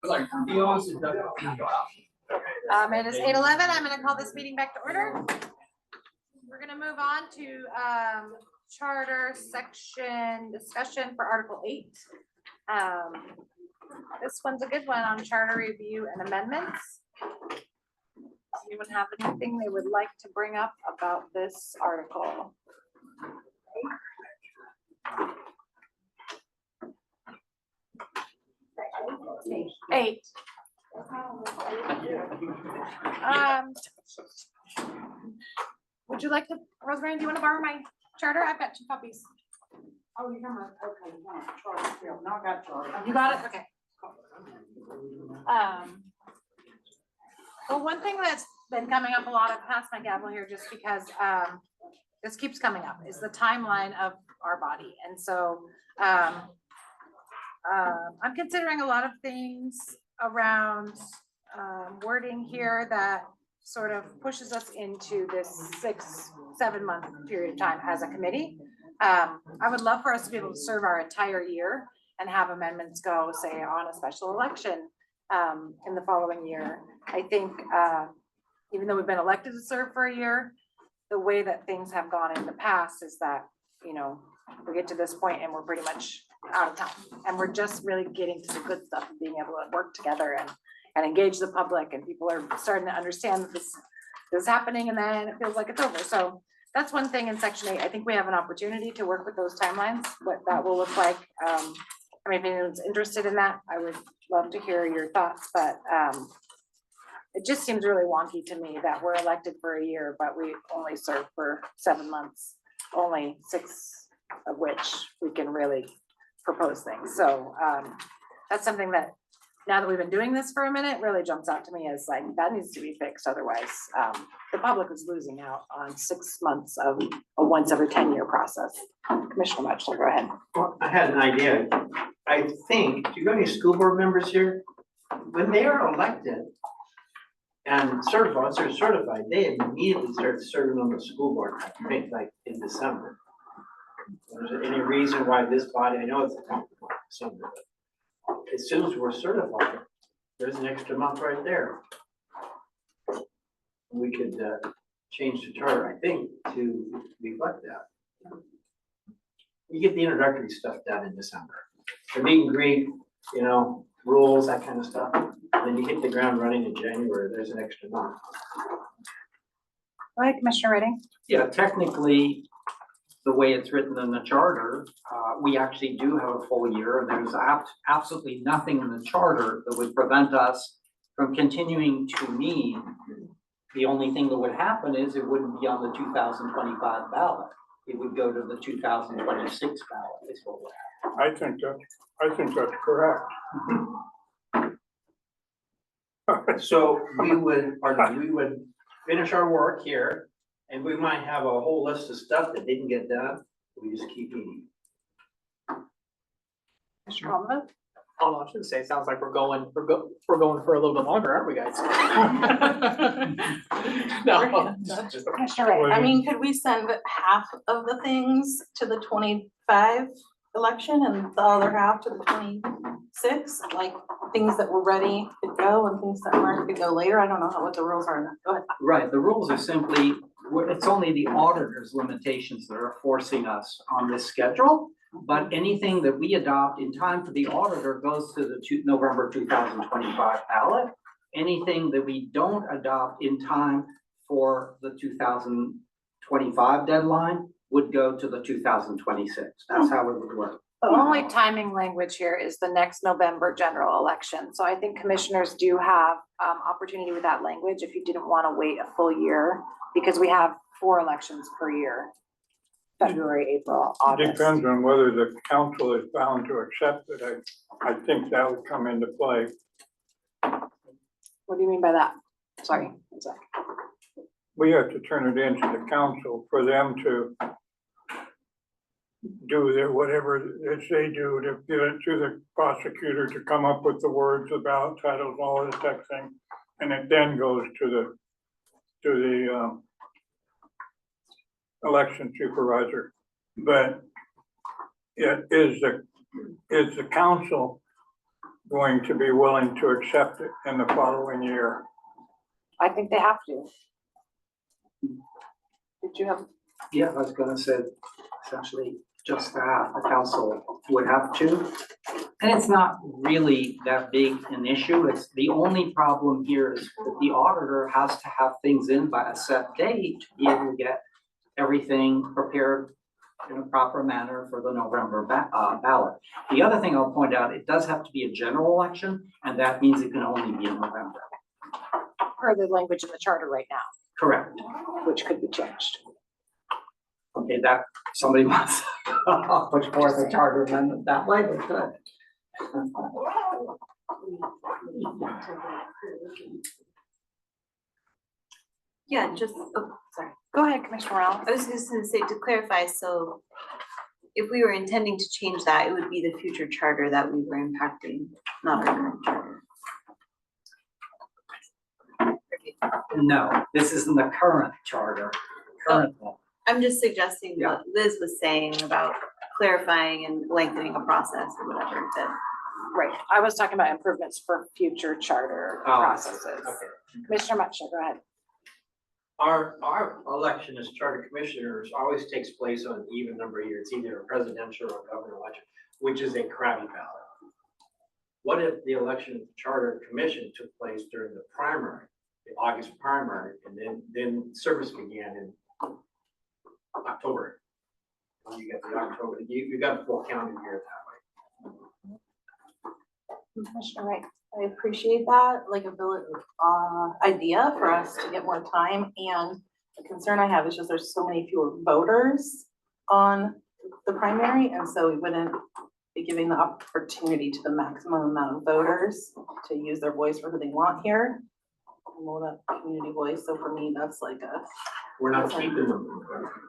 It is 8:11. I'm gonna call this meeting back to order. We're gonna move on to charter section discussion for Article 8. This one's a good one on charter review and amendments. Does anyone have anything they would like to bring up about this article? 8. Would you like to, Rosemary, do you want to borrow my charter? I've got 2 copies. Oh, you remember, okay, now I got charter. You got it? Okay. Well, one thing that's been coming up a lot, I've passed my gavel here just because this keeps coming up, is the timeline of our body. And so I'm considering a lot of things around wording here that sort of pushes us into this 6-7 month period of time as a committee. I would love for us to be able to serve our entire year and have amendments go, say, on a special election in the following year. I think even though we've been elected to serve for a year, the way that things have gone in the past is that, you know, we get to this point and we're pretty much out of time. And we're just really getting to the good stuff and being able to work together and engage the public, and people are starting to understand that this is happening, and then it feels like it's over. So that's one thing in section 8. I think we have an opportunity to work with those timelines, what that will look like. I mean, if anyone's interested in that, I would love to hear your thoughts, but it just seems really wonky to me that we're elected for a year, but we only serve for 7 months, only 6 of which we can really propose things. So that's something that, now that we've been doing this for a minute, really jumps out to me as like, that needs to be fixed. Otherwise, the public is losing out on 6 months of a once every 10-year process. Commissioner Muchler, go ahead. Well, I had an idea. I think, do you got any school board members here? When they are elected and certified, once they're certified, they immediately start serving on the school board, I think like in December. Is there any reason why this body, I know it's a compromise, December, but as soon as we're certified, there's an extra month right there. We could change the charter, I think, to reflect that. You get the introductory stuff done in December. The meet and greet, you know, rules, that kind of stuff. And then you hit the ground running in January, there's an extra month. Go ahead, Commissioner Redding. Yeah, technically, the way it's written in the charter, we actually do have a full year, and there's absolutely nothing in the charter that would prevent us from continuing to meet. The only thing that would happen is it wouldn't be on the 2025 ballot. It would go to the 2026 ballot. Is what we're I think that's correct. So we would finish our work here, and we might have a whole list of stuff that didn't get done. We just keep meeting. Commissioner Oliver? All I should say, sounds like we're going for a little bit longer, aren't we, guys? No. Commissioner Redding. I mean, could we send half of the things to the 25 election and the other half to the 26? Like things that were ready could go and things that weren't could go later? I don't know what the rules are. Go ahead. Right, the rules are simply, it's only the auditor's limitations that are forcing us on this schedule. But anything that we adopt in time for the auditor goes to the November 2025 ballot. Anything that we don't adopt in time for the 2025 deadline would go to the 2026. That's how it would work. The only timing language here is the next November general election. So I think commissioners do have opportunity with that language if you didn't want to wait a full year, because we have 4 elections per year. February, April, August. Depends on whether the council is bound to accept it. I think that would come into play. What do you mean by that? Sorry. We have to turn it into the council for them to do their whatever it they do, to give it to the prosecutor to come up with the words about titles, all this type of thing. And it then goes to the election supervisor. But it is the council going to be willing to accept it in the following year? I think they have to. Did you have? Yeah, I was gonna say essentially just that, the council would have to. And it's not really that big an issue. It's the only problem here is that the auditor has to have things in by a set date to be able to get everything prepared in a proper manner for the November ballot. The other thing I'll point out, it does have to be a general election, and that means it can only be in November. Per the language in the charter right now, Correct. which could be changed. Okay, that, somebody wants to push forth a charter amendment that way, but good. Yeah, just, oh, sorry. Go ahead, Commissioner Morales. I was just gonna say, to clarify, so if we were intending to change that, it would be the future charter that we were impacting, not the current charter. No, this isn't the current charter, current law. I'm just suggesting what Liz was saying about clarifying and lengthening a process or whatever that. Right, I was talking about improvements for future charter processes. Okay. Commissioner Mutchler, go ahead. Our election as charter commissioners always takes place on an even number of years, either a presidential or governor election, which is a crowded ballot. What if the election of the charter commission took place during the primary, the August primary, and then service began in October? When you get the October, you got a full county year that way. Commissioner Wright, I appreciate that, like ability, idea for us to get more time, and the concern I have is just there's so many fewer voters on the primary, and so we wouldn't be giving the opportunity to the maximum amount of voters to use their voice for who they want here. More that community voice, so for me, that's like a. We're not keeping them.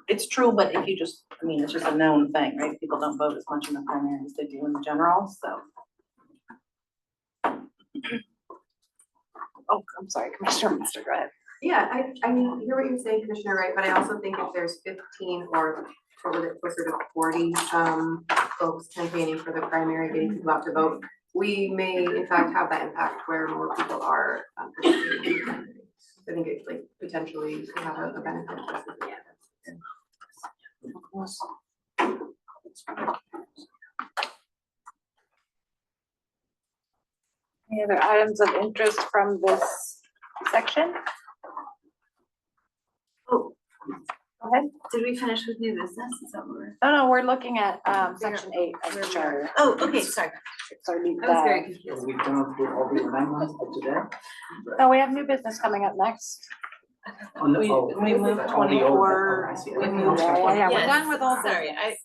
It's true, but if you just, I mean, it's just a known thing, right? People don't vote as much in the primary as they do in the general, so. Oh, I'm sorry, Commissioner Munster, go ahead. Yeah, I mean, hear what you're saying, Commissioner Wright, but I also think if there's 15 or what was it, closer to 40 folks campaigning for the primary, getting people out to vote, we may in fact have that impact where more people are participating in the primary. I think it like potentially could have a benefit. Any other items of interest from this section? Oh, go ahead. Did we finish with new business? Is that what we're? No, we're looking at section 8 of the charter. Oh, okay, sorry. So I was very confused. We've gone through all the amendments of today. No, we have new business coming up next. On the- We moved on the old- 24, I see. we moved. Yeah, we're Yes, done with all sorry, business.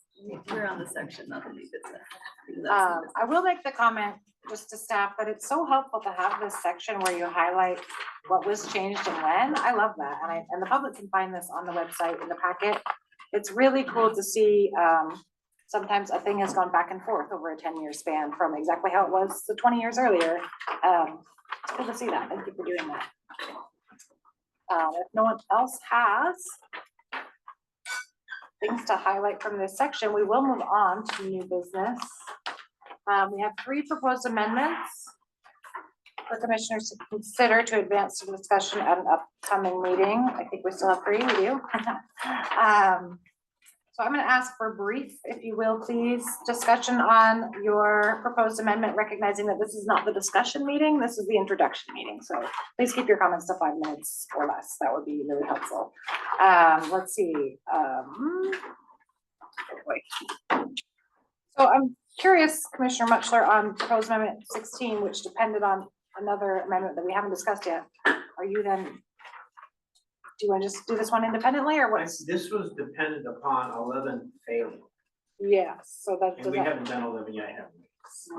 we're on the section, not the new business. I will make the comment just to staff that it's so helpful to have this section where you highlight what was changed and when. I love that. And the public can find this on the website in the packet. It's really cool to see, sometimes a thing has gone back and forth over a 10-year span from exactly how it was 20 years earlier. It's cool to see that. Thank you for doing that. If no one else has things to highlight from this section, we will move on to new business. We have 3 proposed amendments for commissioners to consider to advance to discussion at an upcoming meeting. I think we still have 3, we do. So I'm gonna ask for a brief, if you will, please, discussion on your proposed amendment, recognizing that this is not the discussion meeting, this is the introduction meeting. So please keep your comments to 5 minutes or less. That would be really helpful. Let's see. Wait. So I'm curious, Commissioner Mutchler, on proposed amendment 16, which depended on another amendment that we haven't discussed yet. Are you then, do you want to just do this one independently or what's? This was dependent upon 11 failing, Yes, so that and we doesn't, haven't done 11 yet, have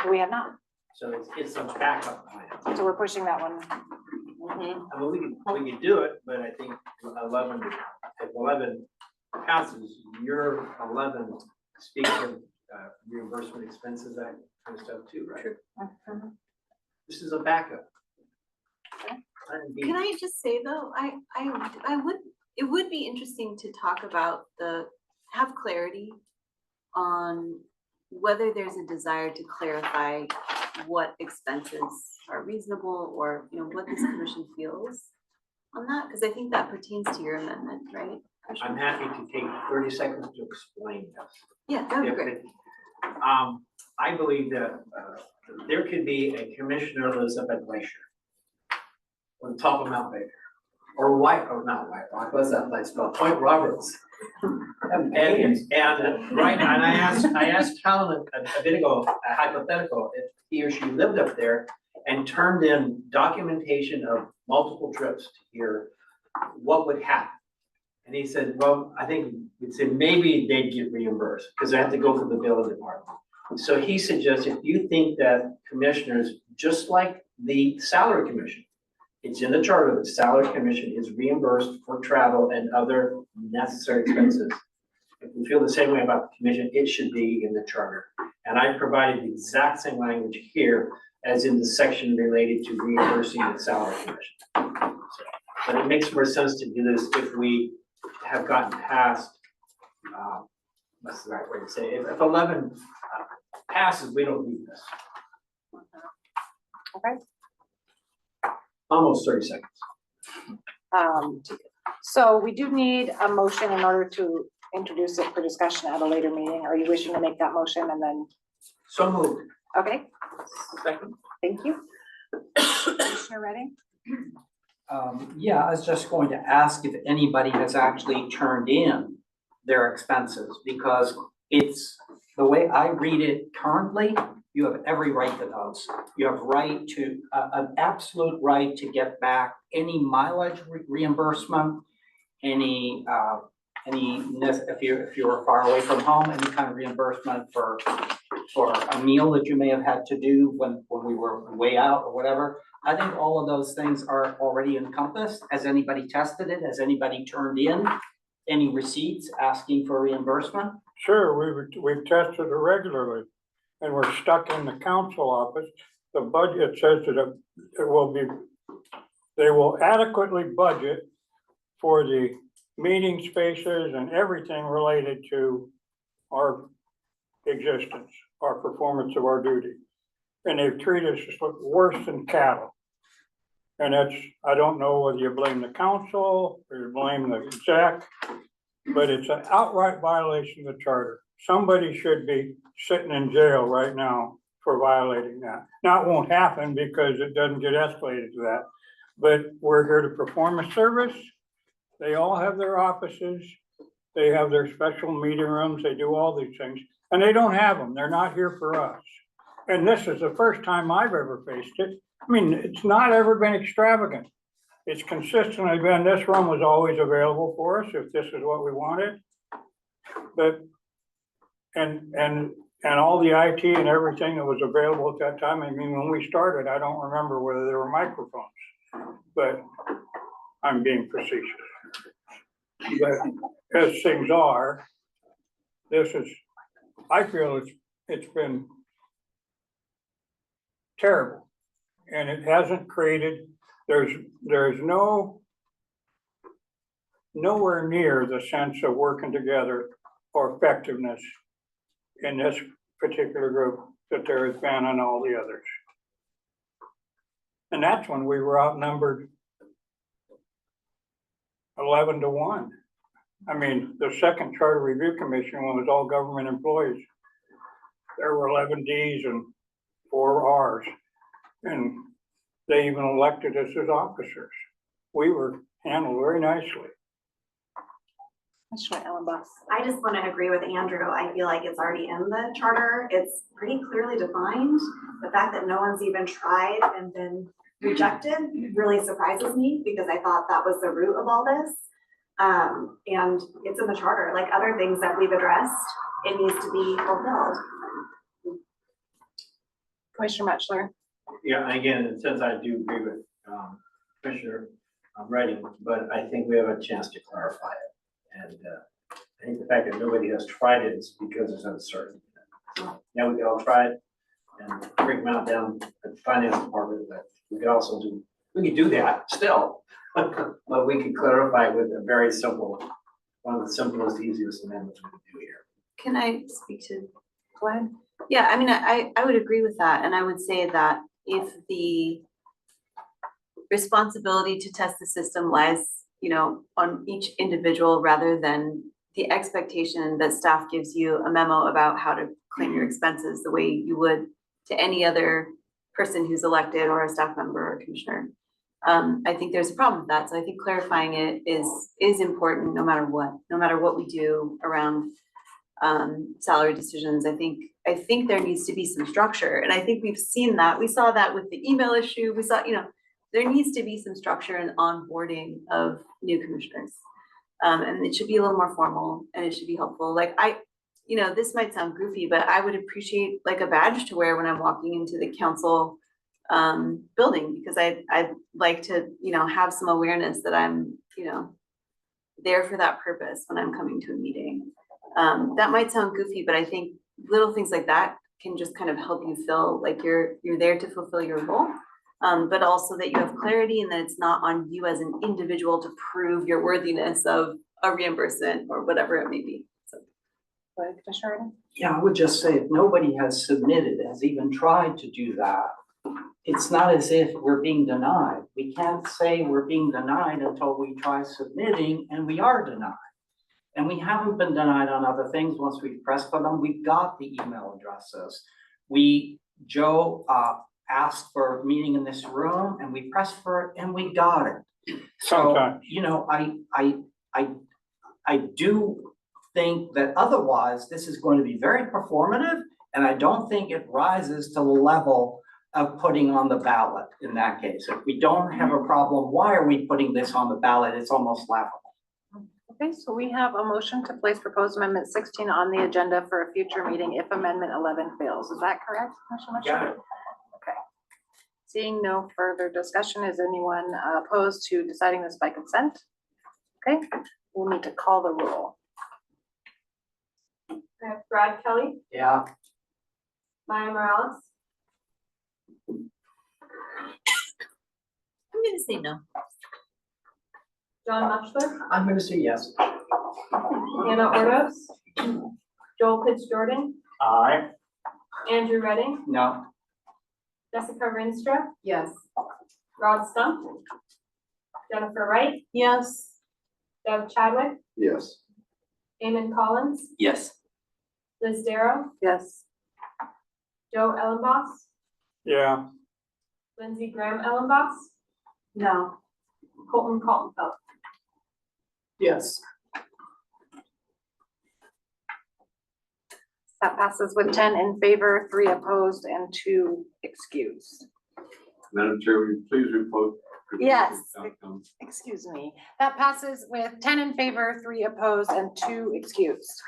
we? we have not. So it's a backup plan. So we're pushing that one. I mean, we can do it, but I think 11, if 11 passes, your 11 speaks of reimbursement expenses, that kind of stuff too, right? True. This is a backup. Can I just say though, it would be interesting to talk about have clarity on whether there's a desire to clarify what expenses are reasonable or, you know, what this commission feels on that? Because I think that pertains to your amendment, right? I'm happy to take 30 seconds to explain this. Yeah, that would be If great. it- I believe that there could be a commissioner who lives up at Glacier, on the top of Mount Baker, or not White Rock, what's that place called, Point Roberts. And right, and I asked Colin a bit ago, a hypothetical, if he or she lived up there and turned in documentation of multiple trips to here, what would happen? And he said, well, I think we'd say maybe they'd get reimbursed because they have to go through the billing department. So he suggested, if you think that commissioners, just like the salary commission, it's in the charter, the salary commission is reimbursed for travel and other necessary expenses. If we feel the same way about the commission, it should be in the charter. And I provided the exact same language here as in the section related to reimbursing the salary commission. But it makes more sense to do this if we have gotten past, what's the right way to say it? If 11 passes, we don't need this. Okay. Almost 30 seconds. So we do need a motion in order to introduce it for discussion at a later meeting. Are you wishing to make that motion and then? So moved. Okay, Second. thank you. Commissioner Redding? Yeah, I was just going to ask if anybody has actually turned in their expenses, because it's, the way I read it currently, you have every right to those. You have right to, an absolute right to get back any mileage reimbursement, any, if you're far away from home, any kind of reimbursement for a meal that you may have had to do when we were way out or whatever. I think all of those things are already encompassed. Has anybody tested it? Has anybody turned in any receipts asking for reimbursement? Sure, we've tested it regularly, and we're stuck in the council office. The budget says that it will be, they will adequately budget for the meeting spaces and everything related to our existence, our performance of our duty. And they've treated us worse than cattle. And that's, I don't know whether you blame the council or you blame the exec, but it's an outright violation of the charter. Somebody should be sitting in jail right now for violating that. Now, it won't happen because it doesn't get escalated to that, but we're here to perform a service. They all have their offices. They have their special meeting rooms. They do all these things, and they don't have them. They're not here for us. And this is the first time I've ever faced it. I mean, it's not ever been extravagant. It's consistently been, this room was always available for us if this is what we wanted. But, and all the IT and everything that was available at that time, I mean, when we started, I don't remember whether there were microphones, but I'm being facetious. But as things are, this is, I feel it's been terrible. And it hasn't created, there's nowhere near the sense of working together or effectiveness in this particular group that there has been on all the others. And that's when we were outnumbered 11-1. I mean, the second Charter Review Commission, when it was all government employees, there were 11 Ds and 4 Rs. And they even elected us as officers. We were handled very nicely. Commissioner Ellenboss. I just want to agree with Andrew. I feel like it's already in the charter. It's pretty clearly defined. The fact that no one's even tried and been rejected really surprises me because I thought that was the root of all this. And it's in the charter, like other things that we've addressed, it needs to be fulfilled. Commissioner Matchler. Yeah, again, since I do agree with Commissioner Redding, but I think we have a chance to clarify it. And I think the fact that nobody has tried it is because it's uncertain. So now we can all try it and break them out down at the finance department, but we could also we could do that still. But we could clarify with a very simple, one of the simplest, easiest amendments we could do here. Can I speak to? Go ahead. Yeah, I mean, I would agree with that, and I would say that if the responsibility to test the system lies, on each individual rather than the expectation that staff gives you a memo about how to claim your expenses the way you would to any other person who's elected or a staff member or commissioner. I think there's a problem with that, so I think clarifying it is important no matter what we do around salary decisions. I think there needs to be some structure, and I think we've seen that. We saw that with the email issue. We saw, there needs to be some structure in onboarding of new commissioners. And it should be a little more formal and it should be helpful. Like this might sound goofy, but I would appreciate like a badge to wear when I'm walking into the council building, because I'd like to, have some awareness that I'm, there for that purpose when I'm coming to a meeting. That might sound goofy, but I think little things like that can just kind of help you feel like you're there to fulfill your role. But also that you have clarity and that it's not on you as an individual to prove your worthiness of a reimbursement or whatever it may be. So. Go ahead, Commissioner Eden. Yeah, I would just say if nobody has submitted, has even tried to do that, it's not as if we're being denied. We can't say we're being denied until we try submitting, and we are denied. And we haven't been denied on other things. Once we've pressed for them, we got the email addresses. Joe asked for a meeting in this room and we pressed for it and we got it. So, I do think that otherwise this is going to be very performative, and I don't think it rises to the level of putting on the ballot in that case. If we don't have a problem, why are we putting this on the ballot? It's almost laughable. Okay, so we have a motion to place proposed amendment 16 on the agenda for a future meeting if amendment 11 fails. Is that correct, Commissioner Mitchell? Got it. Okay. Seeing no further discussion, is anyone opposed to deciding this by consent? Okay, we'll need to call the roll. I have Brad Kelly, Yeah. Maya Morales, I'm gonna say no. John Muchler, I'm gonna say yes. Hannah Ordos, Joel Pitts Jordan, Aye. Andrew Redding, No. Jessica Rinstra, Yes. Rod Stump, Jennifer Wright, Yes. Doug Chadwick, Yes. Eamon Collins, Yes. Liz Darrow, Yes. Joe Ellenboss, Yeah, Lindsey Graham Ellenboss, No. Colton Coltonfeld. Yes. That passes with 10 in favor, 3 opposed, and 2 excused. Madam Chair, will you please report? Yes. Outcome? Excuse me. That passes with 10 in favor, 3 opposed, and 2 excused.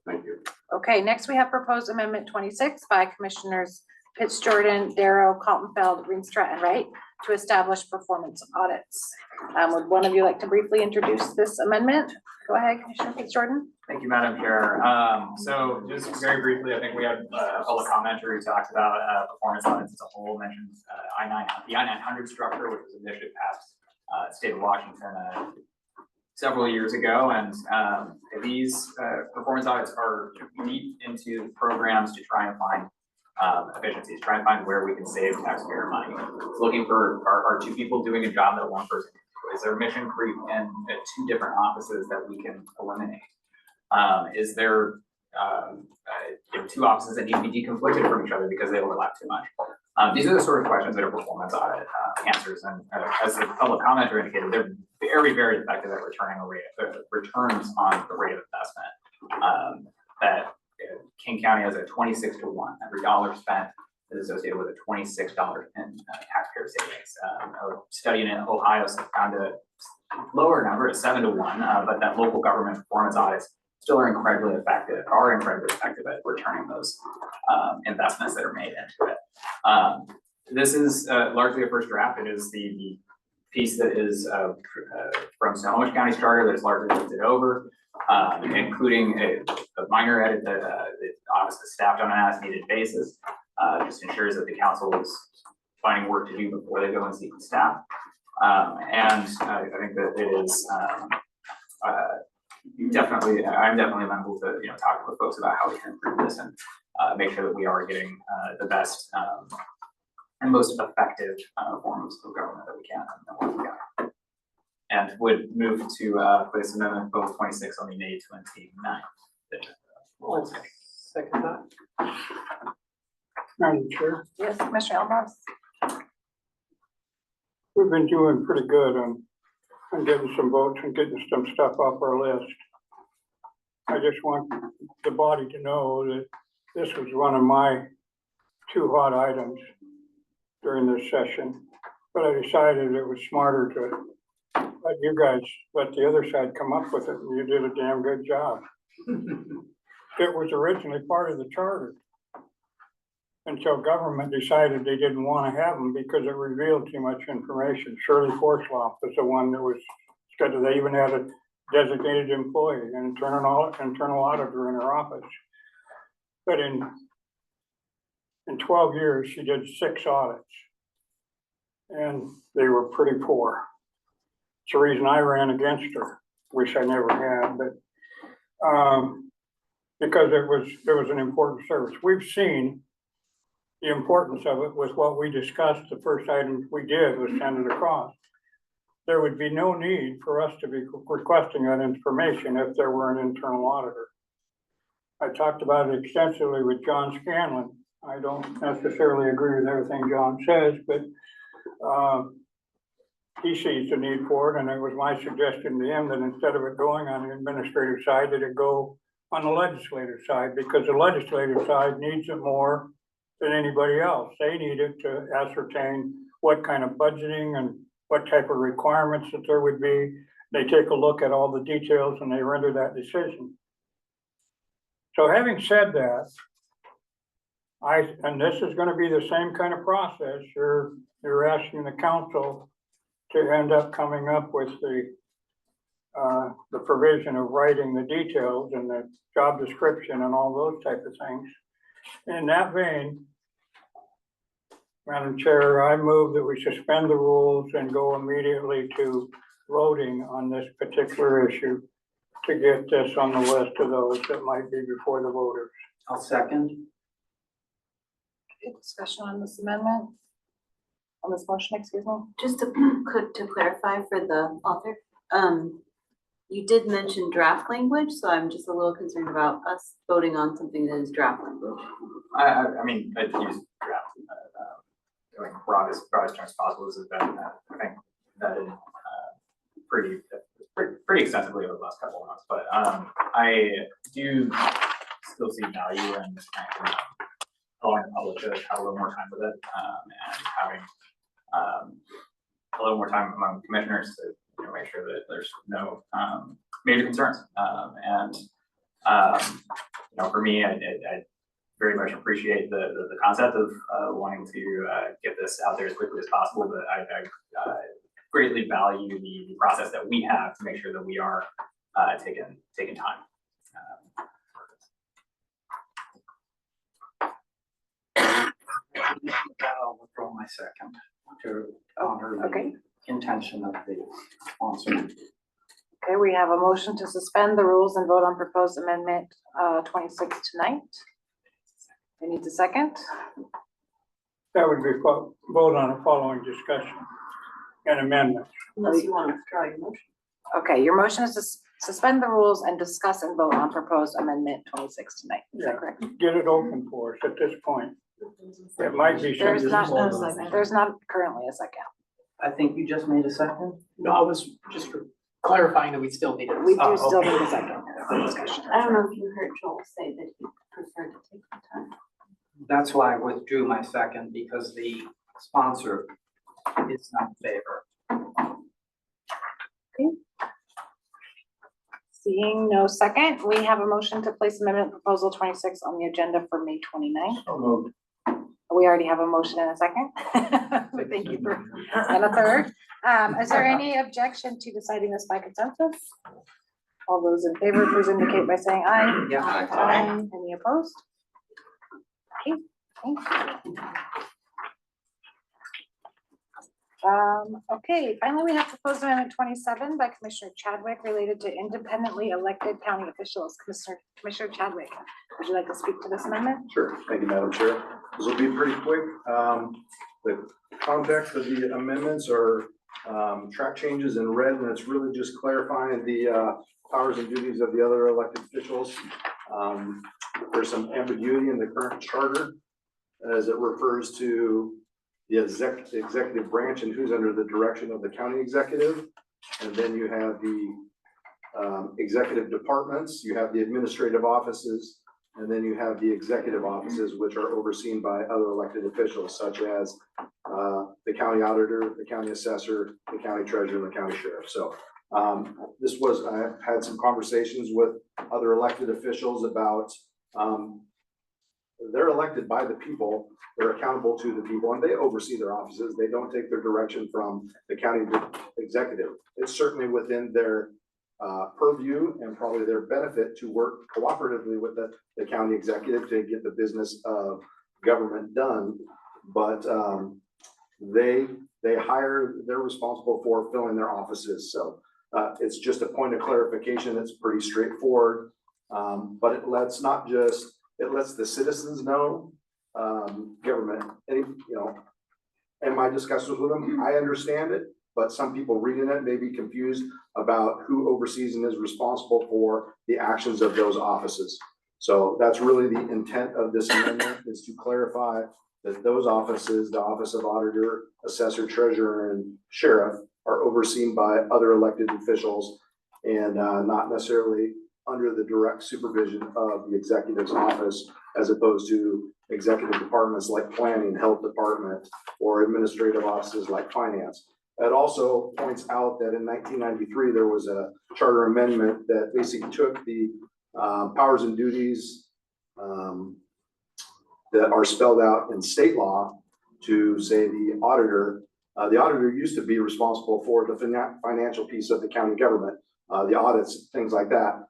Thank you. Okay, next we have proposed amendment 26 by Commissioners Pitts Jordan, Darrow, Kaltenfeld, Rienstra, and Wright to establish performance audits. Would one of you like to briefly introduce this amendment? Go ahead, Commissioner Pitts Jordan. Thank you, Madam Chair. So just very briefly, I think we had a public comment where we talked about performance audits as a whole, mentioned the I-900 structure, which was initially passed state of Washington several years ago. And these performance audits are deep into programs to try and find efficiencies, try and find where we can save taxpayer money. It's looking for, are 2 people doing a job that 1 person can do? Is there mission creep in 2 different offices that we can eliminate? Is there 2 offices that need to be deconflicted from each other because they overlap too much? These are the sort of questions that a performance audit answers, and as the public commenter indicated, they're very, very effective at returning a rate returns on the rate of investment. That King County has a 26 to 1. Every dollar spent is associated with a $26 in taxpayer savings. A study in Ohio found a lower number, a 7 to 1, but that local government performance audits still are incredibly effective at returning those investments that are made into it. This is largely a first draft. It is the piece that is from Whatcom County Charter that is largely looked over, including a minor edit that the office is staffed on an as-needed basis. Just ensures that the council is finding work to do before they go and seek the staff. And I think that it is I'm definitely amenable to talking with folks about how we can improve this and make sure that we are getting the best and most effective forms of government that we can in Whatcom County. And would move to place amendment bill 26 on the May 29th. Second that. Madam Chair, Yes, Commissioner Almonte. we've been doing pretty good on getting some votes and getting some stuff off our list. I just want the body to know that this was one of my 2 hot items during this session. But I decided it was smarter to let you guys, let the other side come up with it, and you did a damn good job. It was originally part of the charter until government decided they didn't want to have them because it revealed too much information. Shirley Forsloff was the one that was, they even had a designated employee, an internal auditor in her office. But in 12 years, she did 6 audits. And they were pretty poor. It's the reason I ran against her. Wish I never had, but because it was an important service. We've seen the importance of it with what we discussed. The first item we did was send it across. There would be no need for us to be requesting that information if there were an internal auditor. I talked about it extensively with John Scanlon. I don't necessarily agree with everything John says, but he sees the need for it, and it was my suggestion to him that instead of it going on the administrative side, that it go on the legislative side, because the legislative side needs it more than anybody else. They need it to ascertain what kind of budgeting and what type of requirements that there would be. They take a look at all the details and they render that decision. So having said that, and this is going to be the same kind of process. You're asking the council to end up coming up with the provision of writing the details and the job description and all those type of things. In that vein, Madam Chair, I move that we suspend the rules and go immediately to voting on this particular issue to get this on the list of those that might be before the voters. I'll second. Okay, discussion on this amendment? On this motion, excuse me? Just to clarify for the author, you did mention draft language, so I'm just a little concerned about us voting on something that is draft language. I mean, I'd use draft, going broadest terms possible. This has been, I think, vetted pretty extensively over the last couple of months, but I do still see value in allowing the public to have a little more time with it, and having a little more time among commissioners to make sure that there's no major concerns. For me, I very much appreciate the concept of wanting to get this out there as quickly as possible, but I greatly value the process that we have to make sure that we are taking time. I'll withdraw my second to honor Okay. the intention of the sponsor. Okay, we have a motion to suspend the rules and vote on proposed amendment 26 tonight. We need a second. That would be vote on a following discussion and amendment. Unless you want to withdraw your motion. Okay, your motion is to suspend the rules and discuss and vote on proposed amendment 26 tonight. Is that correct? Get it open for us at this point. It might be. There's not currently a second. I think you just made a second. No, I was just clarifying that we still need it. We do still need a second for discussion. I don't know if you heard Joel say that he preferred to take the time. That's why I withdrew my second, because the sponsor is not in favor. Okay. Seeing no second, we have a motion to place amendment proposal 26 on the agenda for May 29th. So moved. We already have a motion and a second. Thank you for, and a third. Is there any objection to deciding this by consensus? All those in favor, please indicate by saying aye. Yeah. Aye. Any opposed? Okay, thank you. Okay, finally, we have proposed amendment 27 by Commissioner Chadwick related to independently elected county officials. Commissioner Chadwick, would you like to speak to this amendment? Sure, thank you, Madam Chair. This will be pretty quick. The context of the amendments are track changes in red, and it's really just clarifying the powers and duties of the other elected officials. There's some ambiguity in the current charter as it refers to the executive branch and who's under the direction of the county executive. And then you have the executive departments, you have the administrative offices, and then you have the executive offices, which are overseen by other elected officials, such as the county auditor, the county assessor, the county treasurer, and the county sheriff. So I've had some conversations with other elected officials about, they're elected by the people, they're accountable to the people, and they oversee their offices. They don't take their direction from the county executive. It's certainly within their purview and probably their benefit to work cooperatively with the county executive to get the business of government done. But they hire, they're responsible for filling their offices. So it's just a point of clarification. It's pretty straightforward. But it lets the citizens know, government, and my discussions with them, I understand it, but some people reading it may be confused about who oversees and is responsible for the actions of those offices. So that's really the intent of this amendment, is to clarify that those offices, the office of auditor, assessor, treasurer, and sheriff, are overseen by other elected officials and not necessarily under the direct supervision of the executive's office, as opposed to executive departments like planning, health department, or administrative offices like finance. It also points out that in 1993, there was a charter amendment that basically took the powers and duties that are spelled out in state law to say the auditor. The auditor used to be responsible for the financial piece of the county government, the audits, things like that.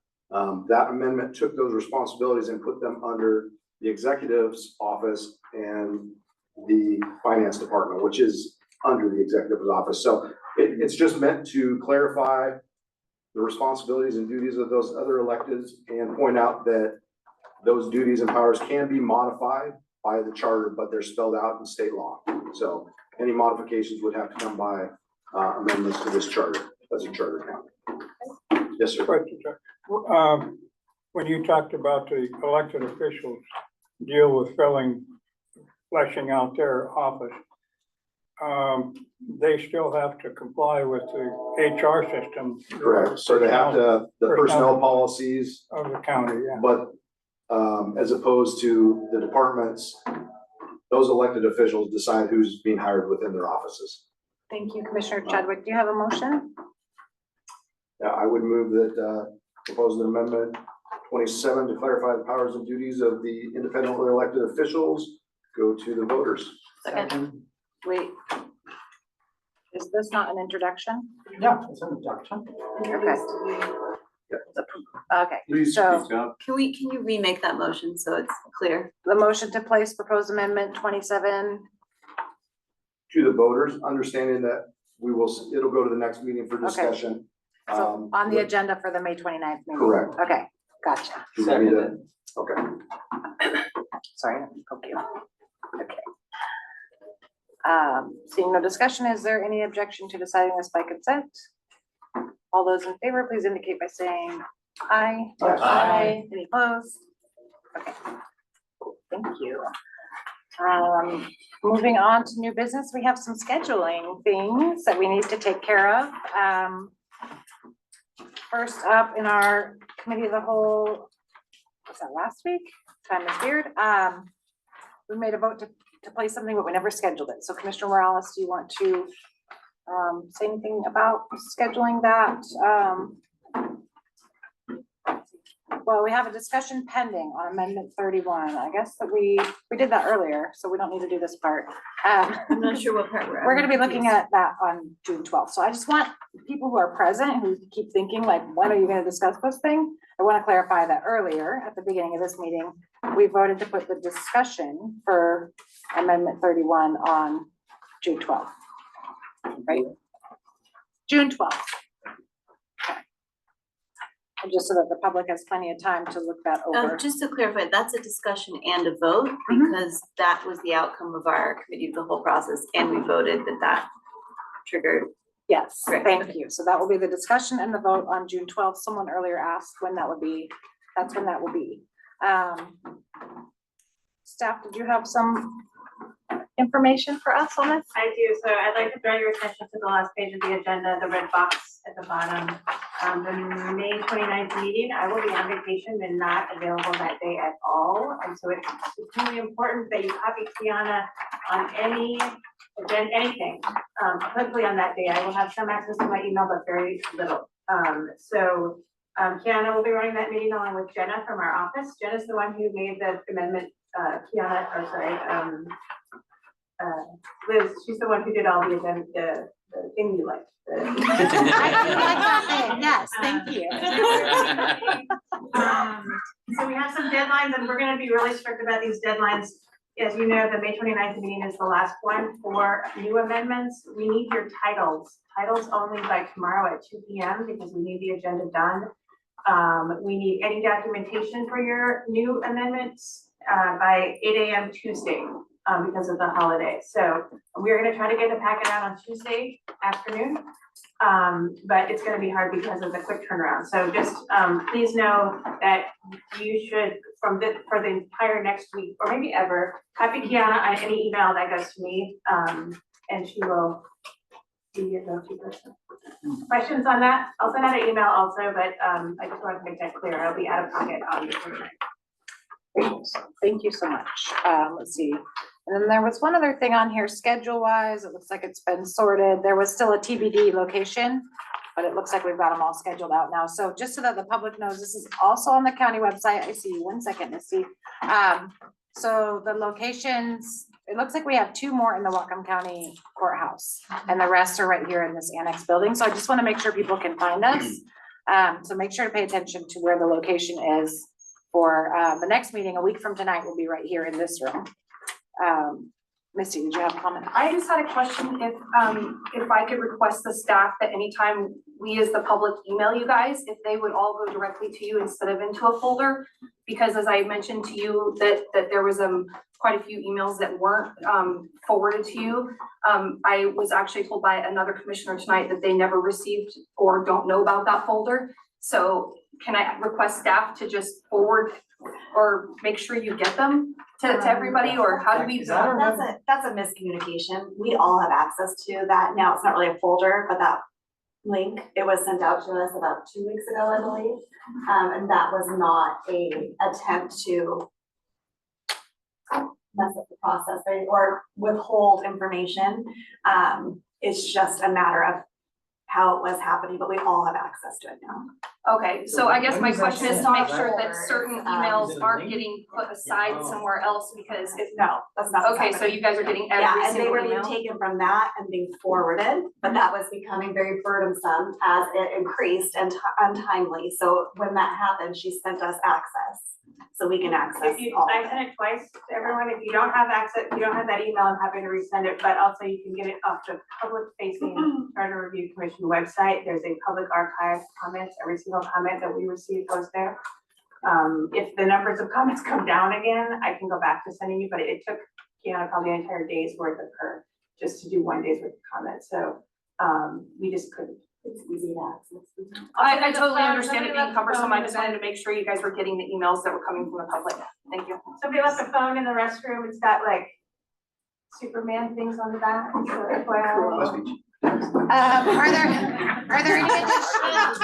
That amendment took those responsibilities and put them under the executive's office and the finance department, which is under the executive's office. So it's just meant to clarify the responsibilities and duties of those other electeds and point out that those duties and powers can be modified by the charter, but they're spelled out in state law. So any modifications would have to come by amendments to this charter as a charter county. Yes, sir. Question, sir. When you talked about the elected officials deal with fleshing out their office, they still have to comply with the HR system. Correct. So they have the personnel policies of the county, yeah. But as opposed to the departments, those elected officials decide who's being hired within their offices. Thank you, Commissioner Chadwick. Do you have a motion? Yeah, I would move that proposed amendment 27 to clarify the powers and duties of the independently elected officials go to the voters. Second. Wait. Is this not an introduction? Yeah, it's an introduction. Okay, Please so speak up. Can you remake that motion so it's clear? the motion to place proposed amendment 27. To the voters, understanding that it'll go to the next meeting for discussion. So on the agenda for the May 29th meeting? Correct. Okay, gotcha. Do you want me to- Okay. Sorry, okay. Okay. Seeing no discussion, is there any objection to deciding this by consent? All those in favor, please indicate by saying aye. Yes. Aye. Any opposed? Okay. Thank you. Moving on to new business, we have some scheduling things that we need to take care of. First up in our committee of the whole, was that last week? Time is weird. We made a vote to place something, but we never scheduled it. So Commissioner Morales, do you want to say anything about scheduling that? Well, we have a discussion pending on amendment 31. I guess that we did that earlier, so we don't need to do this part. I'm not sure what part We're gonna be looking at that on June 12th. So I just want people who are present, who keep thinking like, when are you gonna discuss this thing? I want to clarify that earlier at the beginning of this meeting, we voted to put the discussion for amendment 31 on June 12th. right? June 12th. And just so that the public has plenty of time to look that over. Just to clarify, that's a discussion and a vote, because that was the outcome of our committee of the whole process, and we voted that triggered. Yes, Right. thank you. So that will be the discussion and the vote on June 12th. Someone earlier asked when that would be. That's when that will be. Staff, did you have some information for us on this? I do, so I'd like to draw your attention to the last page of the agenda, the red box at the bottom. The May 29th meeting, I will be on vacation and not available that day at all. And so it's really important that you copy Kiana on any event, anything. Hopefully on that day, I will have some access to my email, but very little. Kiana will be running that meeting along with Jenna from our office. Jenna's the one who made the amendment, Liz, she's the one who did all the thing you liked. I like that thing. Yes, thank you. So we have some deadlines and we're gonna be really strict about these deadlines. As you know, the May 29th meeting is the last one for new amendments. We need your titles only by tomorrow at 2 p.m. because we need the agenda done. We need any documentation for your new amendments by 8 a.m. Tuesday. Because of the holiday. So we're gonna try to get the packet out on Tuesday afternoon. But it's gonna be hard because of the quick turnaround. So just please know that you should, for the entire next week, or maybe ever, copy Kiana on any email that goes to me, and she will be your go-to person. Questions on that? I'll send out an email also, but I just wanted to make that clear. I'll be out of pocket on the 29th. Great. Thank you so much. Let's see. And then there was one other thing on here, schedule wise, it looks like it's been sorted. There was still a TBD location, but it looks like we've got them all scheduled out now. So just so that the public knows, this is also on the county website. I see you. 1 second, Misty. So the locations, it looks like we have 2 more in the Whatcom County courthouse and the rest are right here in this annex building. So I just want to make sure people can find us. So make sure to pay attention to where the location is for the next meeting. A week from tonight will be right here in this room. Misty, did you have a comment? I just had a question if I could request the staff that anytime we as the public email you guys, if they would all go directly to you instead of into a folder. Because as I mentioned to you that there was quite a few emails that weren't forwarded to you. I was actually told by another commissioner tonight that they never received or don't know about that folder. So can I request staff to just forward or make sure you get them to everybody, or how do we do that? That's a miscommunication. We all have access to that. Now, it's not really a folder, but that link, it was sent out to us about 2 weeks ago, I believe. And that was not a attempt to mess up the process or withhold information. It's just a matter of how it was happening, but we all have access to it now. Okay, so I guess my question is to make sure that certain emails aren't getting put aside somewhere else, because if. No, that's not what's Okay, so happening. you guys are getting every Yeah, and they single were being email? taken from that and being forwarded, but that was becoming very burdensome as it increased and untimely. So when that happened, she sent us access, so we can access all I of it. sent it twice to everyone. If you don't have access, you don't have that email, I'm happy to resend it, but also you can get it off the public facing Charter Review Commission website. There's a public archive comments. Every single comment that we receive goes there. If the numbers of comments come down again, I can go back to sending you, but it took Kiana probably an entire day's worth of her just to do 1 day's worth of comments. So we just couldn't. It's easy to access. I totally understand it being cumbersome. I just wanted to make sure you guys were getting the emails that were coming from the public. Thank you. Somebody left a phone in the restroom. It's got like Superman things on the back. So FYI. Are there any additional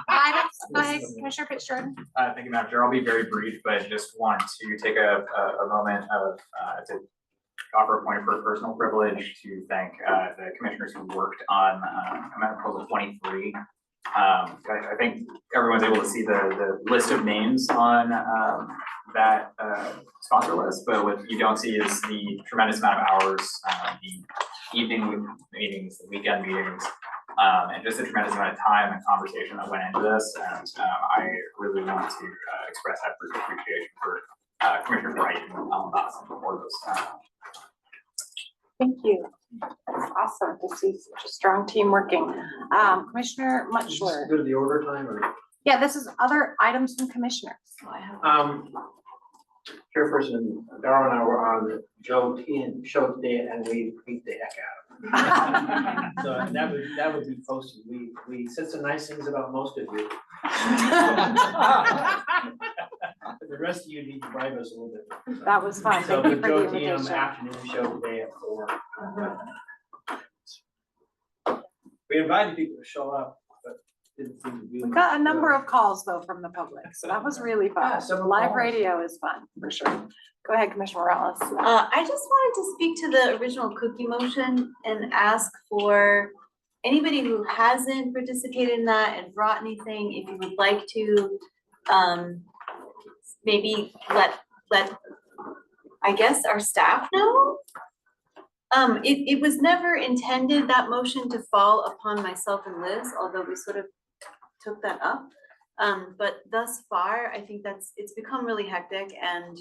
items? Go ahead, Commissioner Fitzgerald. Thank you, Madam Chair. I'll be very brief, but just want to take a moment of to offer a point for personal privilege to thank the commissioners who worked on Amendment Proposal 23. I think everyone's able to see the list of names on that sponsor list, but what you don't see is the tremendous amount of hours, the evening meetings, the weekend meetings, and just a tremendous amount of time and conversation that went into this. And I really want to express that appreciation for Commissioner Wright and Alan Dawson for those. Thank you. awesome to see such a strong team working. Commissioner Mutchler. Go to the overtime or? Yeah, this is other items from commissioners. Chairperson Darrell and I were on the Joe Tian show today and we beat the heck out of him. So and that would be posted. We said some nice things about most of you. The rest of you need to bribe us a little bit. That was fun. So Thank you the for Joe the Tian invitation. afternoon show today at 4. We invited people to show up, but didn't seem to be. We got a number of calls though from the public, so that was really fun. Yeah, several Live calls. radio is fun, for sure. Go ahead, Commissioner Morales. I just wanted to speak to the original cookie motion and ask for anybody who hasn't participated in that and brought anything, if you would like to, maybe let, I guess, our staff know. It was never intended, that motion, to fall upon myself and Liz, although we sort of took that up. But thus far, I think it's become really hectic and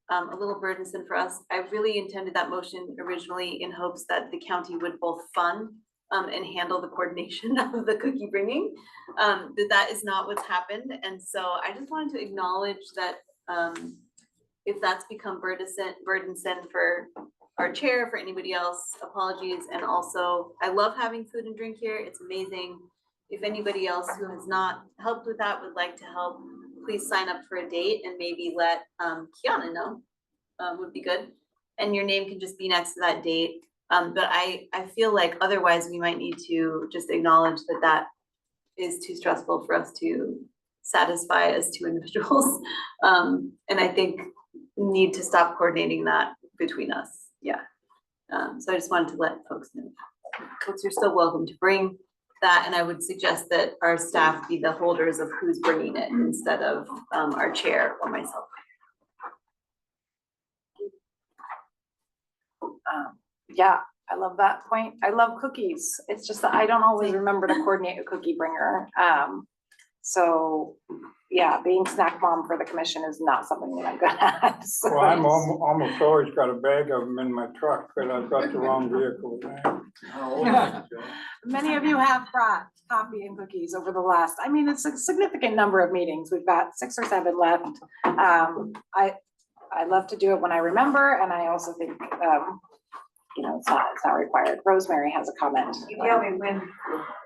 a little burdensome for us. I really intended that motion originally in hopes that the county would both fund and handle the coordination of the cookie bringing. That is not what's happened. And so I just wanted to acknowledge that if that's become burdensome for our chair, for anybody else, apologies. And also, I love having food and drink here. It's amazing. If anybody else who has not helped with that would like to help, please sign up for a date and maybe let Kiana know, would be good. And your name can just be next to that date. But I feel like otherwise we might need to just acknowledge that that is too stressful for us to satisfy as two individuals. And I think need to stop coordinating that between us. Yeah. So I just wanted to let folks know. Folks are still welcome to bring that, and I would suggest that our staff be the holders of who's bringing it instead of our chair or myself. Yeah, I love that point. I love cookies. It's just that I don't always remember to coordinate a cookie bringer. So yeah, being snack mom for the commission is not something that I'm good at. So Well, I'm almost always got a bag of them in my truck, but I've got the wrong vehicle. many of you have brought coffee and cookies over the last, I mean, it's a significant number of meetings. We've got 6 or 7 left. I love to do it when I remember, and I also think, you know, it's not required. Rosemary has a comment. You tell me when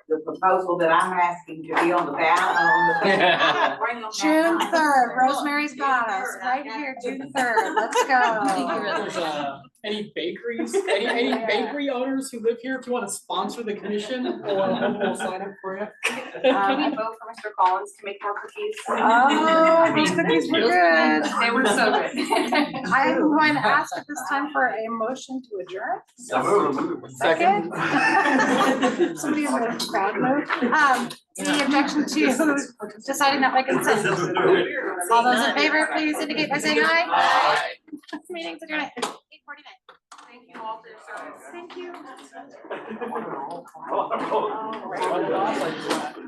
the proposal that I'm asking to be on the ballot on the. June 3rd, Rosemary's got us right here, June 3rd. Let's There's go. any bakeries, any bakery owners who live here, if you want to sponsor the commission, we'll sign up for you. I vote for Mr. Collins to make more cookies. Oh, those cookies were good. They were so good. I'm going to ask at this time for a motion to adjourn. Second. Somebody in the crowd move. Any objection to deciding that by consent? All those in favor, please indicate by saying aye. Aye. Meeting's adjourned at 8:49. Thank you all for your service. Thank you.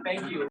Thank you.